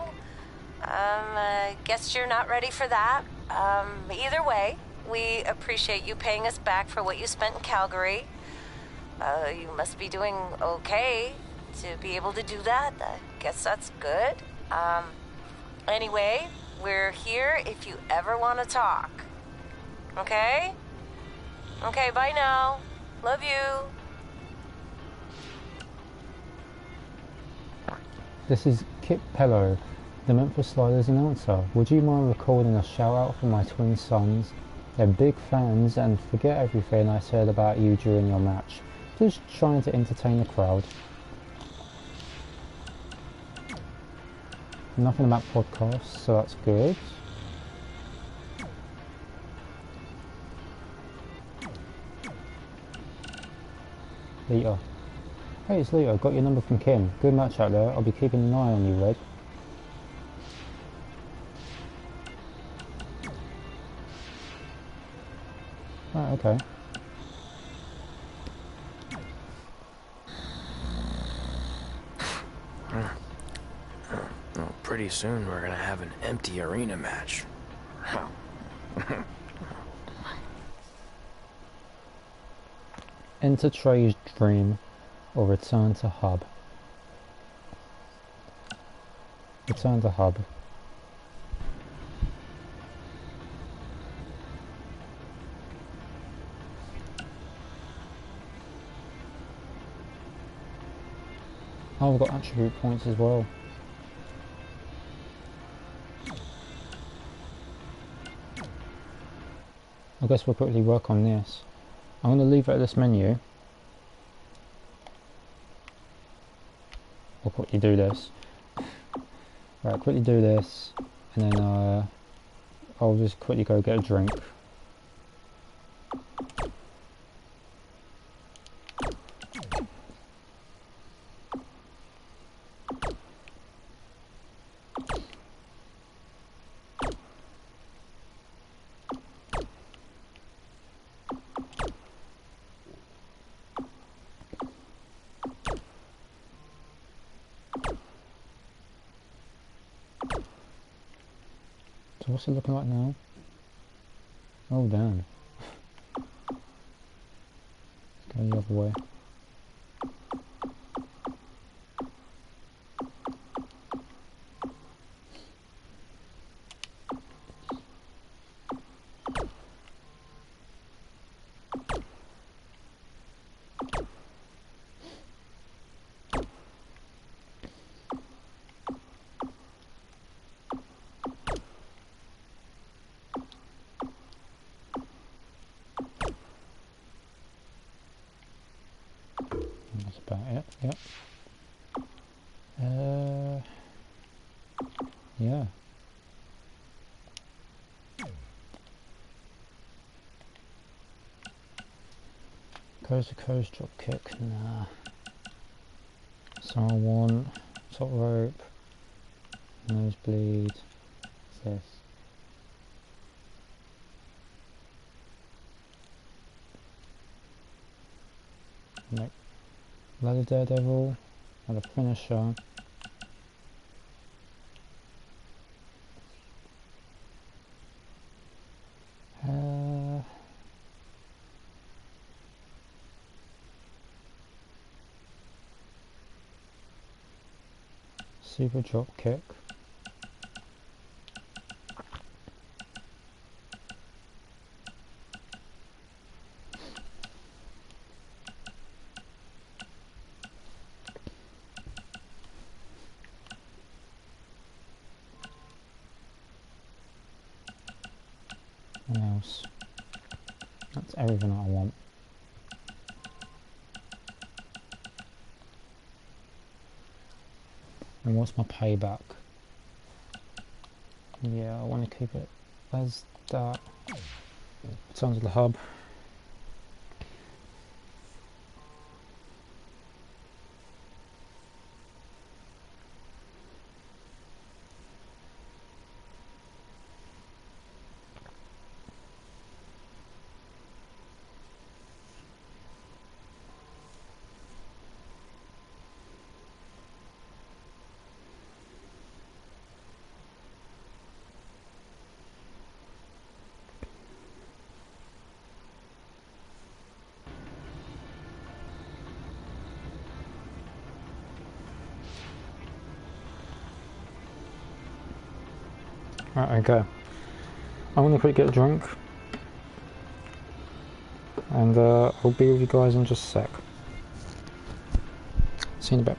I guess you're not ready for that. Either way, we appreciate you paying us back for what you spent in Calgary. You must be doing okay to be able to do that. I guess that's good. Anyway, we're here if you ever want to talk. Okay? Okay, bye now. Love you. This is Kip Pello, the Memphis Sliders announcer. Would you mind recording a shout out for my twin sons? They're big fans and forget everything I said about you during your match. Just trying to entertain the crowd. Nothing about podcasts, so that's good. Lita. Hey, it's Lita. Got your number from Kim. Good match out there. I'll be keeping an eye on you, Red. Right, okay. Well, pretty soon we're gonna have an empty arena match. Enter Trey's dream or return to hub. Return to hub. Oh, we've got attribute points as well. I guess we'll quickly work on this. I'm going to leave it at this menu. We'll quickly do this. Right, quickly do this, and then I'll just quickly go get a drink. So what's it looking like now? Oh damn. Let's go the other way. That's about it, yep. Yeah. Coast to coast drop kick, nah. Star one, top rope, nosebleed, what's this? Nope. Ladder Daredevil, and a finisher. Super drop kick. What else? That's everything I want. And what's my payback? Yeah, I want to keep it as that. Sounds like the hub. Right, okay. I'm gonna quickly get a drink, and I'll be with you guys in just a sec. See you in a bit.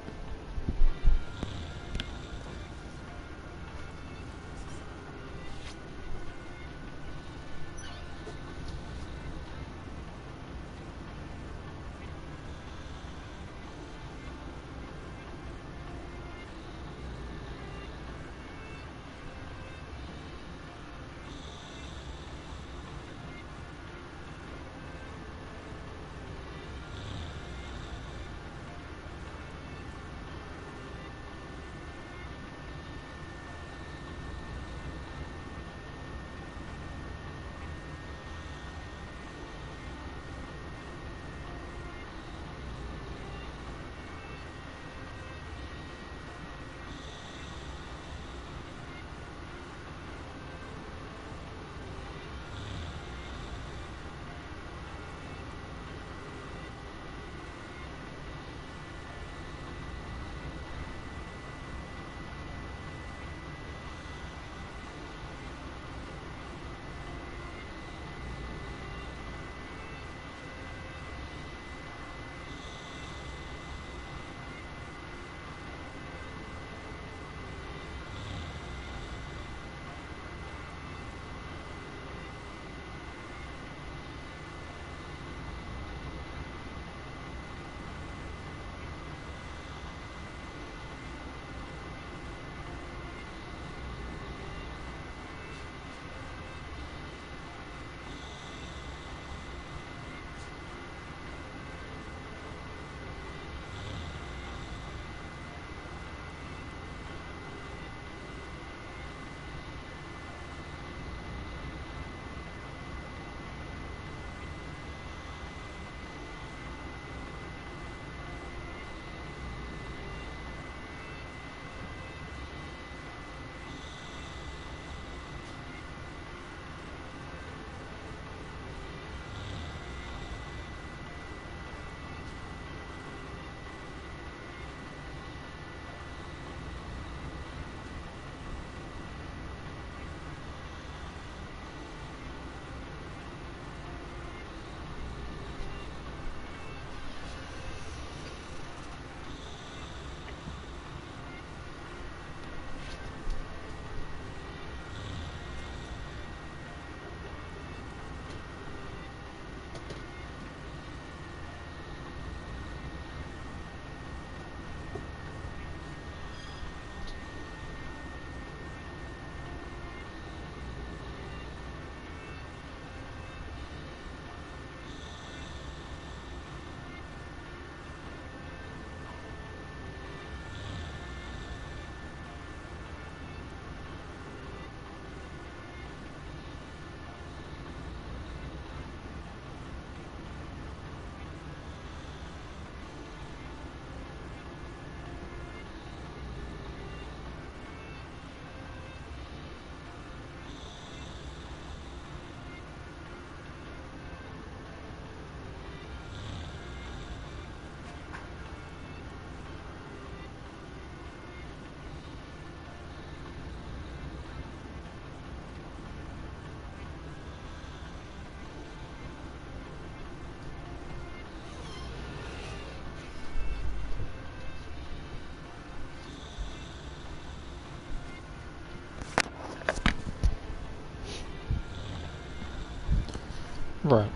Right.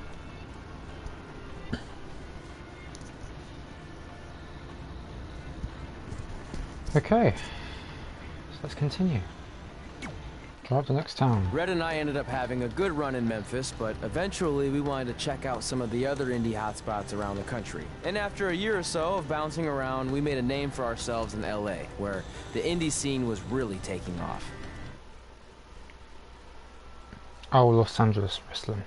Okay. So let's continue. Drive to the next town. Red and I ended up having a good run in Memphis, but eventually we wanted to check out some of the other indie hotspots around the country. And after a year or so of bouncing around, we made a name for ourselves in LA, where the indie scene was really taking off. Oh, Los Angeles wrestling.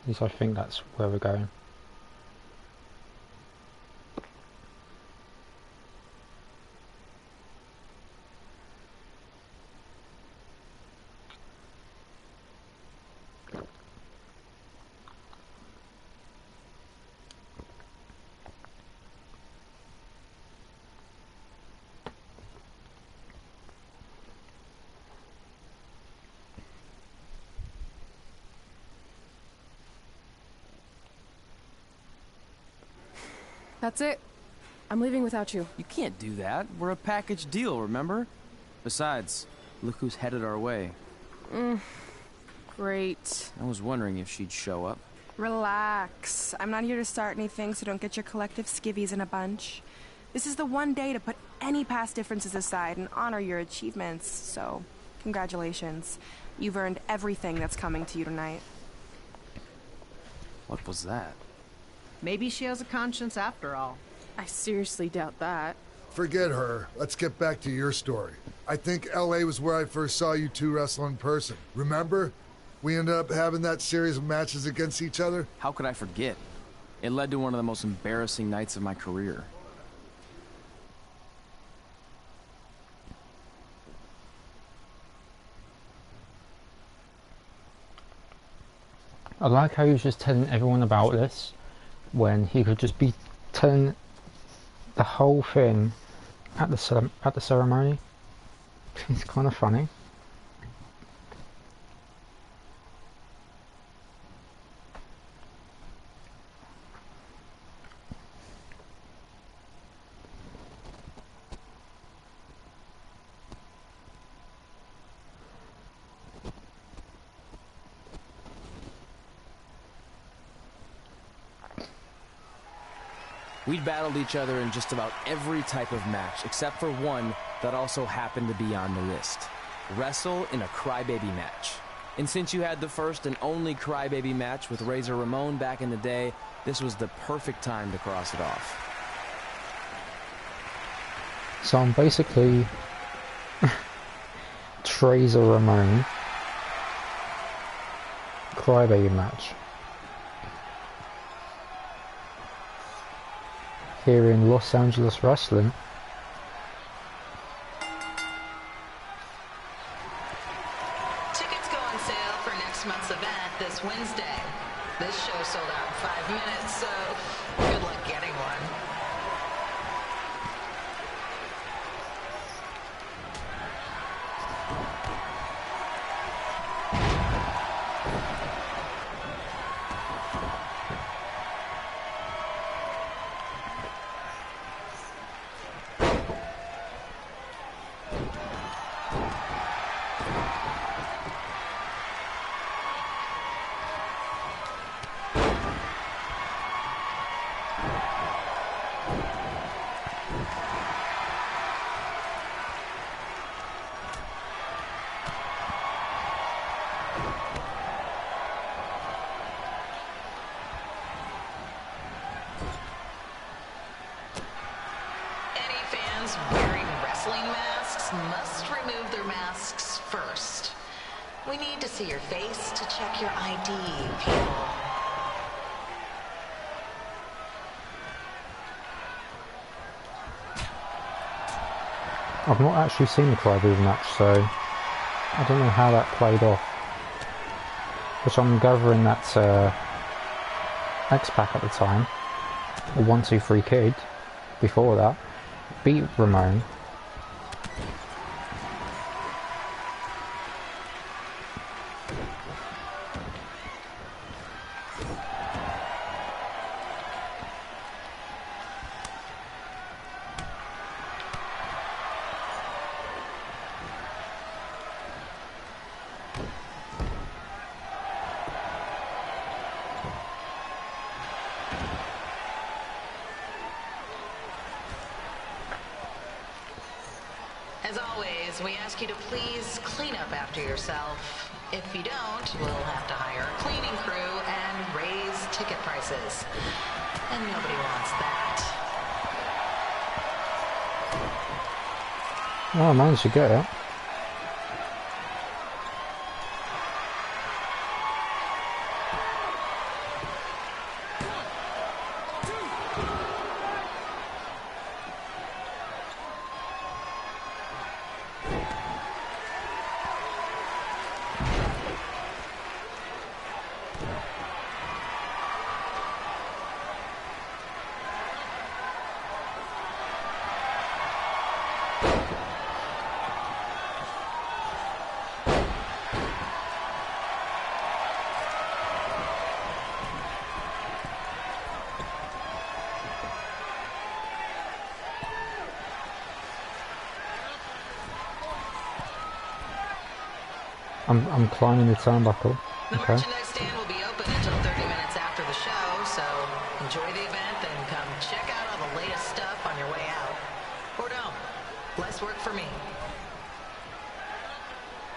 At least I think that's where we're going. That's it. I'm leaving without you. You can't do that. We're a package deal, remember? Besides, look who's headed our way. Great. I was wondering if she'd show up. Relax. I'm not here to start anything, so don't get your collective skivvies in a bunch. This is the one day to put any past differences aside and honor your achievements, so congratulations. You've earned everything that's coming to you tonight. What was that? Maybe she has a conscience after all. I seriously doubt that. Forget her. Let's get back to your story. I think LA was where I first saw you two wrestle in person. Remember? We ended up having that series of matches against each other. How could I forget? It led to one of the most embarrassing nights of my career. I like how he was just telling everyone about this when he could just be telling the whole thing at the ceremony. It's kind of funny. We'd battled each other in just about every type of match, except for one that also happened to be on the list. Wrestle in a crybaby match. And since you had the first and only crybaby match with Razor Ramon back in the day, this was the perfect time to cross it off. So I'm basically Razor Ramon crybaby match here in Los Angeles wrestling. Tickets go on sale for next month's event this Wednesday. This show sold out in 5 minutes, so good luck getting one. Wearing wrestling masks must remove their masks first. We need to see your face to check your ID, people. I've not actually seen the crybaby match, so I don't know how that played off. Which I'm gathering that's X-Pac at the time, or 1-2-3 Kid before that, beat Ramon. As always, we ask you to please clean up after yourself. If you don't, we'll have to hire a cleaning crew and raise ticket prices. And nobody wants that. Oh, I managed to get it. I'm climbing the turnbuckle. The Okay. merchandise stand will be open until 30 minutes after the show, so enjoy the event and come check out all the latest stuff on your way out. Or don't. Less work for me.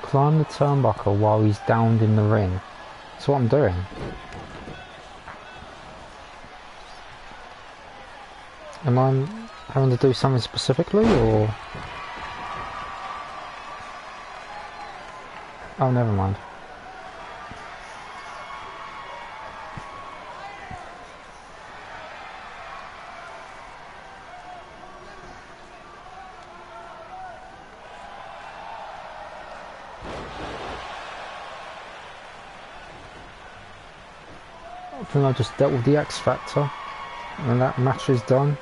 Climb the turnbuckle while he's downed in the ring. That's what I'm doing. Am I having to do something specifically, or...? Oh, never mind. I think I just dealt with the X Factor, and that match is done.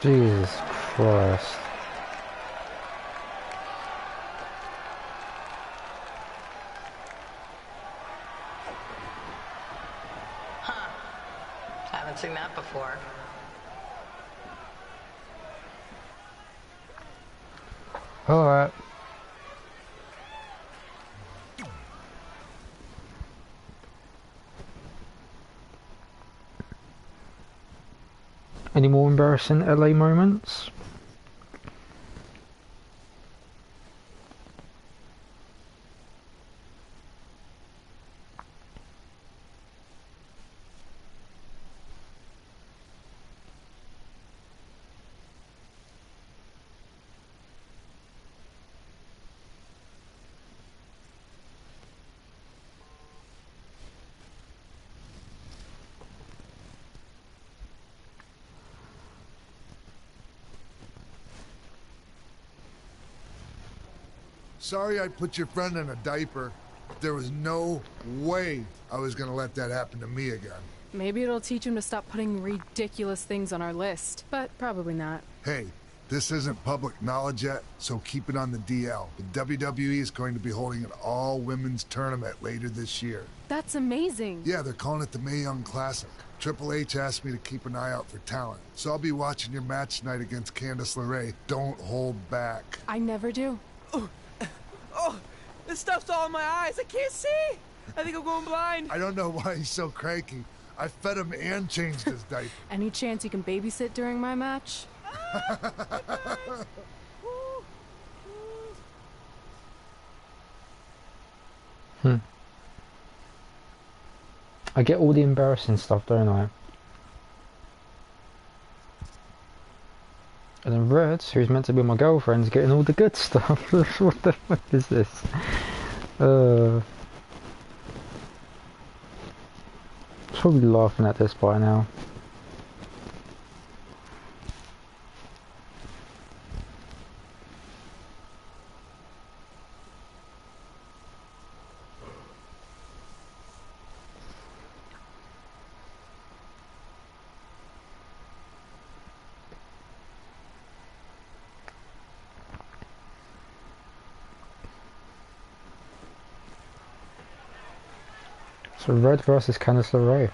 Jesus Christ. Huh. Haven't seen that before. Alright. Any more embarrassing LA moments? Sorry I put your friend in a diaper. There was no way I was gonna let that happen to me again. Maybe it'll teach him to stop putting ridiculous things on our list, but probably not. Hey, this isn't public knowledge yet, so keep it on the DL. The WWE is going to be holding an all-women's tournament later this year. That's amazing. Yeah, they're calling it the Mae Young Classic. Triple H asked me to keep an eye out for talent, so I'll be watching your match tonight against Candice LeRae. Don't hold back. I never do. Oh, this stuff's all in my eyes. I can't see. I think I'm going blind. I don't know why he's so cranky. I fed him and changed his diaper. Any chance you can babysit during my match? I get all the embarrassing stuff, don't I? And then Red, who's meant to be my girlfriend, is getting all the good stuff. What the fuck is this? Probably laughing at this by now. So Red versus Candice LeRae.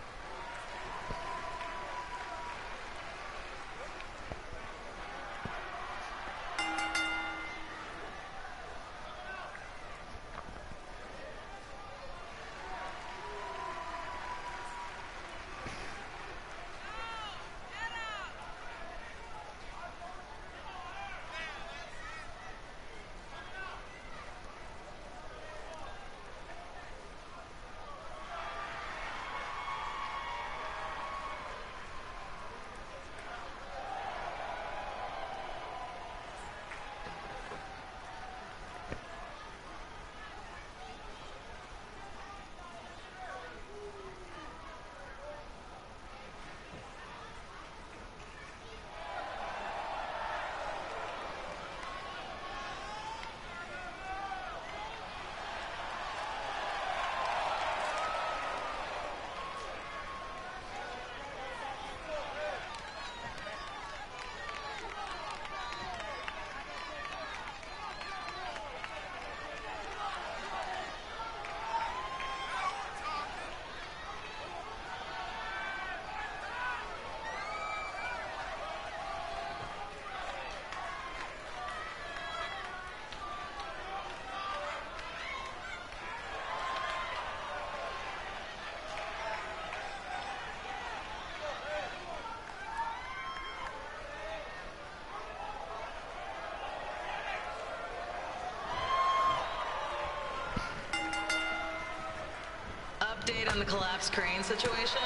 Update on the collapsed crane situation?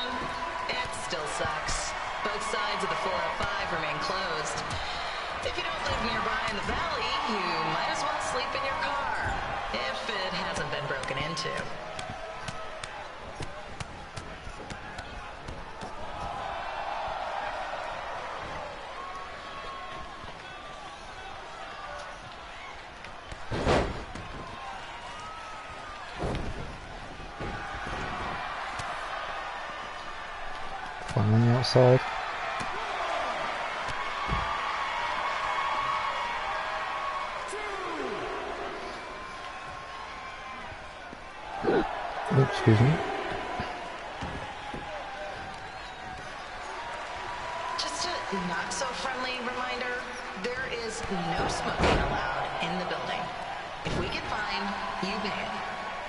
It still sucks. Both sides of the 405 remain closed. If you don't live nearby in the valley, you might as well sleep in your car, if it hasn't been broken into. One on the outside. Oh, excuse me. Just a not-so-friendly reminder, there is no smoking allowed in the building. If we get fined, you pay it.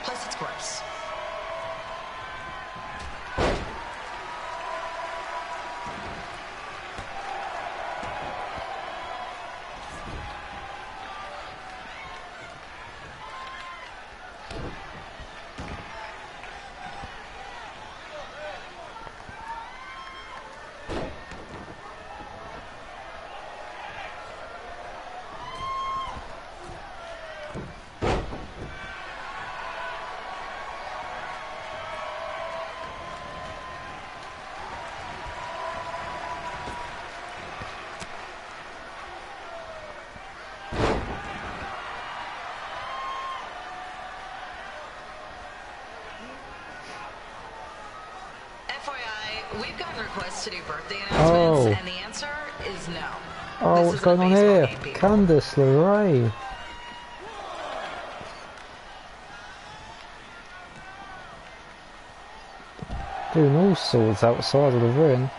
Plus, it's gross. FYI, we've gotten requests to do birthday announcements, and the answer is no. Oh, what's going on here? Candice LeRae. Doing all sorts outside of the ring.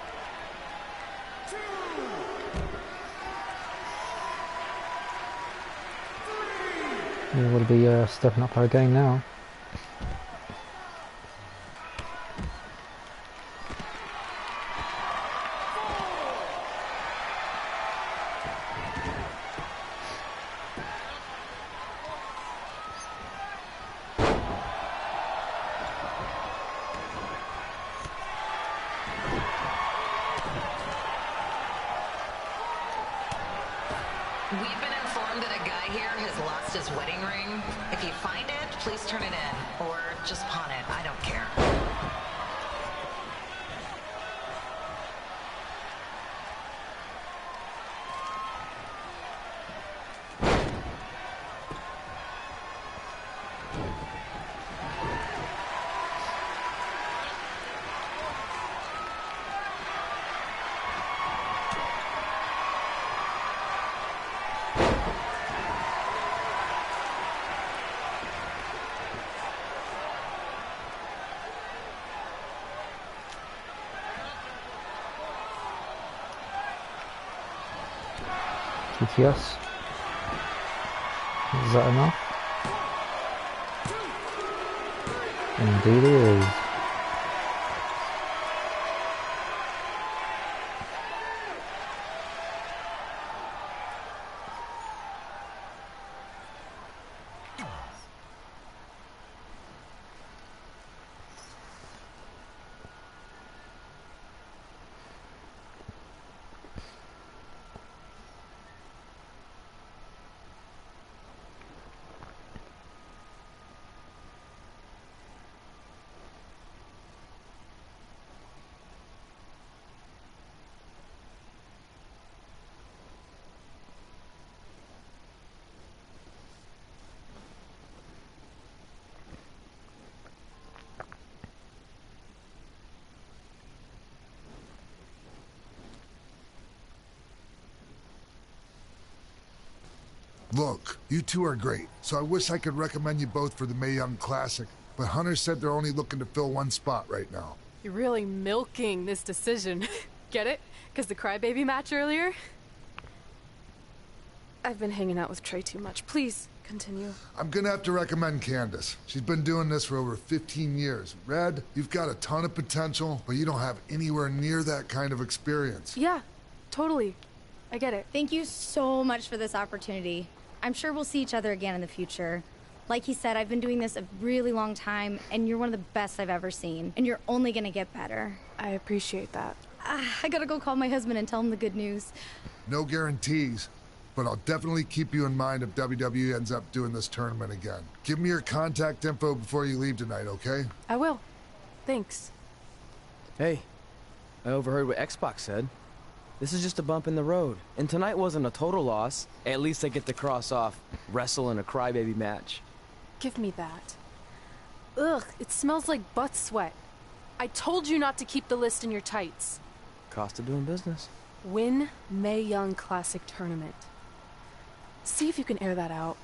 We will be stepping up our game now. We've been informed that a guy here has lost his wedding ring. If you find it, please turn it in. Or just pawn it. I don't care. GTS. Is that enough? Indeed it is. Look, you two are great, so I wish I could recommend you both for the Mae Young Classic, but Hunter said they're only looking to fill one spot right now. You're really milking this decision. Get it? Because the crybaby match earlier? I've been hanging out with Trey too much. Please, continue. I'm gonna have to recommend Candace. She's been doing this for over 15 years. Red, you've got a ton of potential, but you don't have anywhere near that kind of experience. Yeah, totally. I get it. Thank you so much for this opportunity. I'm sure we'll see each other again in the future. Like he said, I've been doing this a really long time, and you're one of the best I've ever seen. And you're only gonna get better. I appreciate that. I gotta go call my husband and tell him the good news. No guarantees, but I'll definitely keep you in mind if WWE ends up doing this tournament again. Give me your contact info before you leave tonight, okay? I will. Thanks. Hey, I overheard what Xbox said. This is just a bump in the road, and tonight wasn't a total loss. At least I get to cross off wrestle in a crybaby match. Give me that. Ugh, it smells like butt sweat. I told you not to keep the list in your tights. Cost of doing business. Win Mae Young Classic Tournament. See if you can air that out.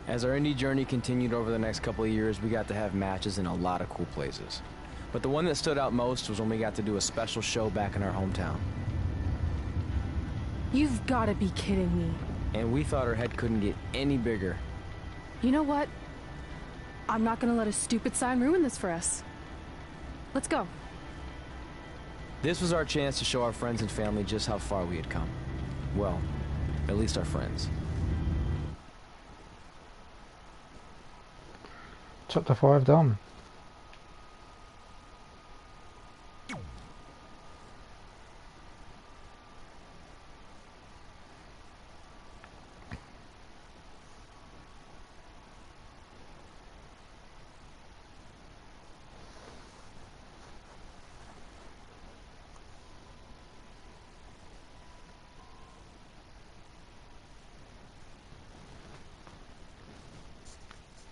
As our indie journey continued over the next couple of years, we got to have matches in a lot of cool places. But the one that stood out most was when we got to do a special show back in our hometown. You've got to be kidding me. And we thought our head couldn't get any bigger. You know what? I'm not gonna let a stupid sign ruin this for us. Let's go. This was our chance to show our friends and family just how far we had come. Well, at least our friends. Chapter 5 done.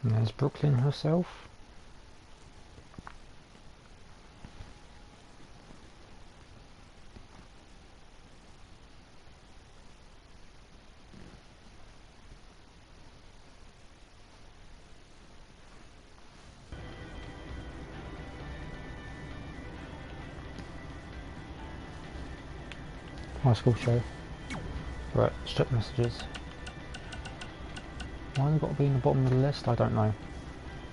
And there's Brooklyn herself. High school show. Right, check messages. Why have they got to be in the bottom of the list? I don't know.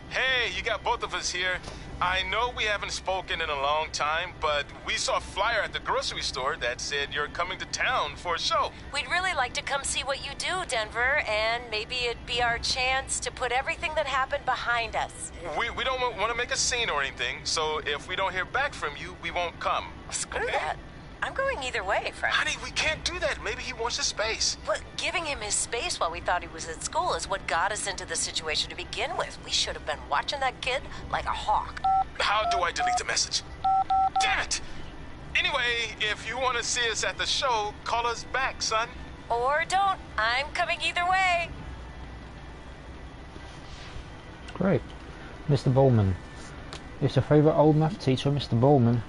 Hey, you got both of us here. I know we haven't spoken in a long time, but we saw a flyer at the grocery store that said you're coming to town for a show. We'd really like to come see what you do, Denver, and maybe it'd be our chance to put everything that happened behind us. We don't want to make a scene or anything, so if we don't hear back from you, we won't come. Screw that. I'm going either way, Frank. Honey, we can't do that. Maybe he wants his space. But giving him his space while we thought he was at school is what got us into the situation to begin with. We should have been watching that kid like a hawk. How do I delete the message? Damn it! Anyway, if you want to see us at the show, call us back, son. Or don't. I'm coming either way. Great. Mr. Bowman. Is your favourite old math teacher Mr. Bowman?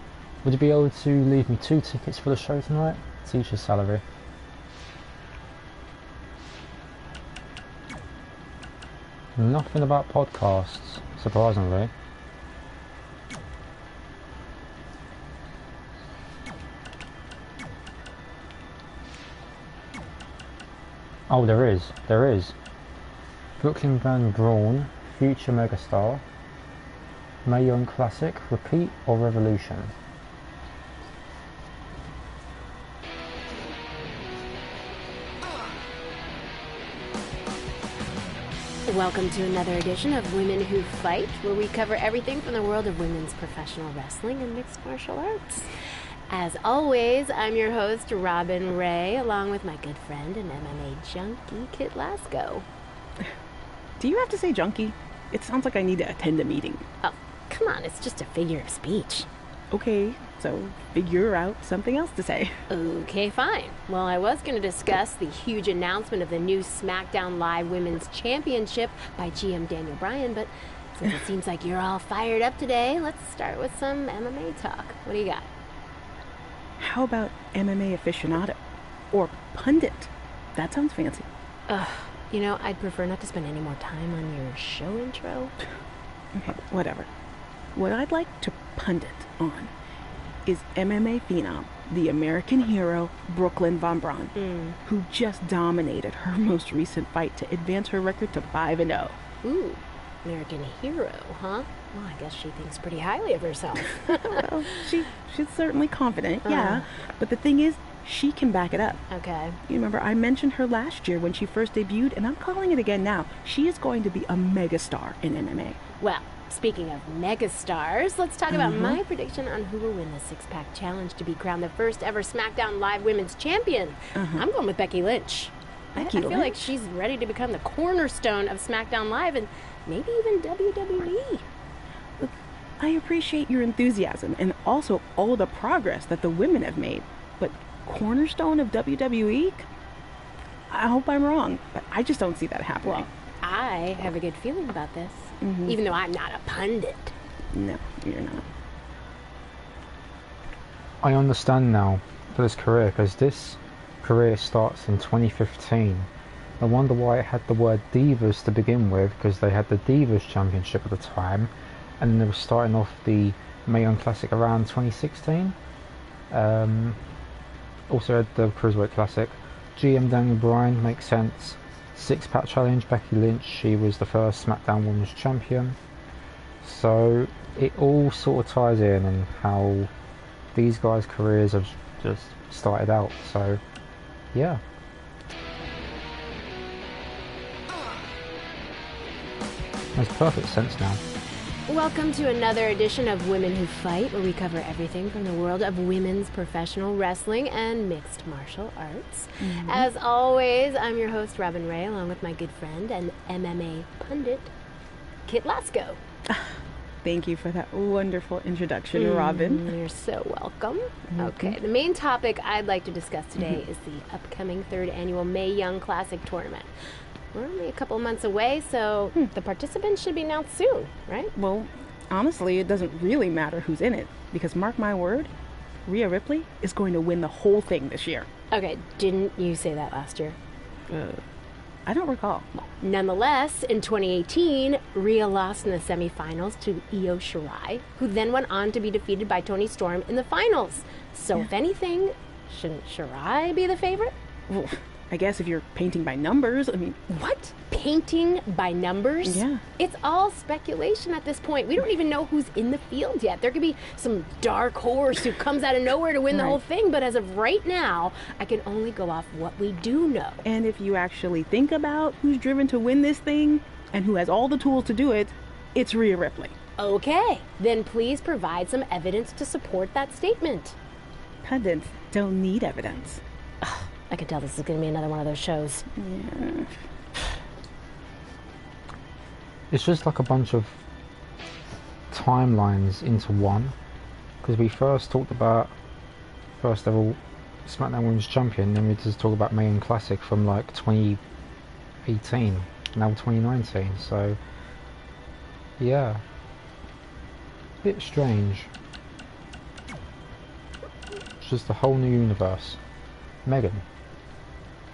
Would you be able to leave me 2 tickets for the show tonight? Teacher's salary. Nothing about podcasts, surprisingly. Oh, there is. Brooklyn Van Braun, future megastar. Mae Young Classic, repeat or revolution? Welcome to another edition of Women Who Fight, where we cover everything from the world of women's professional wrestling and mixed martial arts. As always, I'm your host, Robin Ray, along with my good friend and MMA junkie, Kit Lasco. Do you have to say junkie? It sounds like I need to attend a meeting. Oh, come on, it's just a figure of speech. Okay, so figure out something else to say. Okay, fine. Well, I was going to discuss the huge announcement of the new SmackDown Live Women's Championship by GM Daniel Bryan, but since it seems like you're all fired up today, let's start with some MMA talk. What do you got? How about MMA aficionado? Or pundit? That sounds fancy. You know, I'd prefer not to spend any more time on your show intro. Okay, whatever. What I'd like to pundit on is MMA phenom, the American hero, Brooklyn Von Braun, who just dominated her most recent fight to advance her record to 5-0. Ooh, American hero, huh? Well, I guess she thinks pretty highly of herself. Well, she's certainly confident, yeah. But the thing is, she can back it up. Okay. You remember, I mentioned her last year when she first debuted, and I'm calling it again now. She is going to be a megastar in MMA. Well, speaking of megastars, let's talk about my prediction on who will win the six-pack challenge to be crowned the first ever SmackDown Live Women's Champion. I'm going with Becky Lynch. I feel like she's ready to become the cornerstone of SmackDown Live and maybe even WWE. Look, I appreciate your enthusiasm and also all the progress that the women have made, but cornerstone of WWE? I hope I'm wrong, but I just don't see that happening. Well, I have a good feeling about this, even though I'm not a pundit. No, you're not. I understand now for this career, because this career starts in 2015. I wonder why it had the word Divas to begin with, because they had the Divas Championship at the time, and they were starting off the Mae Young Classic around 2016. Also had the Cruiserweight Classic. GM Daniel Bryan makes sense. Six-pack challenge, Becky Lynch, she was the first SmackDown Women's Champion. So it all sort of ties in and how these guys' careers have just started out. So yeah. Makes perfect sense now. Welcome to another edition of Women Who Fight, where we cover everything from the world of women's professional wrestling and mixed martial arts. As always, I'm your host, Robin Ray, along with my good friend and MMA pundit, Kit Lasco. Thank you for that wonderful introduction, Robin. You're so welcome. Okay, the main topic I'd like to discuss today is the upcoming 3rd annual Mae Young Classic tournament. We're only a couple months away, so the participants should be announced soon, right? Well, honestly, it doesn't really matter who's in it, because mark my word, Rhea Ripley is going to win the whole thing this year. Okay, didn't you say that last year? I don't recall. Nonetheless, in 2018, Rhea lost in the semifinals to Io Shirai, who then went on to be defeated by Toni Storm in the finals. So if anything, shouldn't Shirai be the favorite? Well, I guess if you're painting by numbers, I mean... What? Painting by numbers? Yeah. It's all speculation at this point. We don't even know who's in the field yet. There could be some dark horse who comes out of nowhere to win the whole thing, but as of right now, I can only go off what we do know. And if you actually think about who's driven to win this thing, and who has all the tools to do it, it's Rhea Ripley. Okay, then please provide some evidence to support that statement. Pundits don't need evidence. I can tell this is going to be another one of those shows. Yeah. It's just like a bunch of timelines into one, because we first talked about first ever SmackDown Women's Champion, then we just talk about Mae Young Classic from like 2018, now 2019, so yeah, bit strange. It's just a whole new universe. Megan.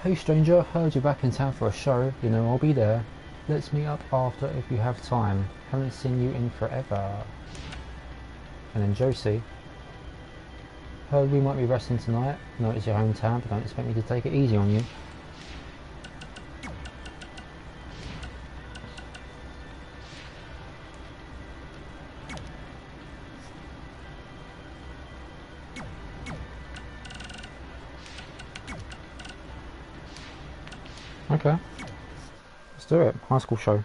Hey stranger, heard you're back in town for a show, you know I'll be there. Let's meet up after if you have time. Haven't seen you in forever. And then Josie. Heard we might be wrestling tonight. Know it's your hometown, but don't expect me to take it easy on you. Okay. Let's do it. High school show.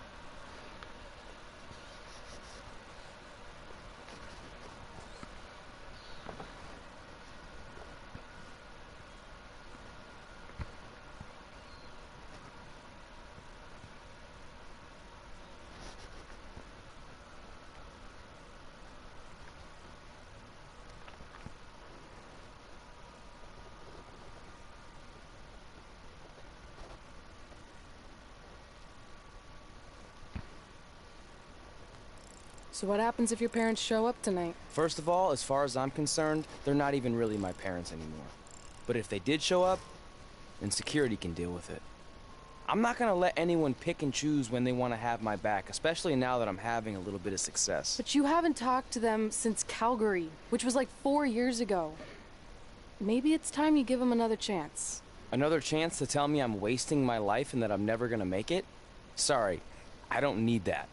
So what happens if your parents show up tonight? First of all, as far as I'm concerned, they're not even really my parents anymore. But if they did show up, then security can deal with it. I'm not gonna let anyone pick and choose when they want to have my back, especially now that I'm having a little bit of success. But you haven't talked to them since Calgary, which was like 4 years ago. Maybe it's time you give them another chance. Another chance to tell me I'm wasting my life and that I'm never gonna make it? Sorry, I don't need that.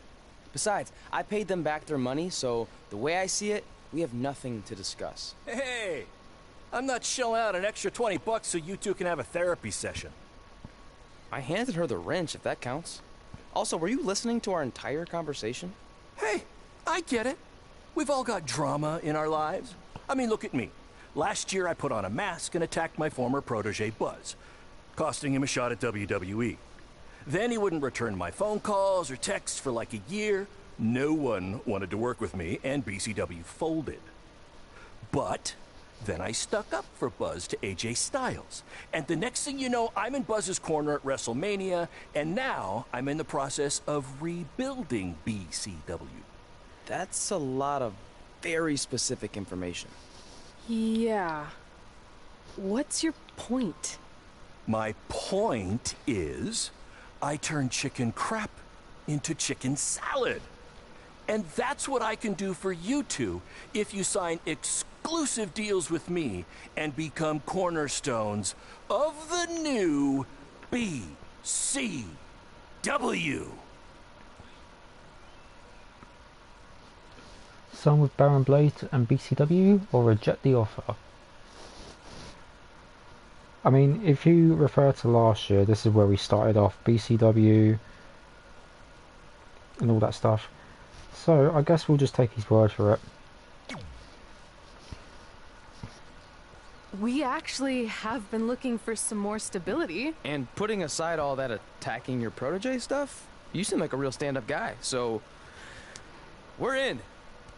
Besides, I paid them back their money, so the way I see it, we have nothing to discuss. Hey, I'm not shelling out an extra 20 bucks so you two can have a therapy session. I handed her the wrench, if that counts. Also, were you listening to our entire conversation? Hey, I get it. We've all got drama in our lives. I mean, look at me. Last year I put on a mask and attacked my former protege Buzz, costing him a shot at WWE. Then he wouldn't return my phone calls or texts for like a year. No one wanted to work with me, and BCW folded. But then I stuck up for Buzz to AJ Styles. And the next thing you know, I'm in Buzz's corner at WrestleMania, and now I'm in the process of rebuilding BCW. That's a lot of very specific information. Yeah. What's your point? My point is, I turned chicken crap into chicken salad. And that's what I can do for you two if you sign exclusive deals with me and become cornerstones of the new BCW. Sign with Baron Blade and BCW or reject the offer? I mean, if you refer to last year, this is where we started off, BCW and all that stuff. So, I guess we'll just take his word for it. We actually have been looking for some more stability. And putting aside all that attacking your protege stuff, you seem like a real stand-up guy, so we're in.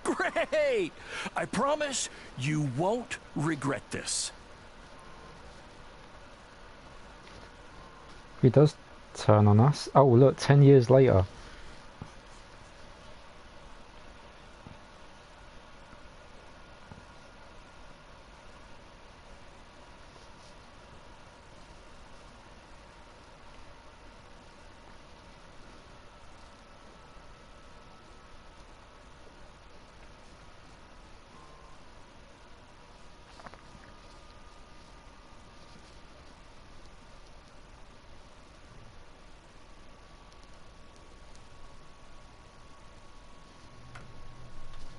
Great! I promise you won't regret this. He does turn on us. Oh look, 10 years later.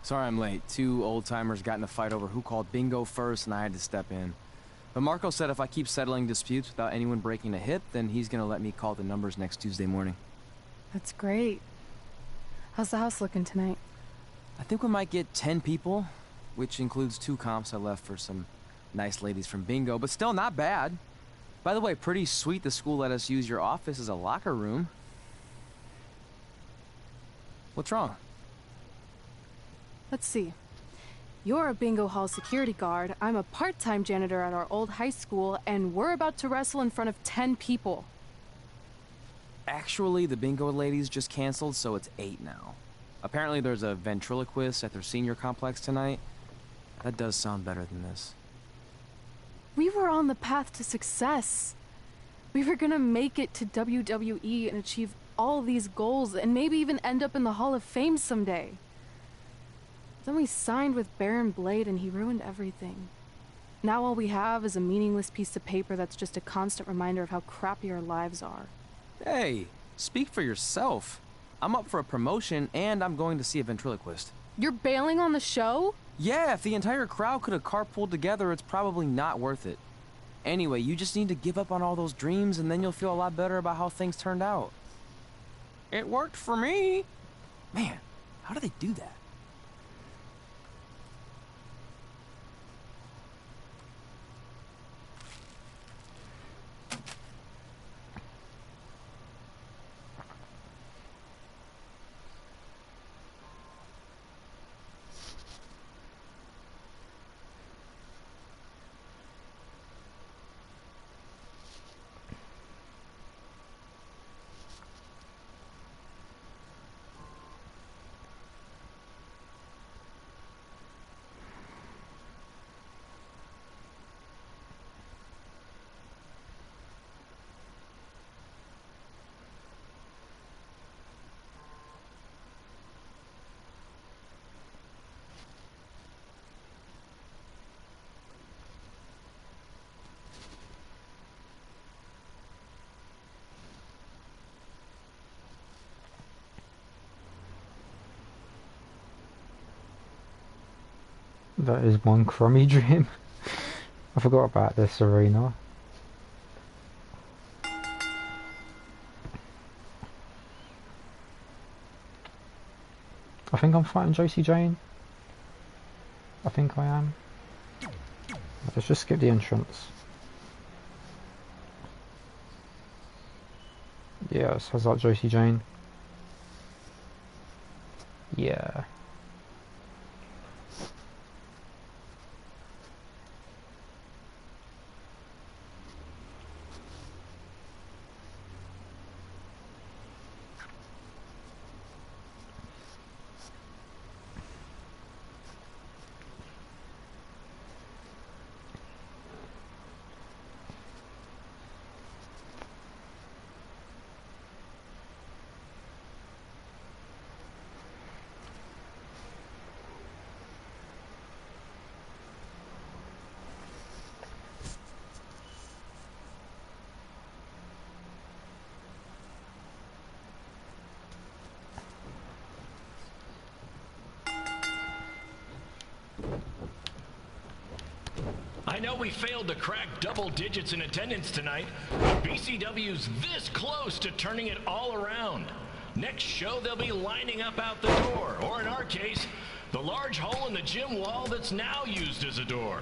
Sorry I'm late. Two old-timers got in a fight over who called bingo first, and I had to step in. But Marco said if I keep settling disputes without anyone breaking a hip, then he's gonna let me call the numbers next Tuesday morning. That's great. How's the house looking tonight? I think we might get 10 people, which includes 2 comps I left for some nice ladies from bingo, but still not bad. By the way, pretty sweet the school let us use your office as a locker room. What's wrong? Let's see. You're a bingo hall security guard, I'm a part-time janitor at our old high school, and we're about to wrestle in front of 10 people. Actually, the bingo ladies just canceled, so it's 8 now. Apparently there's a ventriloquist at their senior complex tonight. That does sound better than this. We were on the path to success. We were gonna make it to WWE and achieve all these goals and maybe even end up in the Hall of Fame someday. Then we signed with Baron Blade and he ruined everything. Now all we have is a meaningless piece of paper that's just a constant reminder of how crappy our lives are. Hey, speak for yourself. I'm up for a promotion and I'm going to see a ventriloquist. You're bailing on the show? Yeah, if the entire crowd could have carpooled together, it's probably not worth it. Anyway, you just need to give up on all those dreams and then you'll feel a lot better about how things turned out. It worked for me. Man, how do they do that? That is one crummy dream. I forgot about this arena. I think I'm fighting Josie Jane. I think I am. Let's just skip the entrance. Yeah, it says like Josie Jane. Yeah. I know we failed to crack double digits in attendance tonight, but BCW's this close to turning it all around. Next show, they'll be lining up out the door, or in our case, the large hole in the gym wall that's now used as a door.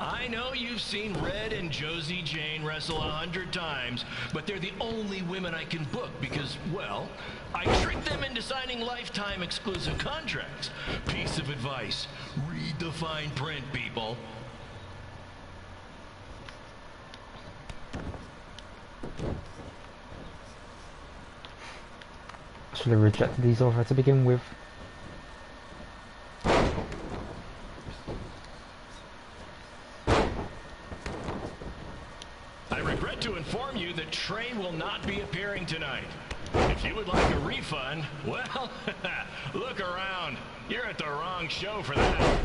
I know you've seen Red and Josie Jane wrestle 100 times, but they're the only women I can book because, well, I tricked them into signing lifetime exclusive contracts. Piece of advice, read the fine print, people. I should have rejected these offers to begin with. To inform you that Trey will not be appearing tonight. If you would like a refund, well, look around. You're at the wrong show for that.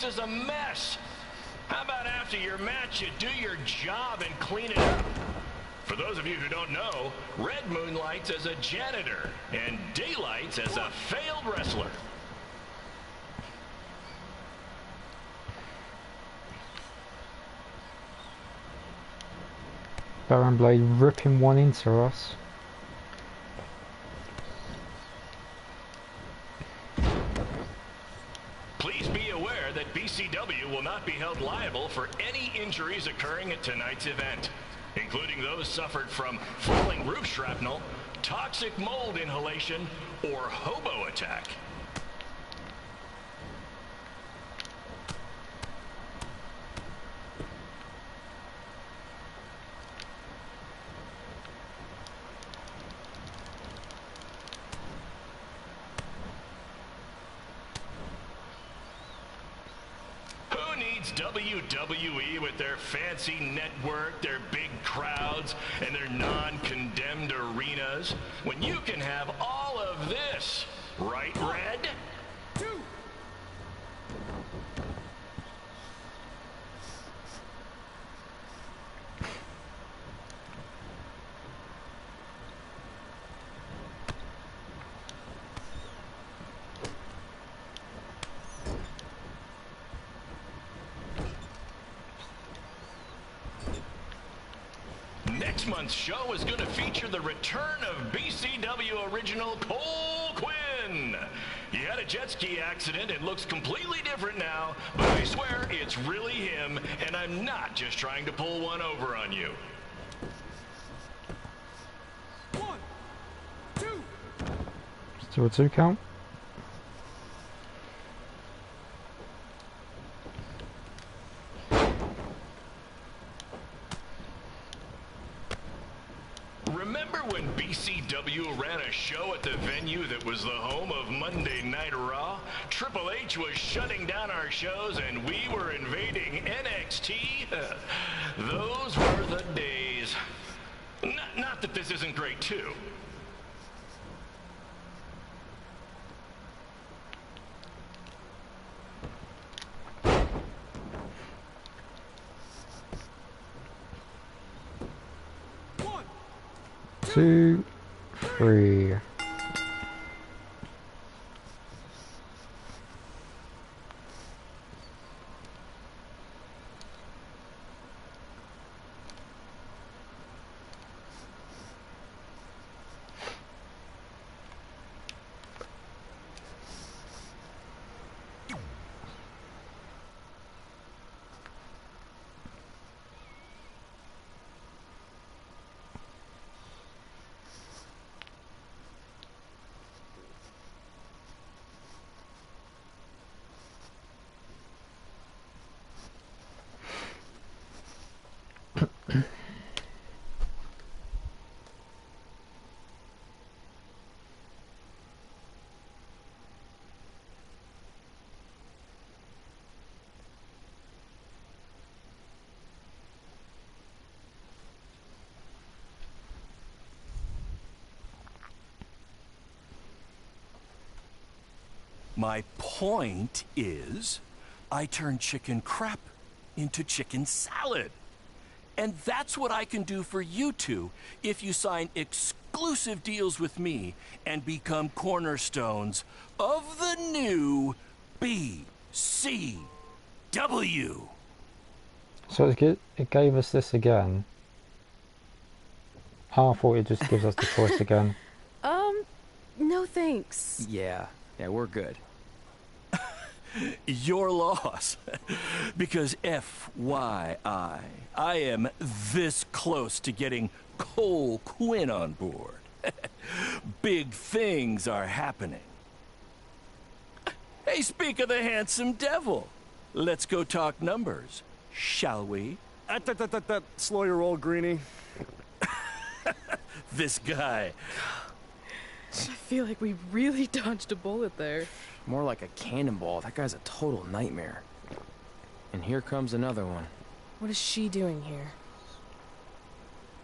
Is a mess. How about after your match you do your job and clean it up? For those of you who don't know, Red moonlights as a janitor and Daylights as a failed wrestler. Baron Blade ripping one into us. Please be aware that BCW will not be held liable for any injuries occurring at tonight's event, including those suffered from falling roof shrapnel, toxic mold inhalation, or hobo attack. WWE with their fancy network, their big crowds, and their non-condemned arenas, when you can have all of this, right, Red? 2. Next month's show is going to feature the return of BCW original Cole Quinn. He had a jet ski accident and looks completely different now, but I swear it's really him, and I'm not just trying to pull one over on you. 1, 2. Still a 2 count. Remember when BCW ran a show at the venue that was the home of Monday Night Raw? Triple H was shutting down our shows and we were invading NXT? Those were the days. Not that this isn't great too. Two, 3. My point is, I turn chicken crap into chicken salad. And that's what I can do for you two if you sign exclusive deals with me and become cornerstones of the new BCW. So it gave us this again. Oh, I thought it just gives us the choice again. No thanks. Yeah, we're good. Your loss. Because FYI, I am this close to getting Cole Quinn on board. Big things are happening. Hey, speak of the handsome devil. Let's go talk numbers, shall we? Slow your roll, Greenie. This guy. I feel like we really dodged a bullet there. More like a cannonball. That guy's a total nightmare. And here comes another one. What is she doing here?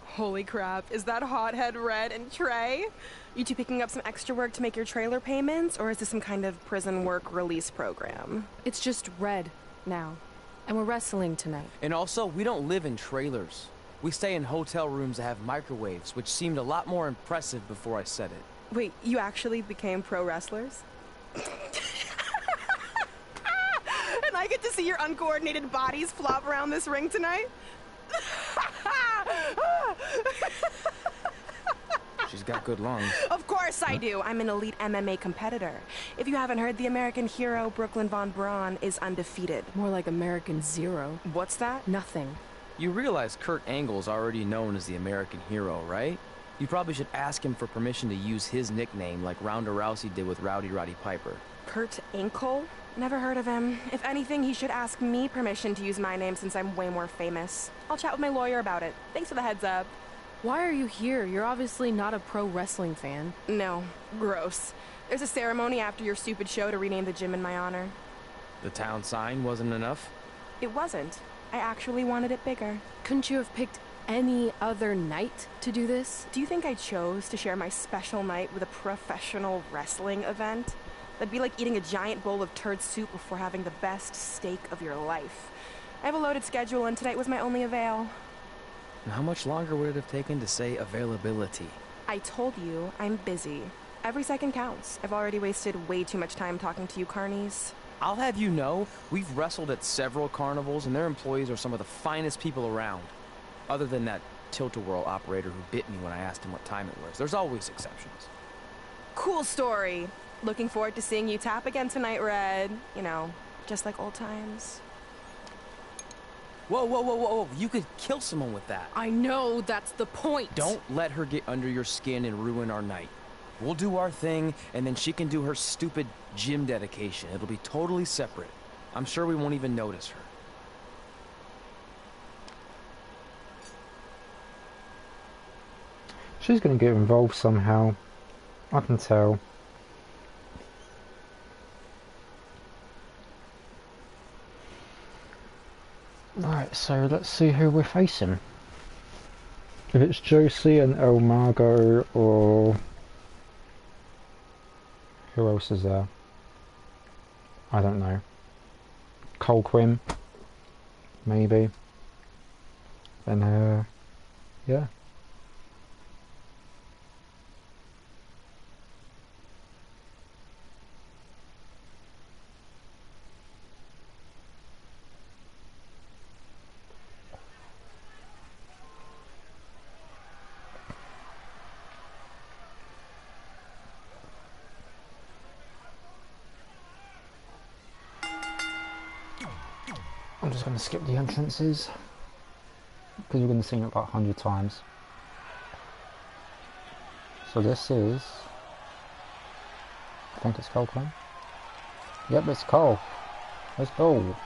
Holy crap, is that hothead Red and Trey? You two picking up some extra work to make your trailer payments, or is this some kind of prison work release program? It's just Red now. And we're wrestling tonight. And also, we don't live in trailers. We stay in hotel rooms that have microwaves, which seemed a lot more impressive before I said it. Wait, you actually became pro wrestlers? And I get to see your uncoordinated bodies flop around this ring tonight? She's got good lungs. Of course I do. I'm an elite MMA competitor. If you haven't heard, the American hero, Brooklyn Von Braun, is undefeated. More like American Zero. What's that? Nothing. You realize Kurt Angle's already known as the American hero, right? You probably should ask him for permission to use his nickname like Ronda Rousey did with Rowdy Roddy Piper. Kurt Angle? Never heard of him. If anything, he should ask me permission to use my name since I'm way more famous. I'll chat with my lawyer about it. Thanks for the heads up. Why are you here? You're obviously not a pro wrestling fan. No. Gross. There's a ceremony after your stupid show to rename the gym in my honor. The town sign wasn't enough? It wasn't. I actually wanted it bigger. Couldn't you have picked any other night to do this? Do you think I chose to share my special night with a professional wrestling event? That'd be like eating a giant bowl of turd soup before having the best steak of your life. I have a loaded schedule, and tonight was my only avail. And how much longer would it have taken to say availability? I told you, I'm busy. Every second counts. I've already wasted way too much time talking to you carnies. I'll have you know, we've wrestled at several carnivals, and their employees are some of the finest people around. Other than that tilt-a-whirl operator who bit me when I asked him what time it was. There's always exceptions. Cool story. Looking forward to seeing you tap again tonight, Red. You know, just like old times. Whoa, whoa, whoa, whoa, you could kill someone with that. I know, that's the point. Don't let her get under your skin and ruin our night. We'll do our thing, and then she can do her stupid gym dedication. It'll be totally separate. I'm sure we won't even notice her. She's gonna get involved somehow. I can tell. Right, so let's see who we're facing. If it's Josie and El Margo, or who else is there? I don't know. Cole Quinn, maybe. Then yeah. I'm just going to skip the entrances because we're going to sing it about 100 times. So this is, I think it's Cole Quinn. Yep, it's Cole. Let's go.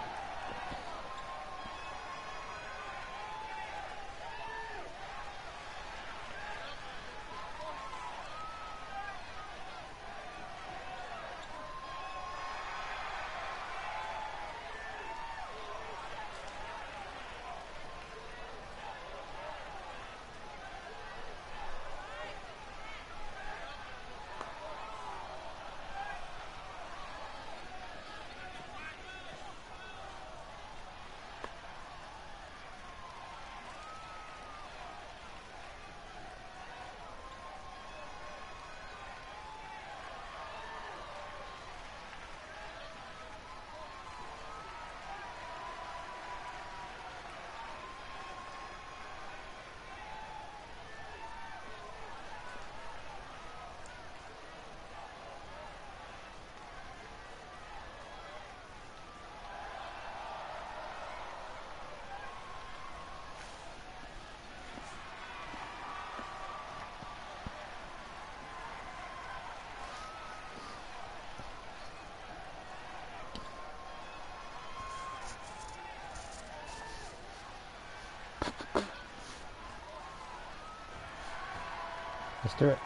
Let's do it.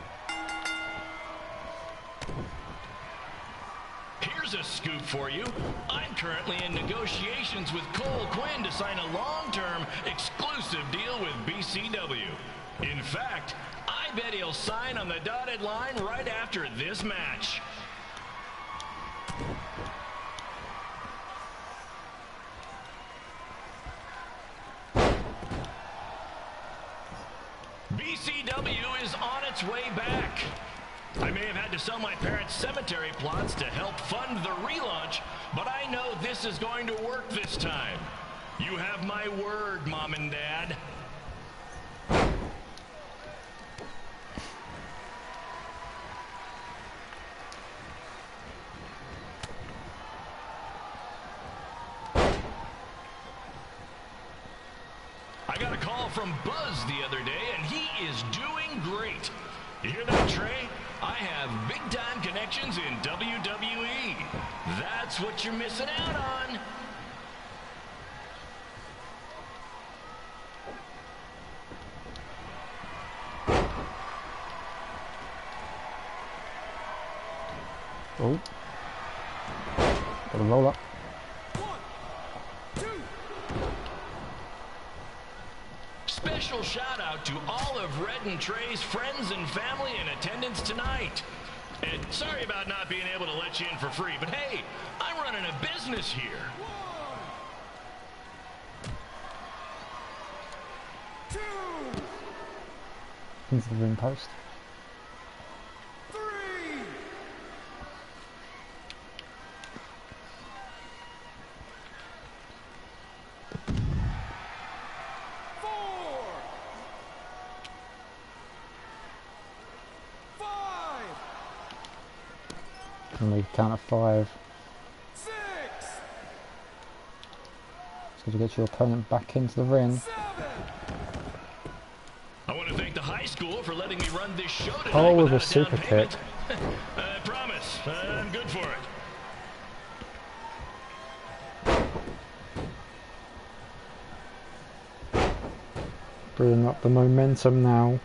Here's a scoop for you. I'm currently in negotiations with Cole Quinn to sign a long-term exclusive deal with BCW. In fact, I bet he'll sign on the dotted line right after this match. ECW is on its way back. I may have had to sell my parents' cemetery plots to help fund the relaunch, but I know this is going to work this time. You have my word, Mom and Dad. I got a call from Buzz the other day, and he is doing great. You hear that, Trey? I have big-time connections in WWE. That's what you're missing out on. Oh. Gotta roll up. Special shout out to all of Red and Trey's friends and family in attendance tonight. And sorry about not being able to let you in for free, but hey, I'm running a business here. 2, Into the ring post. 3, 4, 5, And we count of 5. 6, So to get your opponent back into the ring. 7. I want to thank the high school for letting me run this show tonight. Oh, with a without super down kick. payment. I promise, I'm good for it. Bringing up the momentum now.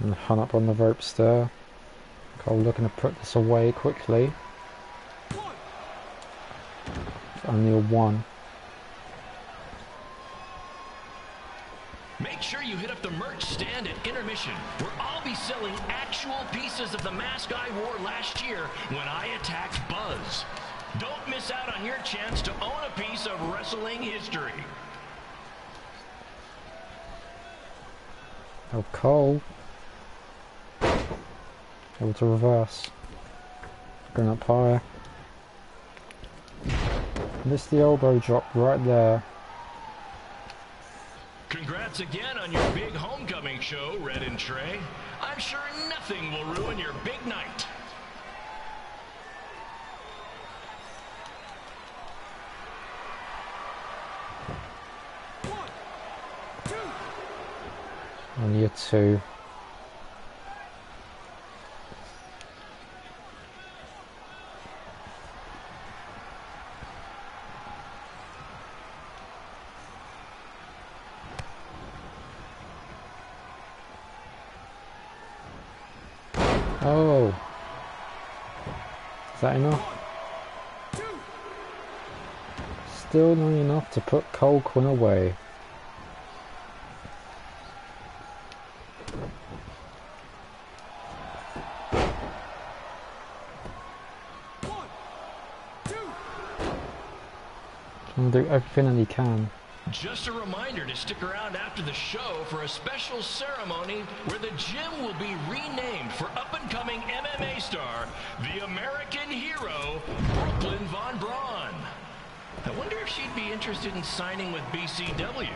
And Hunt up on the ropes there. Cole looking to put this away quickly. Only a 1. Make sure you hit up the merch stand at intermission, where I'll be selling actual pieces of the mask I wore last year when I attacked Buzz. Don't miss out on your chance to own a piece of wrestling history. Oh, Cole. Able to reverse. Going up higher. Missed the elbow drop right there. Congrats again on your big homecoming show, Red and Trey. I'm sure nothing will ruin your big night. Only a 2. Oh. Is that enough? Still not enough to put Cole Quinn away. Trying to do everything that he can. Just a reminder to stick around after the show for a special ceremony where the gym will be renamed for up-and-coming MMA star, the American hero, Brooklyn Von Braun. I wonder if she'd be interested in signing with BCW.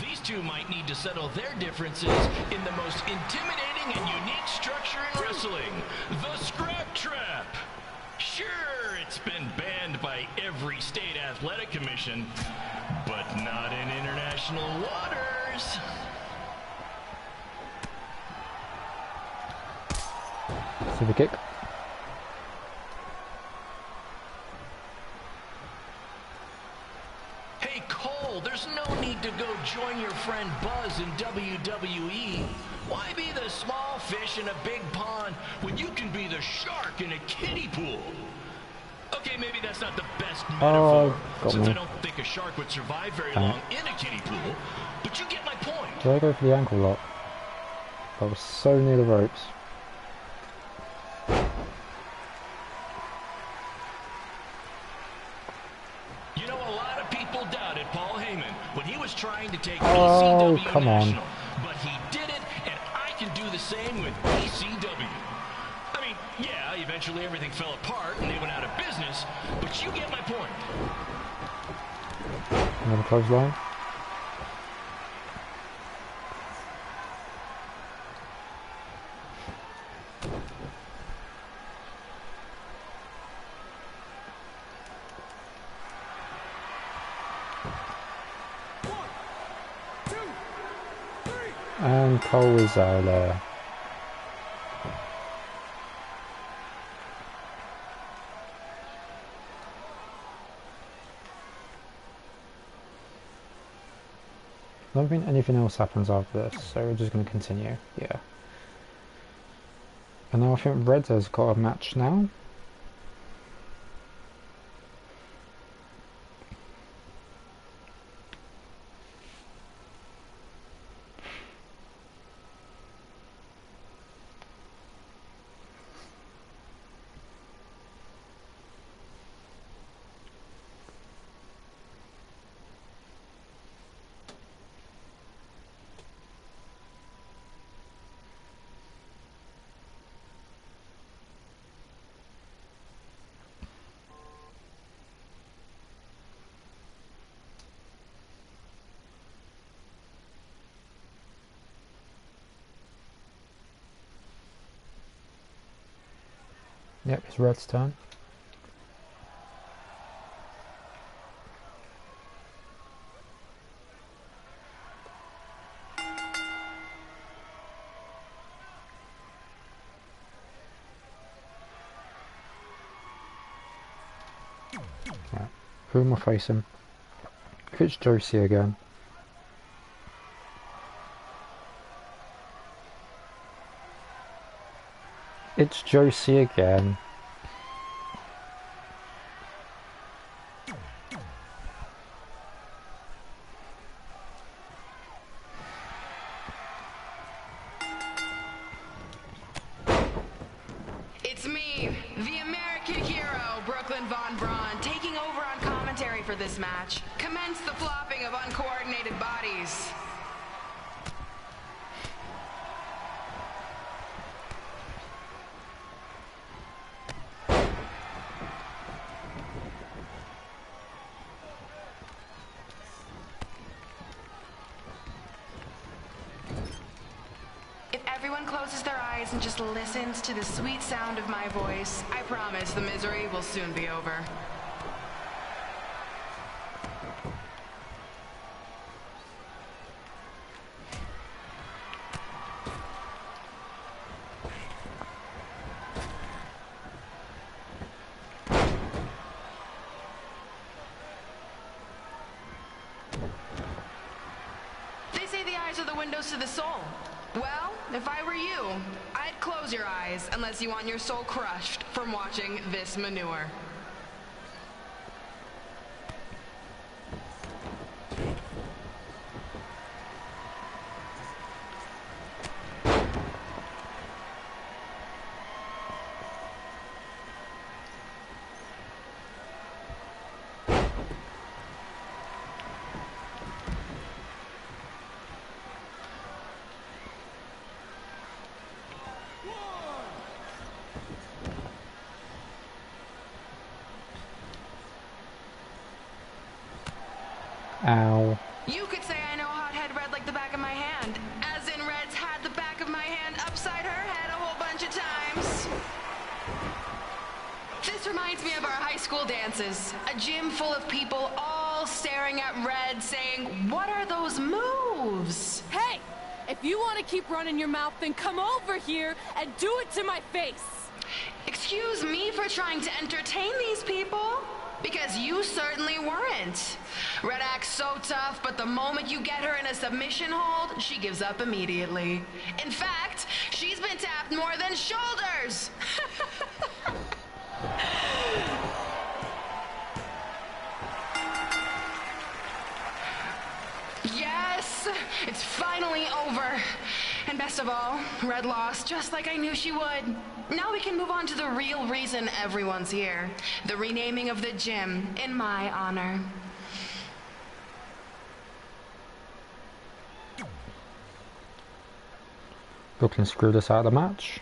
These two might need to settle their differences in the most intimidating and unique structure in wrestling, the Scrap Trap. Sure, it's been banned by every state athletic commission, but not in international waters. Super kick. Hey Cole, there's no need to go join your friend Buzz in WWE. Why be the small fish in a big pond when you can be the shark in a kiddie pool? Okay, maybe that's not the best metaphor, since I don't think a shark would survive very long in a kiddie pool, but you get my point. Did I go for the ankle lock? I was so near the ropes. You know, a lot of people doubted Paul Heyman when he was trying to take Oh, ECW come on. National, but he did it, and I can do the same with ECW. I mean, yeah, eventually everything fell apart and they went out of business, but you get my point. Another clothesline. And Cole is there. I don't think anything else happens after this, so we're just going to continue. Yeah. And now I think Red has got a match now. Yep, it's Red's turn. Right. Who am I facing? If it's Josie again. It's Josie again. It's me, the American hero, Brooklyn Von Braun, taking over on commentary for this match. Commence the flopping of uncoordinated bodies. If everyone closes their eyes and just listens to the sweet sound of my voice, I promise the misery will soon be over. They say the eyes are the windows to the soul. Well, if I were you, I'd close your eyes unless you want your soul crushed from watching this manure. Ow. You could say I know Hothead Red like the back of my hand, as in Red's had the back of my hand upside her head a whole bunch of times. This reminds me of our high school dances. A gym full of people all staring at Red saying, "What are those moves?" Hey! If you want to keep running your mouth, then come over here and do it to my face. Excuse me for trying to entertain these people? Because you certainly weren't. Red acts so tough, but the moment you get her in a submission hold, she gives up immediately. In fact, she's been tapped more than shoulders. Yes, it's finally over. And best of all, Red lost just like I knew she would. Now we can move on to the real reason everyone's here. The renaming of the gym in my honor. Brooklyn screwed us out of the match.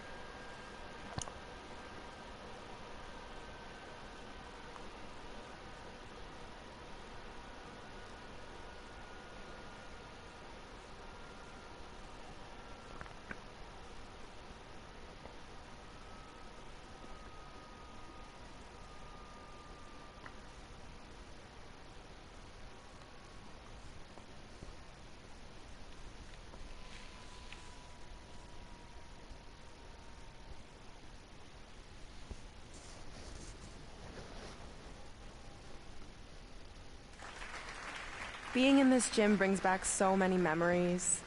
Being in this gym brings back so many memories.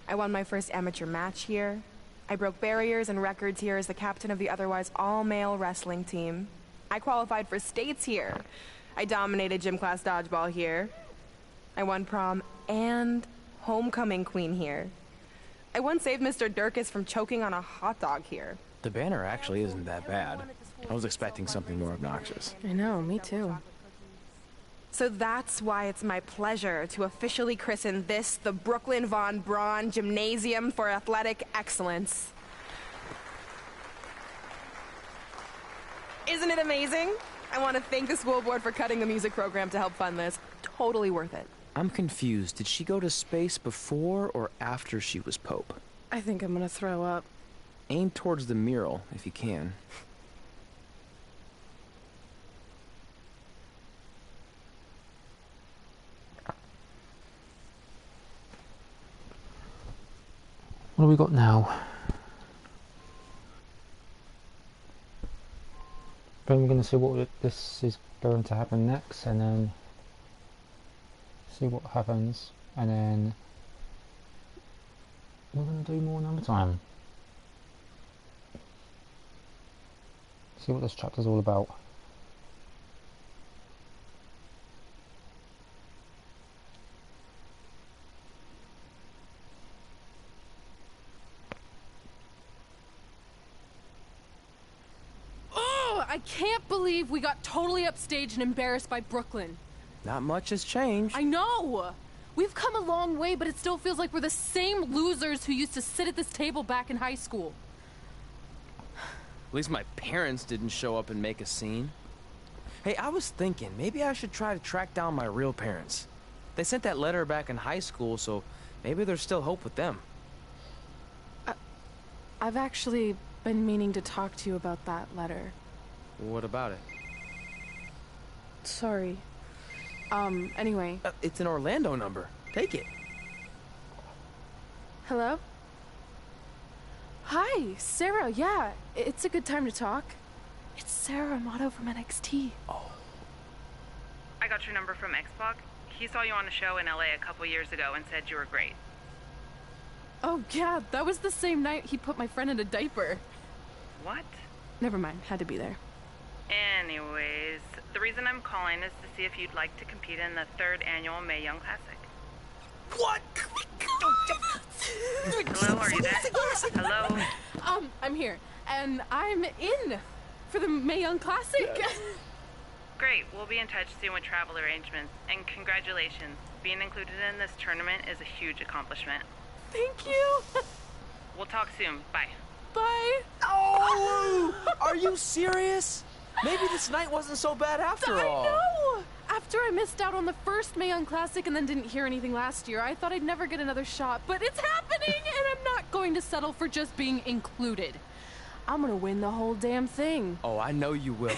I won my first amateur match here. I broke barriers and records here as the captain of the otherwise all-male wrestling team. I qualified for states here. I dominated gym class dodgeball here. I won prom and homecoming queen here. I once saved Mr. Durkis from choking on a hot dog here. The banner actually isn't that bad. I was expecting something more obnoxious. I know, me too. So that's why it's my pleasure to officially christen this the Brooklyn Von Braun Gymnasium for Athletic Excellence. Isn't it amazing? I want to thank the school board for cutting the music program to help fund this. Totally worth it. I'm confused. Did she go to space before or after she was Pope? I think I'm gonna throw up. Aim towards the mural, if you can. What have we got now? Then we're going to see what this is going to happen next, and then see what happens, and then we're going to do more another time. See what this chapter's all about. I can't believe we got totally upstaged and embarrassed by Brooklyn. Not much has changed. I know! We've come a long way, but it still feels like we're the same losers who used to sit at this table back in high school. At least my parents didn't show up and make a scene. Hey, I was thinking, maybe I should try to track down my real parents. They sent that letter back in high school, so maybe there's still hope with them. I've actually been meaning to talk to you about that letter. What about it? Sorry. Anyway. It's an Orlando number. Take it. Hello? Hi, Sarah. Yeah, it's a good time to talk. It's Sarah Amato from NXT. Oh. I got your number from Xbox. He saw you on a show in LA a couple years ago and said you were great. Oh, yeah, that was the same night he put my friend in a diaper. What? Never mind, had to be there. Anyways, the reason I'm calling is to see if you'd like to compete in the 3rd annual Mae Young Classic. What? Hello, are you there? Hello? I'm here, and I'm in for the Mae Young Classic. Great, we'll be in touch soon with travel arrangements, and congratulations. Being included in this tournament is a huge accomplishment. Thank you. We'll talk soon. Bye. Bye. Oh! Are you serious? Maybe this night wasn't so bad after all. I know! After I missed out on the first Mae Young Classic and then didn't hear anything last year, I thought I'd never get another shot, but it's happening, and I'm not going to settle for just being included. I'm gonna win the whole damn thing. Oh, I know you will.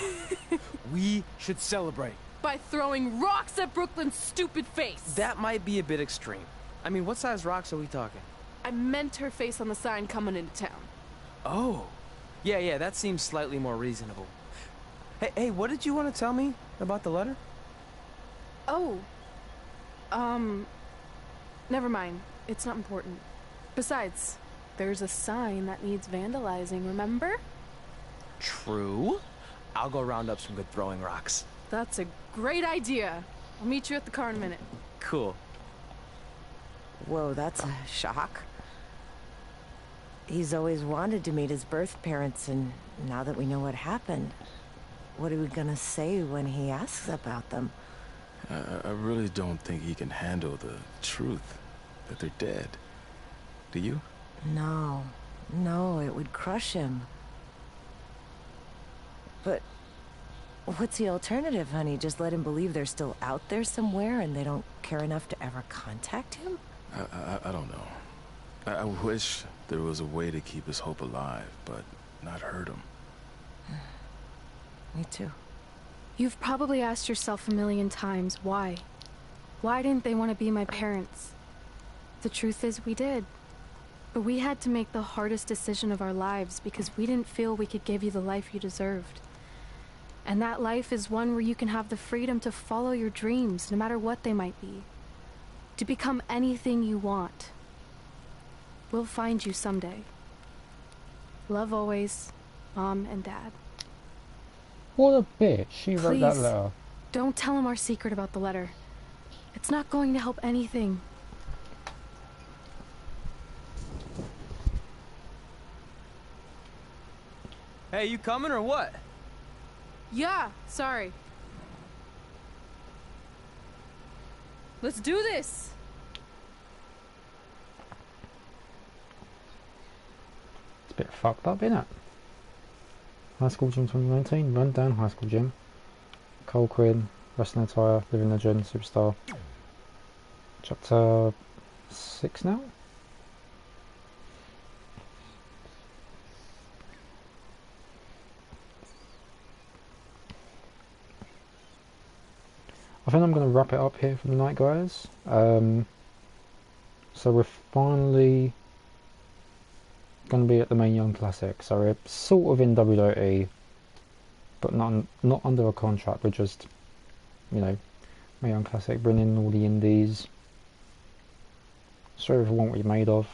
We should celebrate. By throwing rocks at Brooklyn's stupid face. That might be a bit extreme. I mean, what size rocks are we talking? I meant her face on the sign coming into town. Oh. Yeah, that seems slightly more reasonable. Hey, what did you want to tell me about the letter? Oh. Never mind. It's not important. Besides, there's a sign that needs vandalizing, remember? True. I'll go round up some good throwing rocks. That's a great idea. I'll meet you at the car in a minute. Cool. Whoa, that's a shock. He's always wanted to meet his birth parents, and now that we know what happened, what are we gonna say when he asks about them? I really don't think he can handle the truth that they're dead. Do you? No, it would crush him. But what's the alternative, honey? Just let him believe they're still out there somewhere and they don't care enough to ever contact him? I don't know. I wish there was a way to keep his hope alive, but not hurt him. Me too. You've probably asked yourself a million times, why? Why didn't they want to be my parents? The truth is, we did. But we had to make the hardest decision of our lives because we didn't feel we could give you the life you deserved. And that life is one where you can have the freedom to follow your dreams, no matter what they might be. To become anything you want. We'll find you someday. Love always, Mom and Dad. What a bitch. She wrote that Please, letter. don't tell him our secret about the letter. It's not going to help anything. Hey, you coming or what? Yeah, sorry. Let's do this! It's a bit fucked up, isn't it? High School Gym 2019, Run Down High School Gym. Cole Quinn, Wrestling Attire, Living Legend, Superstar. Chapter 6 now? I think I'm going to wrap it up here for the night, guys. So we're finally going to be at the Mae Young Classic. So we're sort of in WWE, but not under a contract. We're just, you know, Mae Young Classic, bring in all the indies. Show everyone what you're made of.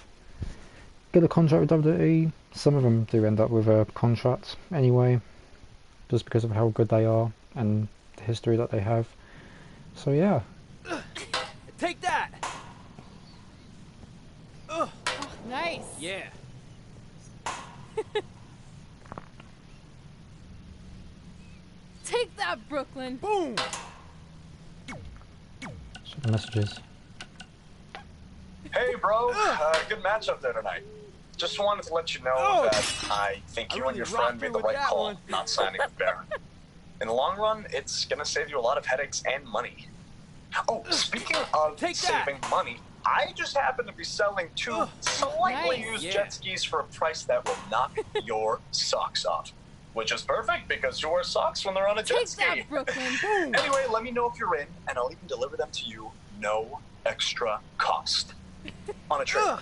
Get a contract with WWE. Some of them do end up with a contract anyway, just because of how good they are and the history that they have. So yeah. Take that! Oh, nice! Yeah. Take that, Brooklyn! Boom! Check the messages. Hey, bro. Good matchup there tonight. Just wanted to let you know that I think you and your friend made the right call not signing with Baron. In the long run, it's gonna save you a lot of headaches and money. Oh, speaking of saving money, I just happen to be selling two slightly used jet skis for a price that will knock your socks off. Which is perfect because you wear socks when they're on a jet ski. Take that, Brooklyn! Anyway, let me know if you're in, and I'll even deliver them to you, no extra cost. On a trailer.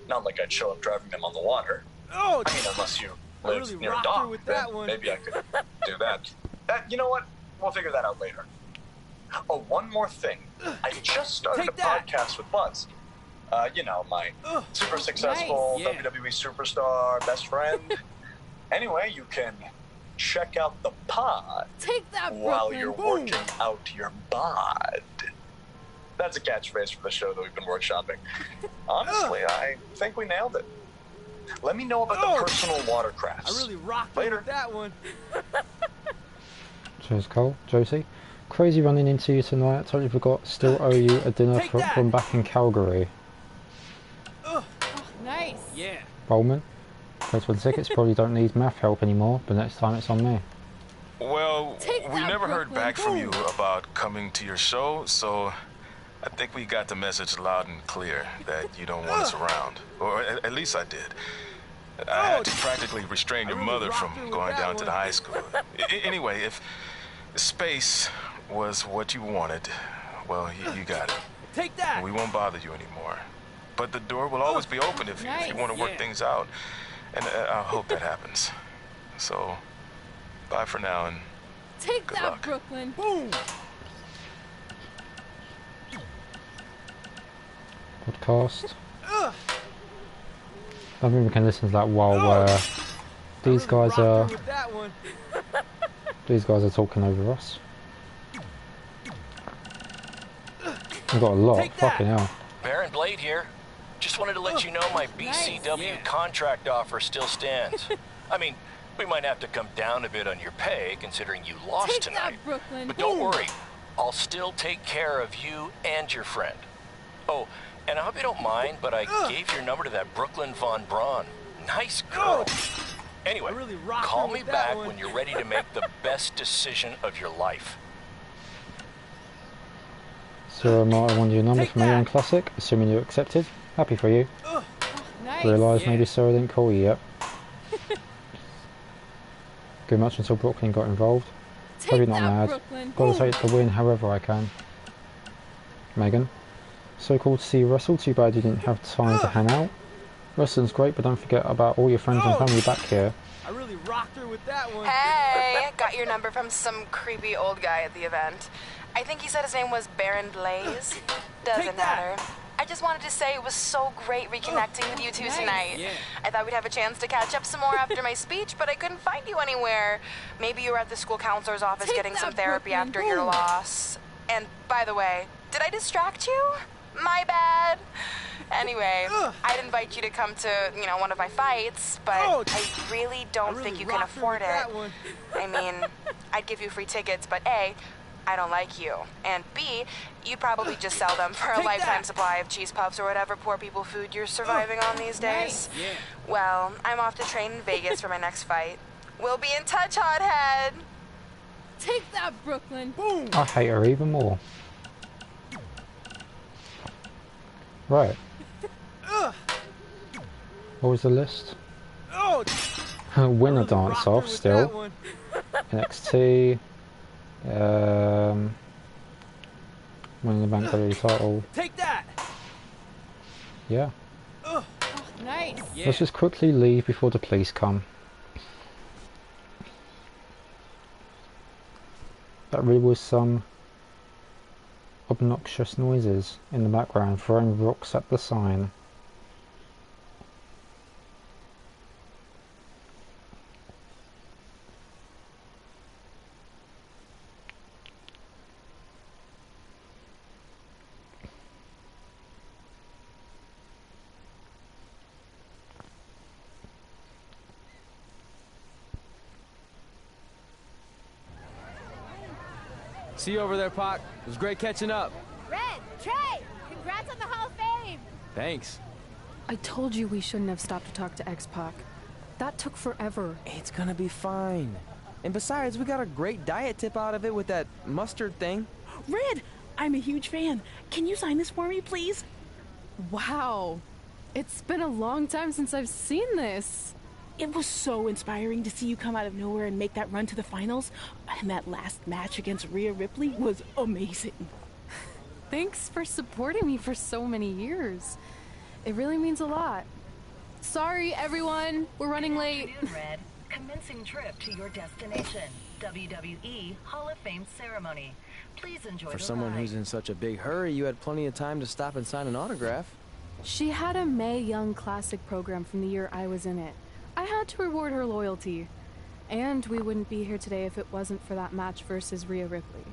Not like I'd show up driving them on the water. I mean, unless you live near a dock, then maybe I could do that. You know what? We'll figure that out later. Oh, one more thing. I just started a podcast with Buzz. You know, my super successful WWE superstar best friend. Anyway, you can check out the pod while you're working out your bod. That's a catchphrase for the show that we've been workshopping. Honestly, I think we nailed it. Let me know about the personal watercrafts. I really rocked later. With that one. Cheers, Cole. Josie. Crazy running into you tonight. Totally forgot. Still owe you a dinner from back in Calgary. Nice. Yeah. Bowman. Thanks for the tickets. Probably don't need math help anymore, but next time it's on me. Well, we never heard back from you about coming to your show, so I think we got the message loud and clear that you don't want us around. Or at least I did. I had to practically restrain your mother from going down to the high school. Anyway, if space was what you wanted, well, you got it. Take that! We won't bother you anymore. but the door will always be open if you want to work things out. And I hope that happens. So, bye for now and Take good that, luck. Brooklyn. Boom. Podcast. I think we can listen to that while these guys are talking over us. We've got a lot. Fucking hell. Baron Blade here. Just wanted to let you know my BCW contract offer still stands. I mean, we might have to come down a bit on your pay considering you lost tonight. Brooklyn. But don't worry, I'll still take care of you and your friend. Oh, and I hope you don't mind, but I gave your number to that Brooklyn Von Braun. Nice girl. Anyway, call me back when you're ready to make the best decision of your life. So I wanted your number from Aeon Classic, assuming you accepted. Happy for you. Nice. Realised maybe Sarah didn't call you yet. Good much until Brooklyn got involved. Probably not mad. Brooklyn. Gotta take the win however I can. Megan. So cool to see you wrestle, too bad you didn't have time to hang out. Wrestling's great, but don't forget about all your friends and family back here. I really rocked her with that one. Hey, got your number from some creepy old guy at the event. I think he said his name was Baron Blaze. Doesn't matter. I just wanted to say it was so great reconnecting with you two tonight. I thought we'd have a chance to catch up some more after my speech, but I couldn't find you anywhere. Maybe you were at the school counselor's office getting some therapy after your loss. And by the way, did I distract you? My bad. Anyway, I'd invite you to come to, one of my fights, but I really don't think you can afford it. I mean, I'd give you free tickets, but A, I don't like you, and B, you'd probably just sell them for a lifetime supply of cheese puffs or whatever poor people food you're surviving on these days. Well, I'm off to train in Vegas for my next fight. We'll be in touch, hothead. Take that, Brooklyn. Boom. I hate her even more. Right. What was the list? Winner dance off still. NXT. Winning the Bank WWE title. Take that. Yeah. Nice. Let's just quickly leave before the police come. That really was some obnoxious noises in the background, throwing rocks at the sign. See you over there, Pac. It was great catching up. Red, Trey, congrats on the Hall of Fame. Thanks. I told you we shouldn't have stopped to talk to X-Pac. That took forever. It's gonna be fine. And besides, we got a great diet tip out of it with that mustard thing. Red, I'm a huge fan. Can you sign this for me, please? Wow. It's been a long time since I've seen this. It was so inspiring to see you come out of nowhere and make that run to the finals. And that last match against Rhea Ripley was amazing. Thanks for supporting me for so many years. It really means a lot. Sorry, everyone. We're running late. Good afternoon, Red. Commencing trip to your destination. WWE Hall of Fame ceremony. Please enjoy For the someone ride. who's in such a big hurry, you had plenty of time to stop and sign an autograph. She had a Mae Young Classic program from the year I was in it. I had to reward her loyalty. And we wouldn't be here today if it wasn't for that match versus Rhea Ripley.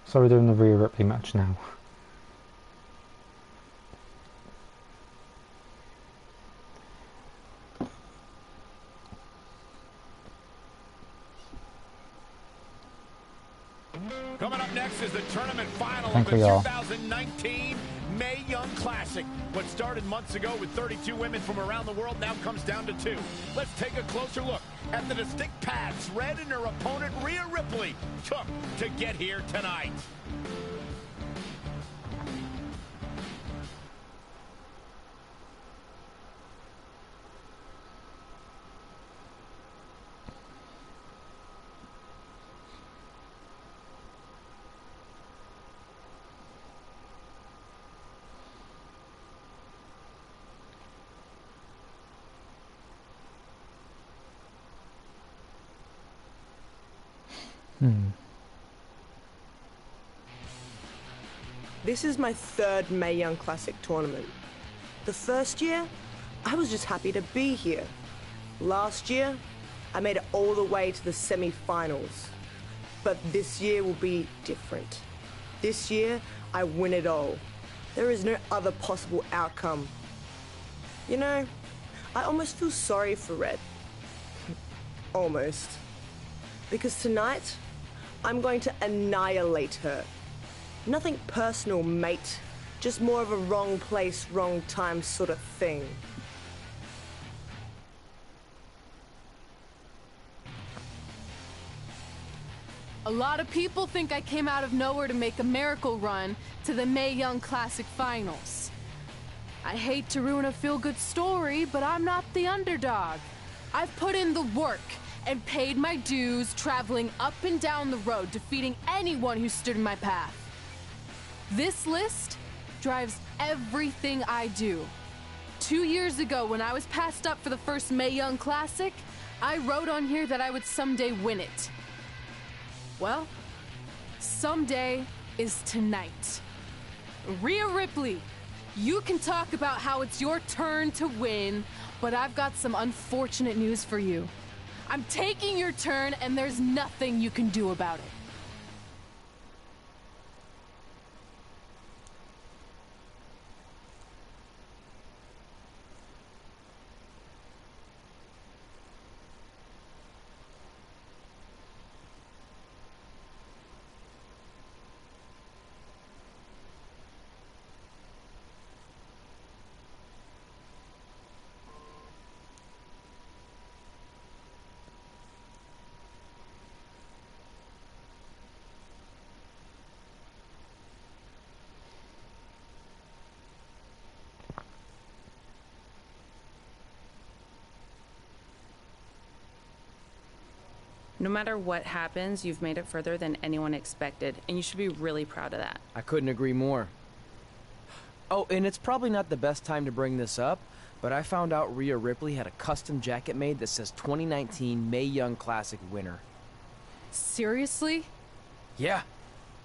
So we're doing the Rhea Ripley match now. Coming up next is the tournament final I think of the we are. 2019 Mae Young Classic. What started months ago with 32 women from around the world now comes down to 2. Let's take a closer look at the distinct paths Red and her opponent Rhea Ripley took to get here tonight. This is my third Mae Young Classic tournament. The first year, I was just happy to be here. Last year, I made it all the way to the semi-finals. But this year will be different. This year, I win it all. There is no other possible outcome. You know, I almost feel sorry for Red. Almost. Because tonight, I'm going to annihilate her. Nothing personal, mate. Just more of a wrong place, wrong time sort of thing. A lot of people think I came out of nowhere to make a miracle run to the Mae Young Classic Finals. I hate to ruin a feel-good story, but I'm not the underdog. I've put in the work and paid my dues traveling up and down the road, defeating anyone who stood in my path. This list drives everything I do. 2 years ago, when I was passed up for the first Mae Young Classic, I wrote on here that I would someday win it. Well, someday is tonight. Rhea Ripley, you can talk about how it's your turn to win, but I've got some unfortunate news for you. I'm taking your turn, and there's nothing you can do about it. No matter what happens, you've made it further than anyone expected, and you should be really proud of that. I couldn't agree more. Oh, and it's probably not the best time to bring this up, but I found out Rhea Ripley had a custom jacket made that says 2019 Mae Young Classic winner. Seriously? Yeah.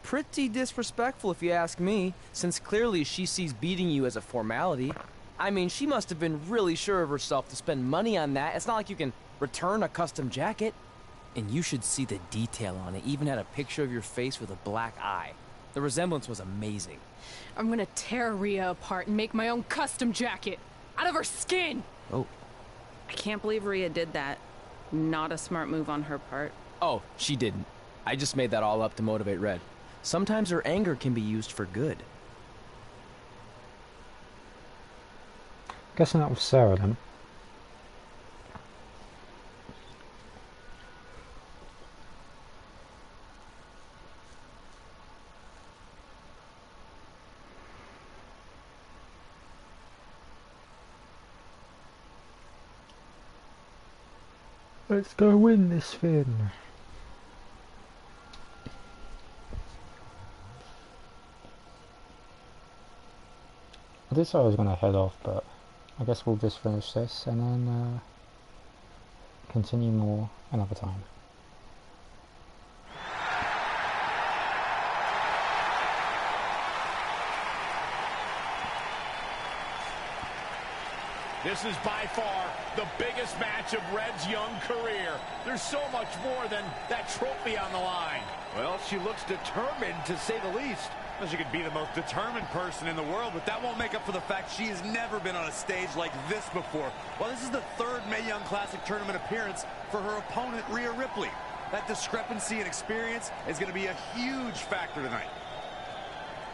Pretty disrespectful if you ask me, since clearly she sees beating you as a formality. I mean, she must have been really sure of herself to spend money on that. It's not like you can return a custom jacket. And you should see the detail on it. Even had a picture of your face with a black eye. The resemblance was amazing. I'm gonna tear Rhea apart and make my own custom jacket out of her skin. Oh. I can't believe Rhea did that. Not a smart move on her part. Oh, she didn't. I just made that all up to motivate Red. Sometimes her anger can be used for good. Guessing that was Sarah then. Let's go win this thing. I did say I was going to head off, but I guess we'll just finish this and then continue more another time. This is by far the biggest match of Red's young career. There's so much more than that trophy on the line. Well, she looks determined, to say the least. Well, she could be the most determined person in the world, but that won't make up for the fact she has never been on a stage like this before. Well, this is the third Mae Young Classic tournament appearance for her opponent, Rhea Ripley. That discrepancy in experience is going to be a huge factor tonight.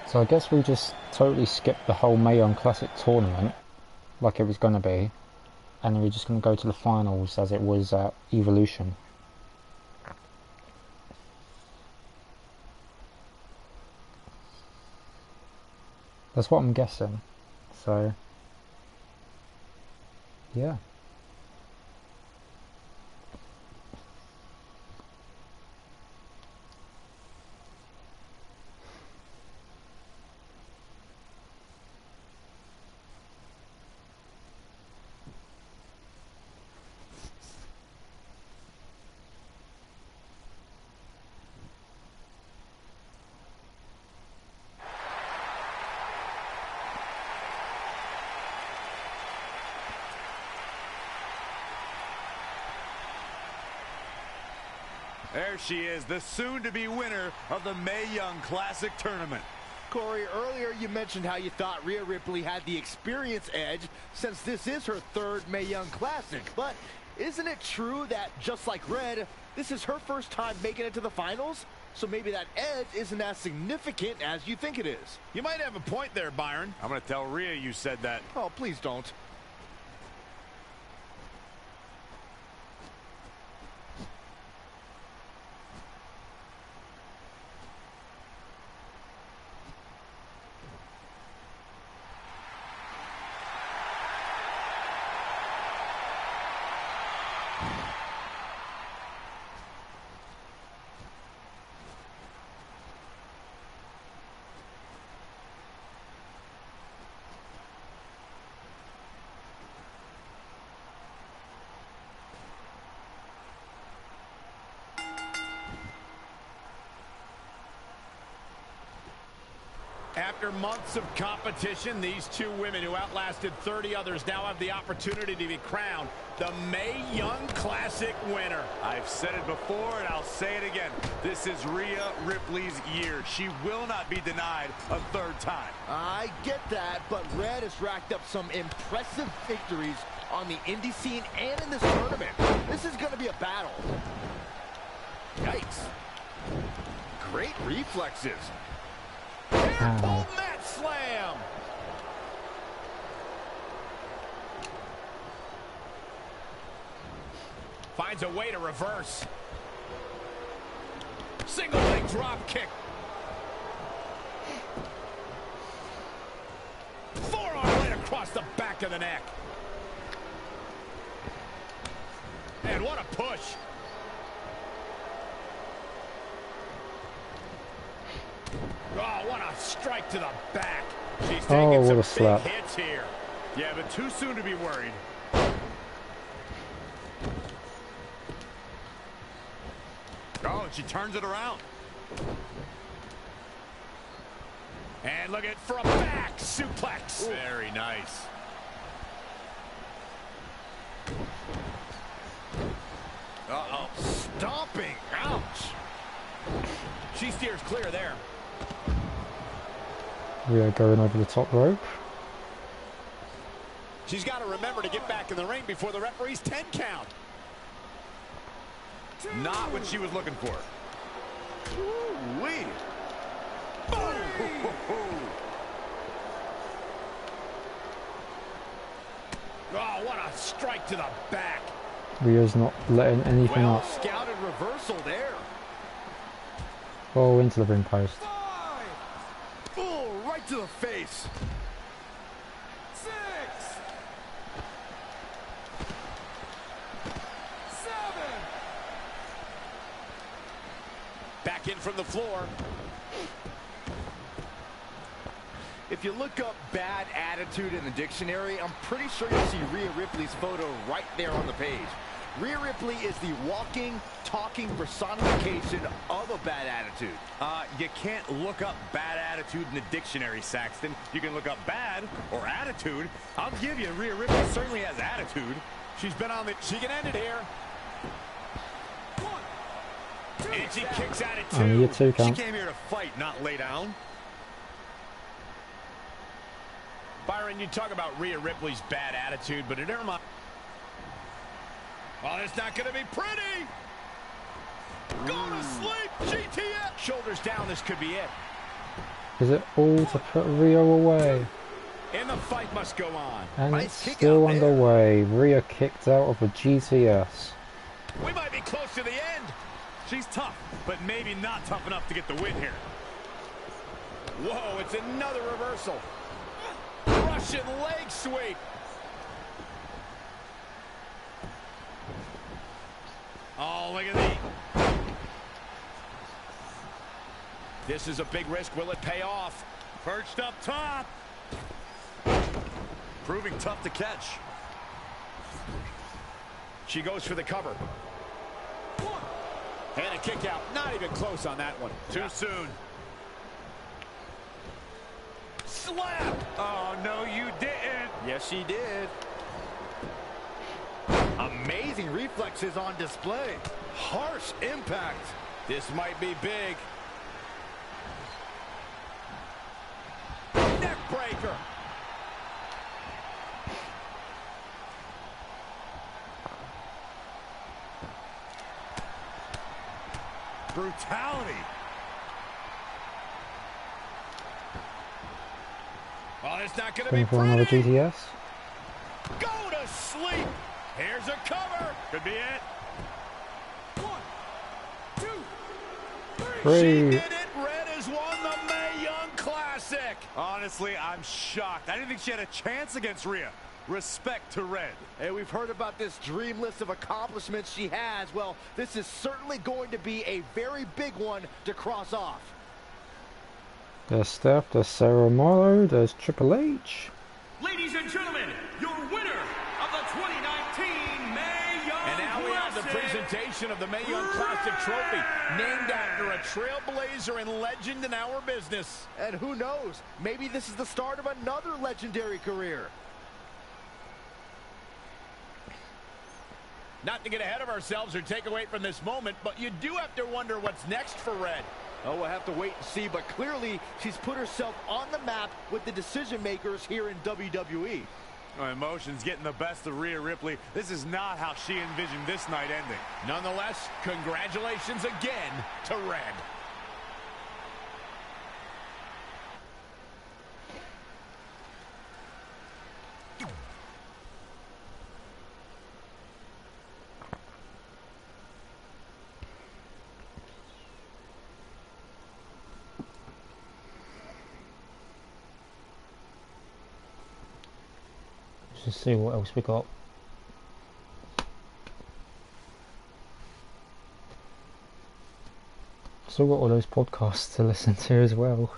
So I guess we just totally skipped the whole Mae Young Classic tournament, like it was going to be, and we're just going to go to the finals as it was at Evolution. That's what I'm guessing, so yeah. There she is, the soon-to-be winner of the Mae Young Classic Tournament. Corey, earlier you mentioned how you thought Rhea Ripley had the experience edge since this is her third Mae Young Classic. But isn't it true that, just like Red, this is her first time making it to the finals? So maybe that edge isn't as significant as you think it is. You might have a point there, Byron. I'm going to tell Rhea you said that. Oh, please don't. After months of competition, these two women who outlasted 30 others now have the opportunity to be crowned the Mae Young Classic winner. I've said it before and I'll say it again. This is Rhea Ripley's year. She will not be denied a third time. I get that, but Red has racked up some impressive victories on the indie scene and in this tournament. This is going to be a battle. Yikes. Great reflexes. Full mat slam. Finds a way to reverse. Single leg drop kick. Forearm right across the back of the neck. And what a push. Oh, what a strike to the back. She's taking some big hits here. Yeah, but too soon to be worried. Oh, and she turns it around. And look at for a back suplex. Ooh. Very nice. Uh-oh. Stomping. Ouch. She steers clear there. Rhea going over the top rope. She's got to remember to get back in the ring before the referee's 10 count. Not what she was looking for. Ooh-wee. Oh, what a strike to the back. Rhea's not letting anything up. Scouted reversal there. Oh, into the ring post. Oh, right to the face. 6, 7. Back in from the floor. If you look up bad attitude in the dictionary, I'm pretty sure you'll see Rhea Ripley's photo right there on the page. Rhea Ripley is the walking, talking personification of a bad attitude. You can't look up bad attitude in the dictionary, Saxton. You can look up bad or attitude. I'll give you, Rhea Ripley certainly has attitude. She's been on the... She can end it here. 1, 2, and she kicks out at 2. Only a 2 count. She came here to fight, not lay down. Byron, you talk about Rhea Ripley's bad attitude, but it never mind. Oh, it's not going to be pretty. Go to sleep, GTS. Shoulders down, this could be it. Is it all to put Rhea away? And the fight must go on. And nice it's still underway. Rhea kicked out of a GTS. We might be close to the end. She's tough, but maybe not tough enough to get the win here. Whoa, it's another reversal. Russian leg sweep. Oh, look at the... This is a big risk. Will it pay off? Perched up top. Proving tough to catch. She goes for the cover. And a kick out. Not even close on that one. Too soon. Slap! Oh, no, you didn't. Yes, she did. A Amazing reflexes on display. Harsh impact. This might be big. Neck breaker. Brutality. Oh, it's not going to be Going for another pretty. GTS. Go to sleep. Here's a cover. Could be it. 1, 2, 3. She did it. Red has won the Mae Young Classic. Honestly, I'm shocked. I didn't think she had a chance against Rhea. Respect to Red. Hey, we've heard about this dream list of accomplishments she has. Well, this is certainly going to be a very big one to cross off. There's Steph, there's Sarah Marlowe, there's Triple H. Ladies and gentlemen, your winner of the 2019 Mae Young And now we have the Classic, presentation of the Mae Young Classic trophy, named after a trailblazer and legend in our business. And who knows, maybe this is the start of another legendary career. Not to get ahead of ourselves or take away from this moment, but you do have to wonder what's next for Red. Oh, we'll have to wait and see, but clearly she's put herself on the map with the decision makers here in WWE. Emotions getting the best of Rhea Ripley. This is not how she envisioned this night ending. Nonetheless, congratulations again to Red. Let's see what else we got. Still got all those podcasts to listen to as well.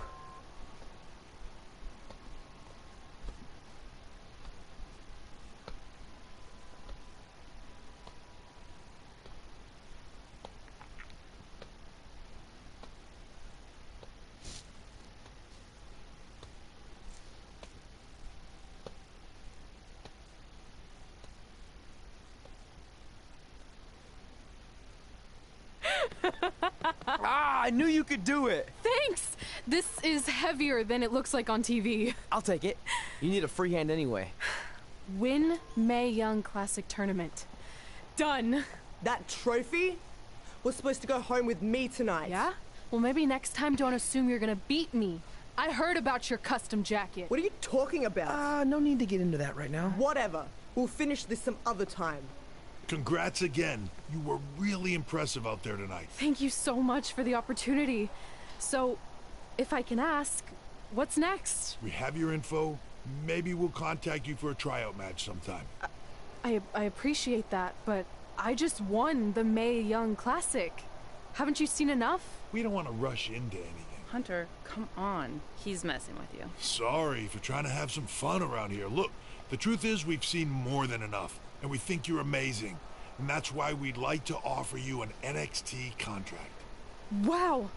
I knew you could do it. Thanks! This is heavier than it looks like on TV. I'll take it. You need a free hand anyway. Win Mae Young Classic Tournament. Done. That trophy was supposed to go home with me tonight. Yeah? Well, maybe next time don't assume you're gonna beat me. I heard about your custom jacket. What are you talking about? No need to get into that right now. Whatever. We'll finish this some other time. Congrats again. You were really impressive out there tonight. Thank you so much for the opportunity. So, if I can ask, what's next? We have your info. Maybe we'll contact you for a tryout match sometime. I appreciate that, but I just won the Mae Young Classic. Haven't you seen enough? We don't want to rush into anything. Hunter, come on. He's messing with you. Sorry for trying to have some fun around here. Look, the truth is we've seen more than enough, and we think you're amazing. And that's why we'd like to offer you an NXT contract. Wow!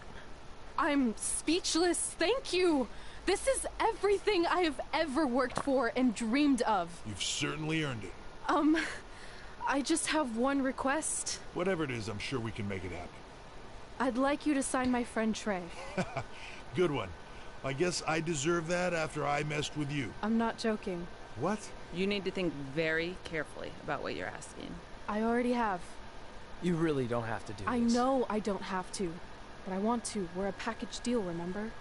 I'm speechless. Thank you! This is everything I have ever worked for and dreamed of. You've certainly earned it. I just have one request. Whatever it is, I'm sure we can make it happen. I'd like you to sign my friend Trey. Good one. I guess I deserve that after I messed with you. I'm not joking. What? You need to think very carefully about what you're asking. I already have. You really don't have to do this. I know I don't have to, but I want to. We're a package deal, remember?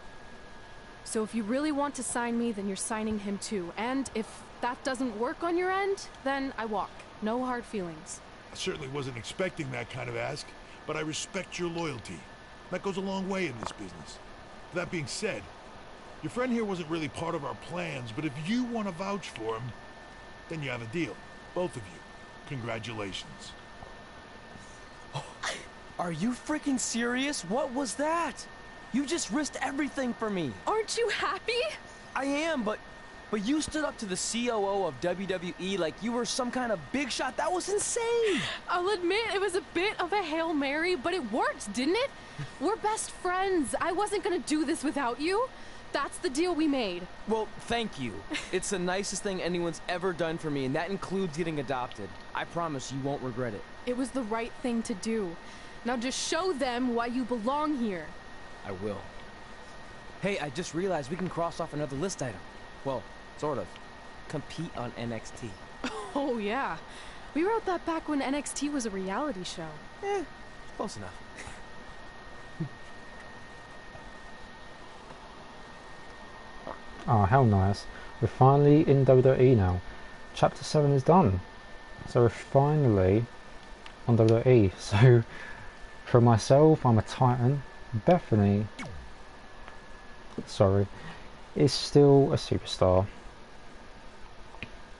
So if you really want to sign me, then you're signing him too. And if that doesn't work on your end, then I walk. No hard feelings. I certainly wasn't expecting that kind of ask, but I respect your loyalty. That goes a long way in this business. That being said, your friend here wasn't really part of our plans, but if you want to vouch for him, then you have a deal. Both of you. Congratulations. Are you freaking serious? What was that? You just risked everything for me. Aren't you happy? I am, but you stood up to the COO of WWE like you were some kind of big shot. That was insane. I'll admit it was a bit of a Hail Mary, but it worked, didn't it? We're best friends. I wasn't gonna do this without you. That's the deal we made. Well, thank you. It's the nicest thing anyone's ever done for me, and that includes getting adopted. I promise you won't regret it. It was the right thing to do. Now just show them why you belong here. I will. Hey, I just realized we can cross off another list item. Well, sort of. Compete on NXT. Oh, yeah. We wrote that back when NXT was a reality show. Close enough. Oh, how nice. We're finally in WWE now. Chapter 7 is done. So we're finally on WWE. So, for myself, I'm a Titan. Bethany, sorry, is still a superstar.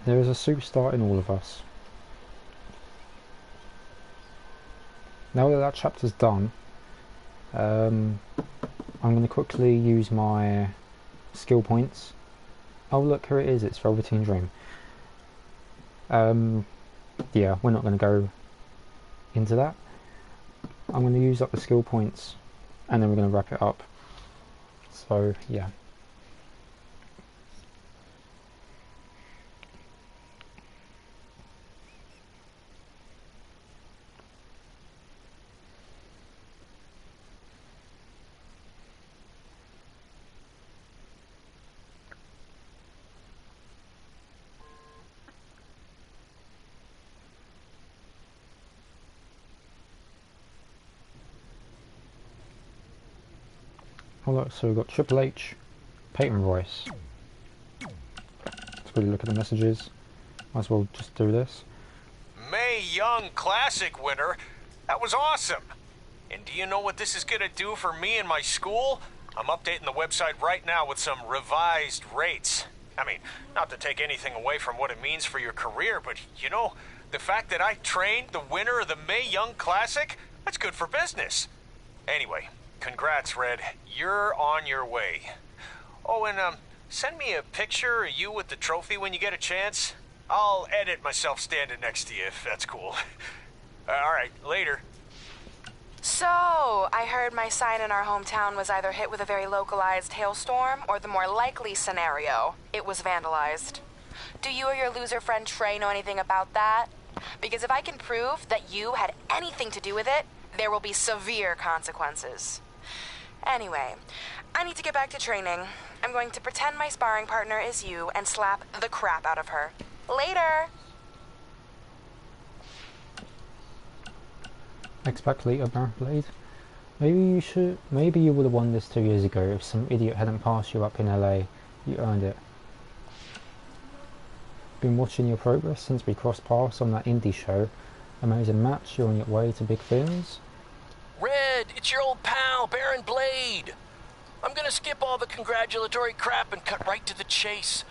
There is a superstar in all of us. Now that that chapter's done, I'm going to quickly use my skill points. Oh look, here it is, it's Velveteen Dream. Yeah, we're not going to go into that. I'm going to use up the skill points and then we're going to wrap it up. So yeah. Oh look, so we've got Triple H, Peyton Royce. Let's really look at the messages. Might as well just do this. Mae Young Classic winner. That was awesome. And do you know what this is going to do for me and my school? I'm updating the website right now with some revised rates. I mean, not to take anything away from what it means for your career, but you know, the fact that I trained the winner of the Mae Young Classic, that's good for business. Anyway, congrats, Red. You're on your way. Oh, and send me a picture of you with the trophy when you get a chance. I'll edit myself standing next to you if that's cool. All right, later. So, I heard my sign in our hometown was either hit with a very localized hailstorm or the more likely scenario, it was vandalized. Do you or your loser friend Trey know anything about that? Because if I can prove that you had anything to do with it, there will be severe consequences. Anyway, I need to get back to training. I'm going to pretend my sparring partner is you and slap the crap out of her. Later! Expect later, Baron Blade. Maybe you would have won this 2 years ago if some idiot hadn't passed you up in LA. You earned it. Been watching your progress since we crossed paths on that indie show. Amazing match, you're on your way to big things. Red, it's your old pal, Baron Blade. I'm gonna skip all the congratulatory crap and cut right to the chase.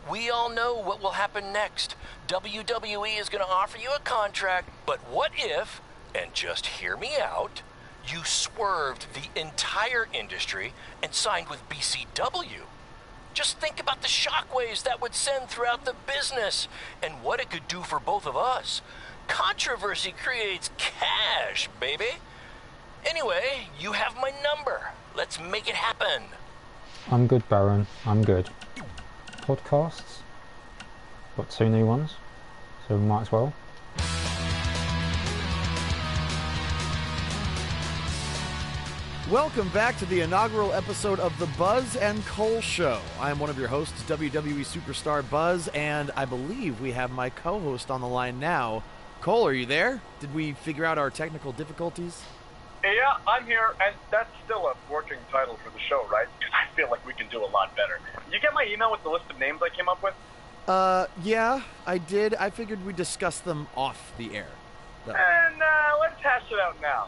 We all know what will happen next. WWE is gonna offer you a contract, but what if, and just hear me out, you swerved the entire industry and signed with BCW? Just think about the shockwaves that would send throughout the business and what it could do for both of us. Controversy creates cash, baby. Anyway, you have my number. Let's make it happen. I'm good, Baron. I'm good. Podcasts. Got 2 new ones, so we might as well. Welcome back to the inaugural episode of the Buzz and Cole Show. I'm one of your hosts, WWE Superstar Buzz, and I believe we have my co-host on the line now. Cole, are you there? Did we figure out our technical difficulties? Yeah, I'm here, and that's still a working title for the show, right? Because I feel like we can do a lot better. You get my email with the list of names I came up with? Yeah, I did. I figured we'd discuss them off the air. And, let's hash it out now.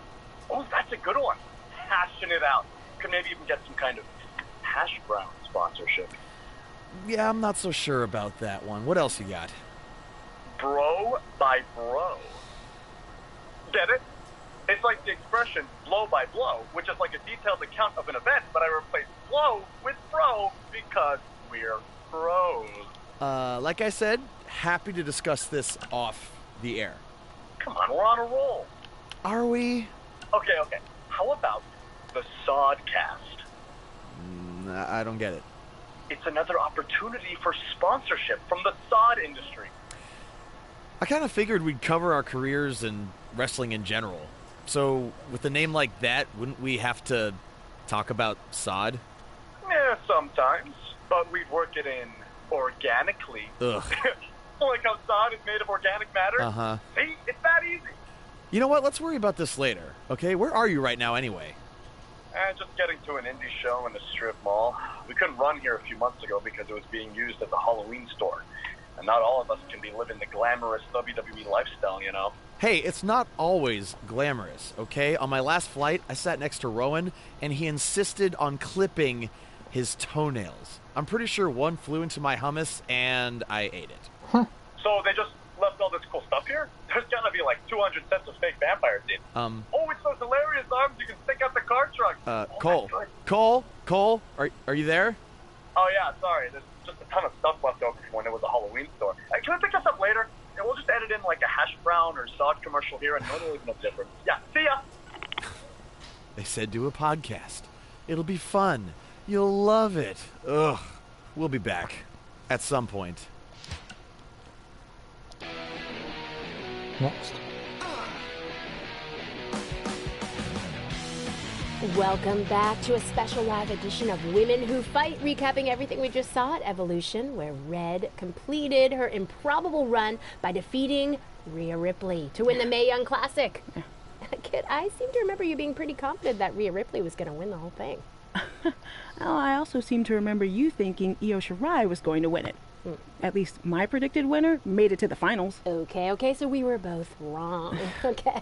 Oh, that's a good one. Hashing it out. Could maybe even get some kind of hash brown sponsorship. Yeah, I'm not so sure about that one. What else you got? Bro by bro. Get it? It's like the expression blow by blow, which is like a detailed account of an event, but I replaced blow with bro because we're pros. Like I said, happy to discuss this off the air. Come on, we're on a roll. Are we? Okay. How about the Sodcast? I don't get it. It's another opportunity for sponsorship from the sod industry. I kind of figured we'd cover our careers and wrestling in general. So, with a name like that, wouldn't we have to talk about sod? Yeah, sometimes. But we'd work it in organically. Ugh. Like how sod is made of organic matter. Uh-huh. See? It's that easy. You know what? Let's worry about this later, okay? Where are you right now anyway? Just getting to an indie show in the strip mall. We couldn't run here a few months ago because it was being used as a Halloween store. And not all of us can be living the glamorous WWE lifestyle, you know? Hey, it's not always glamorous, okay? On my last flight, I sat next to Rowan, and he insisted on clipping his toenails. I'm pretty sure one flew into my hummus, and I ate it. So they just left all this cool stuff here? There's gotta be like 200 sets of fake vampires in. Oh, it's those hilarious arms you can stick out the car truck. Cole, are you there? Oh yeah, sorry. There's just a ton of stuff left over from when it was a Halloween store. Can we pick this up later? And we'll just edit in like a hash brown or sod commercial here and no one will even know the difference. Yeah, see ya! They said do a podcast. It'll be fun. You'll love it. Ugh. We'll be back. At some point. Next. Welcome back to a special live edition of Women Who Fight, recapping everything we just saw at Evolution, where Red completed her improbable run by defeating Rhea Ripley to win the Mae Young Classic. Kid, I seem to remember you being pretty confident that Rhea Ripley was going to win the whole thing. I also seem to remember you thinking Io Shirai was going to win it. At least my predicted winner made it to the finals. Okay, so we were both wrong. Okay,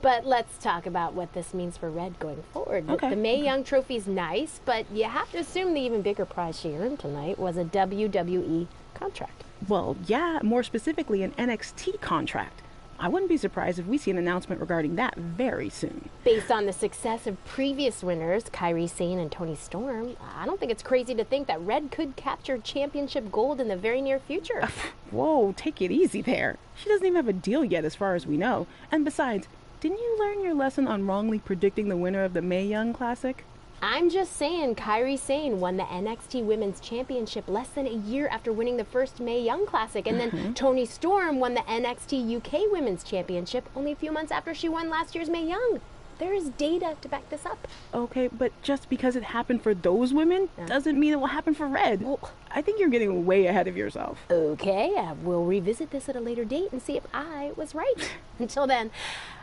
but let's talk about what this means for Red going forward. Okay. The Mae Young trophy's nice, but you have to assume the even bigger prize she earned tonight was a WWE contract. Well, yeah, more specifically an NXT contract. I wouldn't be surprised if we see an announcement regarding that very soon. Based on the success of previous winners, Kairi Sane and Toni Storm, I don't think it's crazy to think that Red could capture championship gold in the very near future. Whoa, take it easy there. She doesn't even have a deal yet as far as we know. And besides, didn't you learn your lesson on wrongly predicting the winner of the Mae Young Classic? I'm just saying, Kairi Sane won the NXT Women's Championship less than a year after winning the first Mae Young Classic, and then Toni Storm won the NXT UK Women's Championship only a few months after she won last year's Mae Young. There is data to back this up. Okay, but just because it happened for those women doesn't mean it will happen for Red. Well, I think you're getting way ahead of yourself. Okay, we'll revisit this at a later date and see if I was right. Until then,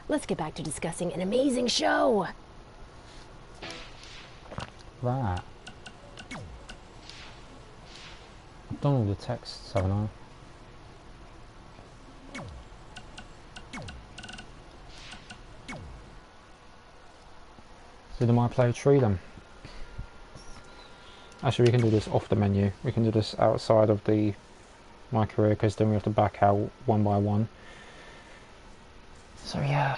let's get back to discussing an amazing show. Right. I've done all the texts, haven't I? So do my play a tree then? Actually, we can do this off the menu. We can do this outside of the MyCareer, because then we have to back out one by one. So yeah.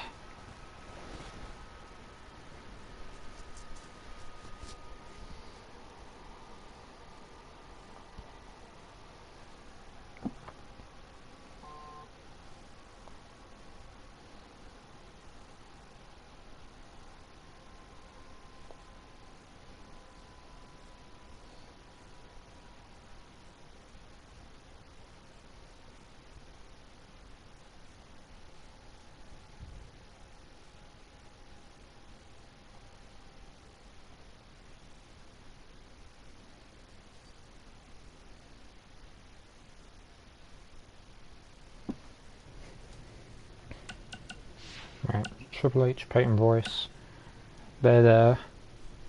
Right, Triple H, Peyton Royce, they're there,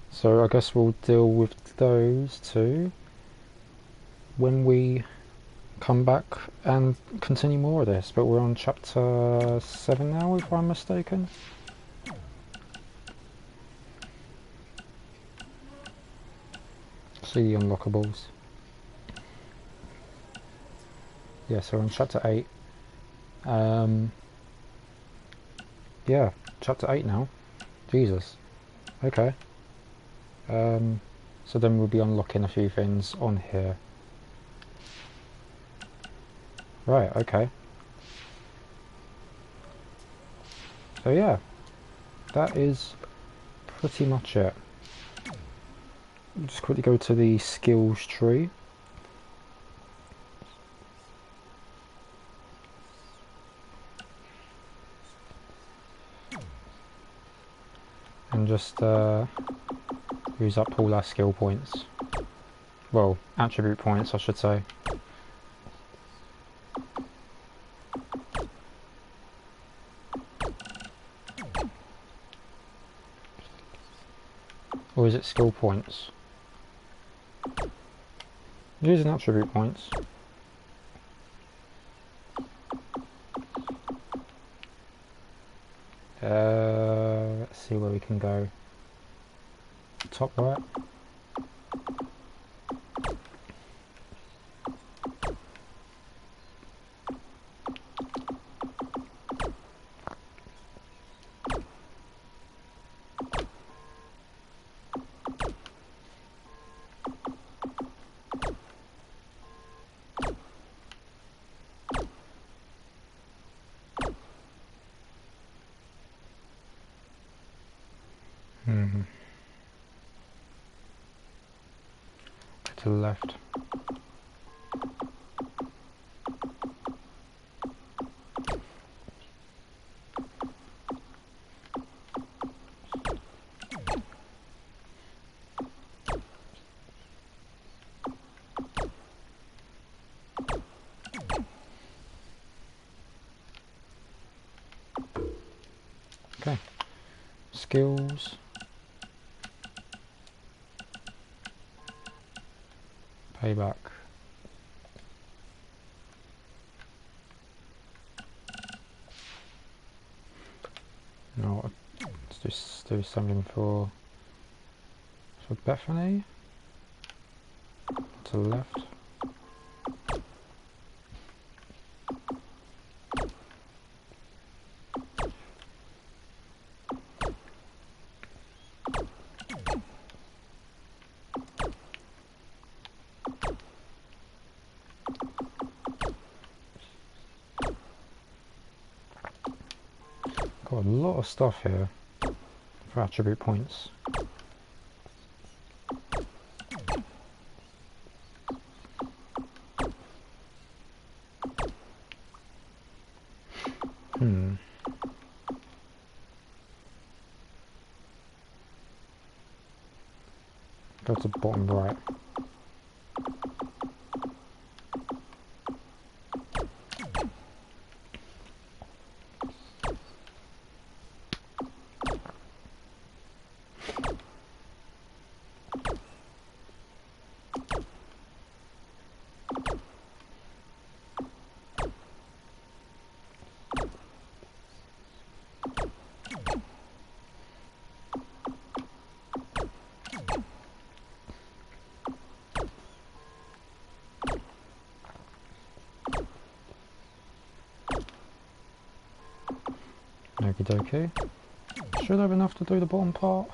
so I guess we'll deal with those two when we come back and continue more of this, but we're on chapter 7 now if I'm mistaken. See the unlockables. Yeah, so we're on chapter 8. Yeah, chapter 8 now. Jesus. Okay. So then we'll be unlocking a few things on here. Right, okay. So yeah, that is pretty much it. Just quickly go to the skills tree. And just use up all our skill points. Well, attribute points, I should say. Or is it skill points? Using attribute points. Let's see where we can go. Top right. To the left. Okay. Skills. Payback. No, let's just do something for Bethany. To the left. Got a lot of stuff here for attribute points. Go to bottom right. Okie dokie. Should have enough to do the bottom part.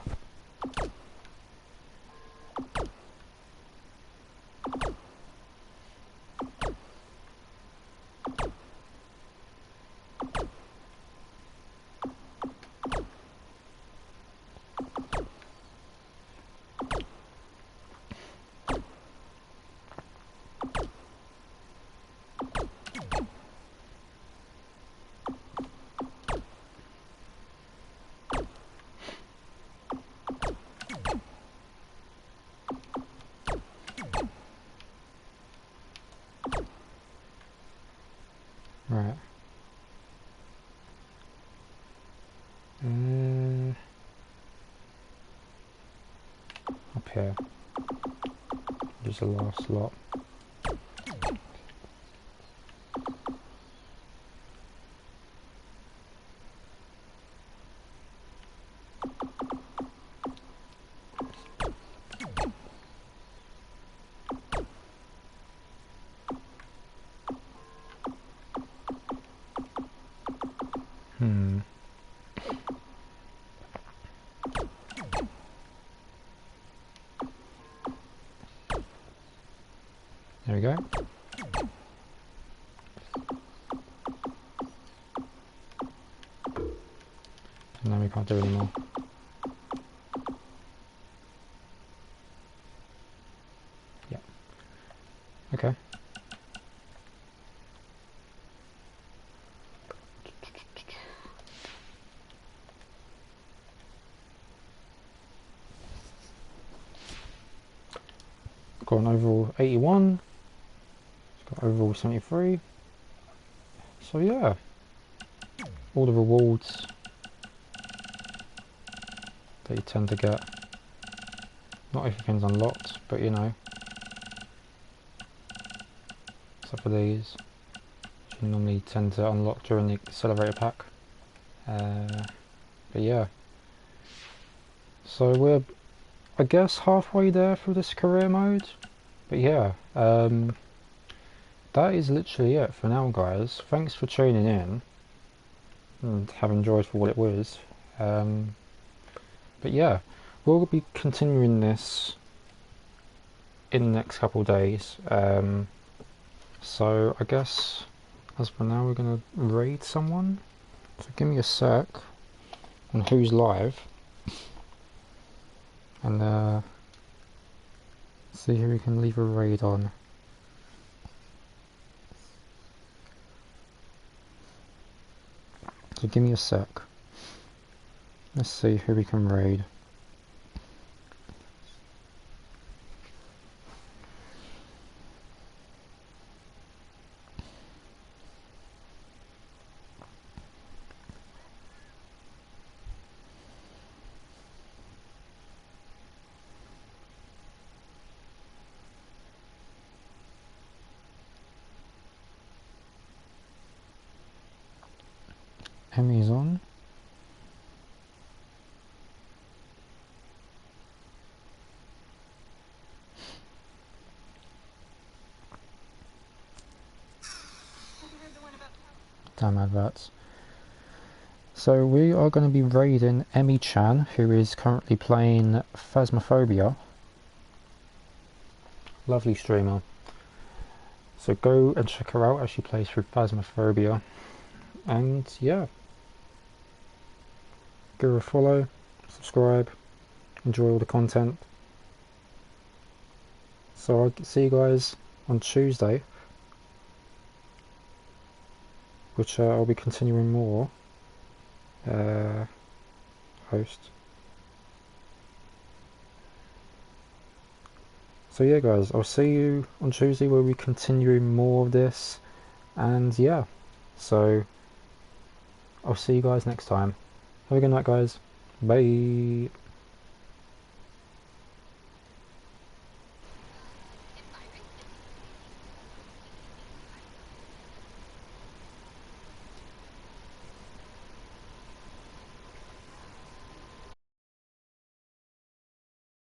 Right. Up here. Use the last lot. There we go. And then we can't do any more. got an overall 81. It's got overall 73. So yeah, all the rewards that you tend to get. Not everything's unlocked, but you know, except for these, which you normally tend to unlock during the accelerator pack. But yeah, so we're, I guess, halfway there through this career mode. But yeah, that is literally it for now, guys. Thanks for tuning in and have enjoyed for what it was. But yeah, we'll be continuing this in the next couple of days. So I guess as for now, we're gonna raid someone. So give me a sec on who's live, and see who we can leave a raid on. So give me a sec. Let's see who we can raid. Emmy's on. Damn adverts. So we are going to be raiding Emmy-chan, who is currently playing Phasmophobia. Lovely streamer. So go and check her out as she plays through Phasmophobia. And yeah, give her a follow, subscribe, enjoy all the content. So I'll see you guys on Tuesday, which I'll be continuing more. Host. So yeah, guys, I'll see you on Tuesday where we're continuing more of this. And yeah, so I'll see you guys next time. Have a good night, guys. Bye.